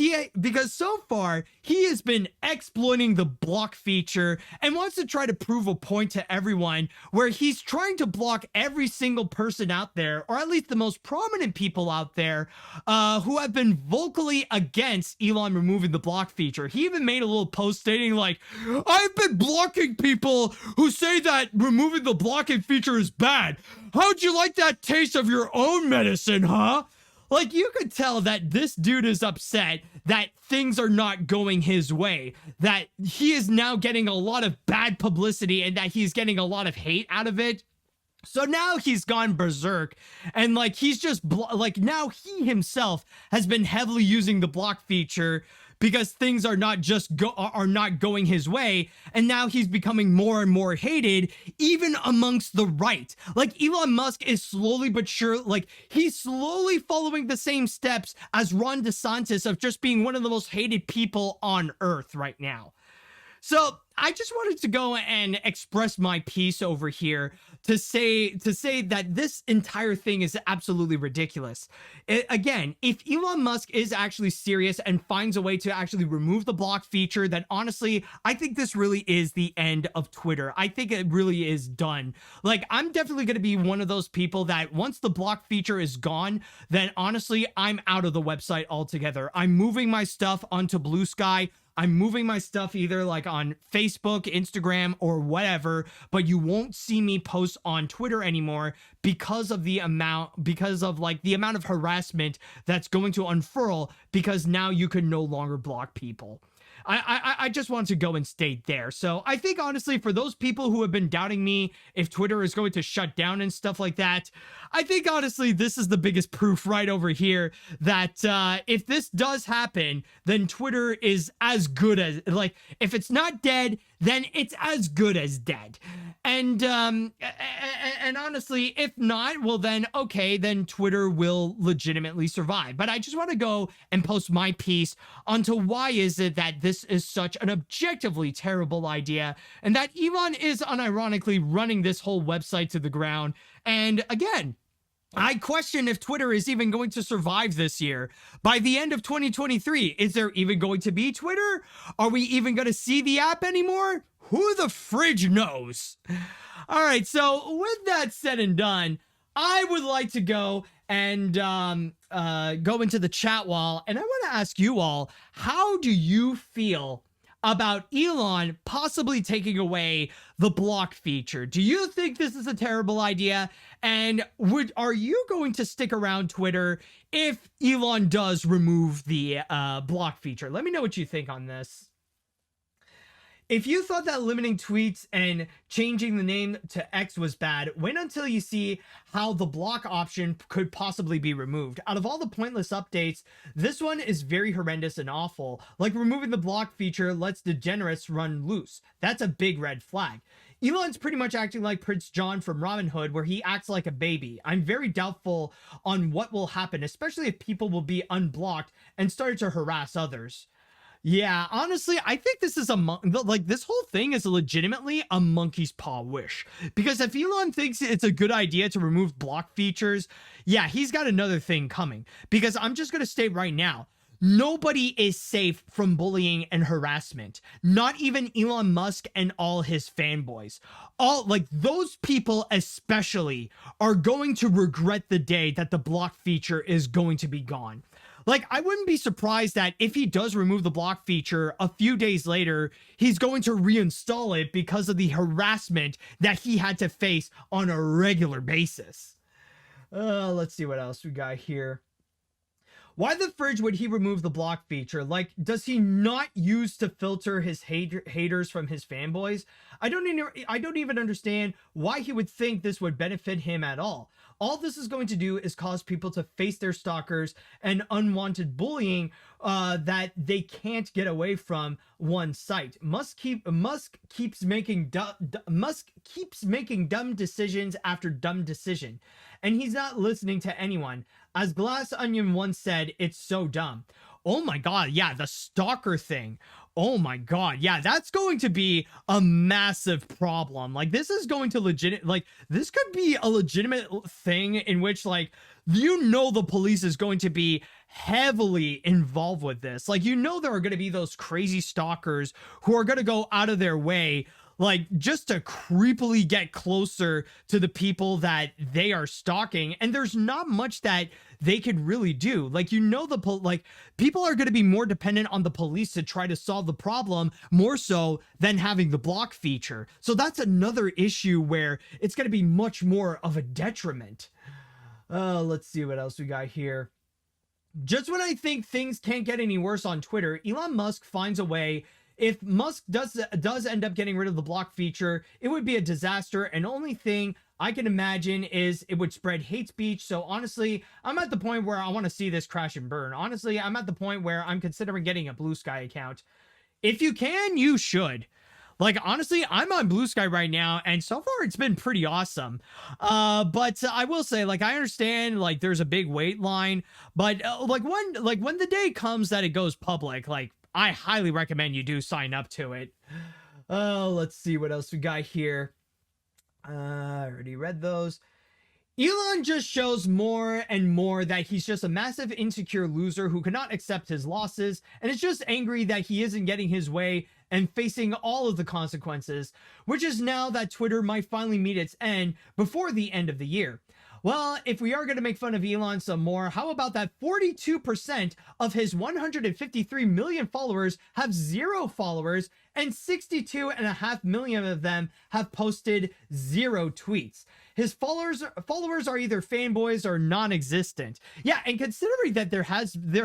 so far he has been exploiting the block feature and wants to try to prove a point to everyone, where he's trying to block every single person out there, or at least the most prominent people out there, who have been vocally against Elon removing the block feature. He even made a little post stating like, "I've been blocking people who say that removing the blocking feature is bad. How'd you like that taste of your own medicine, huh?" Like, you could tell that this dude is upset that things are not going his way, that he is now getting a lot of bad publicity and that he's getting a lot of hate out of it. So now he's gone berserk, and like he's just now he himself has been heavily using the block feature because things are not going his way, and now he's becoming more and more hated even amongst the right. Like, Elon Musk is slowly but sure, like, he's slowly following the same steps as Ron DeSantis of just being one of the most hated people on earth right now. So I just wanted to go and express my piece over here to say that this entire thing is absolutely ridiculous. Again, if Elon Musk is actually serious and finds a way to actually remove the block feature, then honestly, I think this really is the end of Twitter. I think it really is done. Like, I'm definitely going to be one of those people that once the block feature is gone, then honestly, I'm out of the website altogether. I'm moving my stuff onto Blue Sky. I'm moving my stuff either like on Facebook, Instagram, or whatever, but you won't see me post on Twitter anymore because of the amount of harassment that's going to unfurl, because now you can no longer block people. I just want to go and state there. So I think, honestly, for those people who have been doubting me if Twitter is going to shut down and stuff like that, I think, honestly, this is the biggest proof right over here that if this does happen, then Twitter is as good as, like, if it's not dead, then it's as good as dead. And honestly, if not, well then, okay, then Twitter will legitimately survive. But I just want to go and post my piece onto why is it that this is such an objectively terrible idea, and that Elon is unironically running this whole website to the ground. And again, I question if Twitter is even going to survive this year. By the end of 2023, is there even going to be Twitter? Are we even going to see the app anymore? Who the fridge knows? All right, so with that said and done, I would like to go and go into the chat wall, and I want to ask you all, how do you feel about Elon possibly taking away the block feature? Do you think this is a terrible idea? And are you going to stick around Twitter if Elon does remove the block feature? Let me know what you think on this. If you thought that limiting tweets and changing the name to X was bad, wait until you see how the block option could possibly be removed. Out of all the pointless updates, this one is very horrendous and awful. Like, removing the block feature lets degenerates run loose. That's a big red flag. Elon's pretty much acting like Prince John from Robin Hood, where he acts like a baby. I'm very doubtful on what will happen, especially if people will be unblocked and start to harass others. Yeah, honestly, I think this is this whole thing is legitimately a monkey's paw wish. Because if Elon thinks it's a good idea to remove block features, yeah, he's got another thing coming. Because I'm just going to state right now, nobody is safe from bullying and harassment. Not even Elon Musk and all his fanboys. Those people especially are going to regret the day that the block feature is going to be gone. Like, I wouldn't be surprised that if he does remove the block feature, a few days later, he's going to reinstall it because of the harassment that he had to face on a regular basis. Let's see what else we got here. Why the fridge would he remove the block feature? Like, does he not use to filter his haters from his fanboys? I don't even understand why he would think this would benefit him at all. All this is going to do is cause people to face their stalkers and unwanted bullying that they can't get away from one site. Musk keeps making dumb decisions after dumb decision, and he's not listening to anyone. As Glass Onion once said, it's so dumb. Oh my god, yeah, the stalker thing. Oh my god, yeah, that's going to be a massive problem. Like, this is going to this could be a legitimate thing in which, like, the police is going to be heavily involved with this. Like, there are going to be those crazy stalkers who are going to go out of their way, like, just to creepily get closer to the people that they are stalking, and there's not much that they could really do. Like, people are going to be more dependent on the police to try to solve the problem, more so than having the block feature. So that's another issue where it's going to be much more of a detriment. Let's see what else we got here. Just when I think things can't get any worse on Twitter, Elon Musk finds a way. If Musk does end up getting rid of the block feature, it would be a disaster, and only thing I can imagine is it would spread hate speech. So honestly, I'm at the point where I want to see this crash and burn. Honestly, I'm at the point where I'm considering getting a Blue Sky account. If you can, you should. Like, honestly, I'm on Blue Sky right now, and so far it's been pretty awesome. But I will say, like, I understand, like, there's a big wait line, but when the day comes that it goes public, like, I highly recommend you do sign up to it. Let's see what else we got here. I already read those. Elon just shows more and more that he's just a massive insecure loser who cannot accept his losses and is just angry that he isn't getting his way and facing all of the consequences, which is now that Twitter might finally meet its end before the end of the year. Well, if we are going to make fun of Elon some more, how about that 42% of his 153 million followers have 0 followers, and 62.5 million of them have posted 0 tweets. his followers are either fanboys or non-existent. Yeah, and considering that there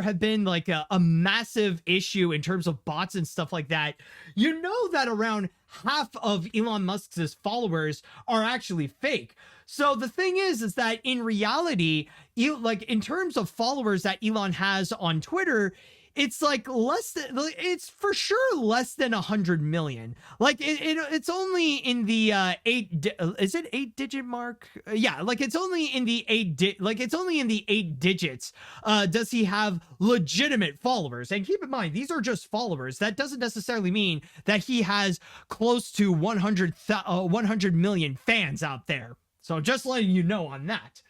have been like a massive issue in terms of bots and stuff like that, you know that around half of Elon Musk's followers are actually fake. So the thing is that in reality, like in terms of followers that Elon has on Twitter, it's like it's for sure less than 100 million. Like it's only in the 8-digit mark? Yeah, like it's only in the 8 digits. Does he have legitimate followers? And keep in mind, these are just followers. That doesn't necessarily mean that he has close to 100 million fans out there. So just letting you know on that.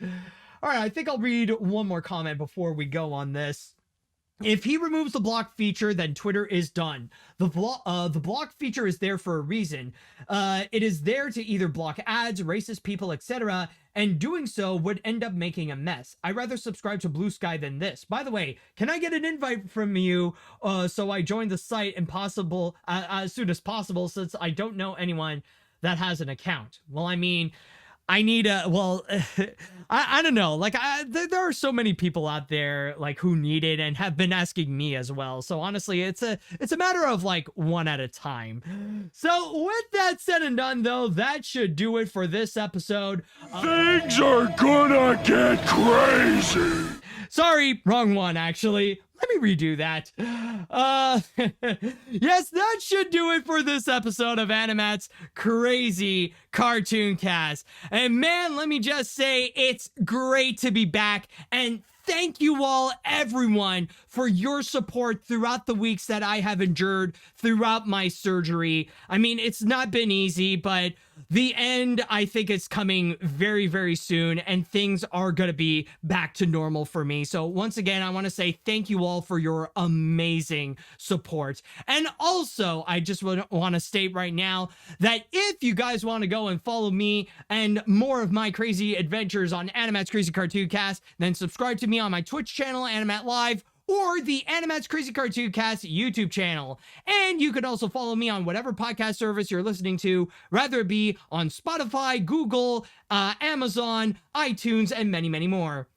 All right, I think I'll read one more comment before we go on this. If he removes the block feature, then Twitter is done. The block feature is there for a reason. It is there to either block ads, racist people, etc., and doing so would end up making a mess. I'd rather subscribe to Blue Sky than this. By the way, can I get an invite from you so I join the site as soon as possible, since I don't know anyone that has an account? Well, I mean, I need I don't know. Like, there are so many people out there like who need it and have been asking me as well. So honestly, it's a matter of like one at a time. So with that said and done, though, that should do it for this episode. Things are gonna get crazy. Sorry, wrong one, actually. Let me redo that. Yes, that should do it for this episode of AniMat's Crazy Cartoon Cast. And man, let me just say, it's great to be back. And thank you all, everyone, for your support throughout the weeks that I have endured throughout my surgery. I mean, it's not been easy, but the end, I think, is coming very, very soon, and things are going to be back to normal for me. So once again, I want to say thank you all for your amazing support. And also, I just want to state right now that if you guys want to go and follow me and more of my crazy adventures on AniMat's Crazy Cartoon Cast, then subscribe to me on my Twitch channel, AniMat Live, or the AniMat's Crazy Cartoon Cast YouTube channel. And you could also follow me on whatever podcast service you're listening to, whether it be on Spotify, Google, Amazon, iTunes, and many, many more.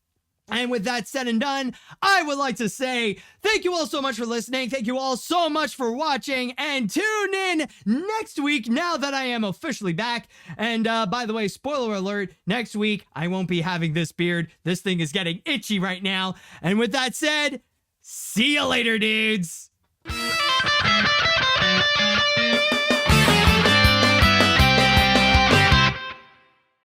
And with that said and done, I would like to say thank you all so much for listening. Thank you all so much for watching, and tune in next week now that I am officially back. And by the way, spoiler alert, next week I won't be having this beard. This thing is getting itchy right now. And with that said, see you later, dudes.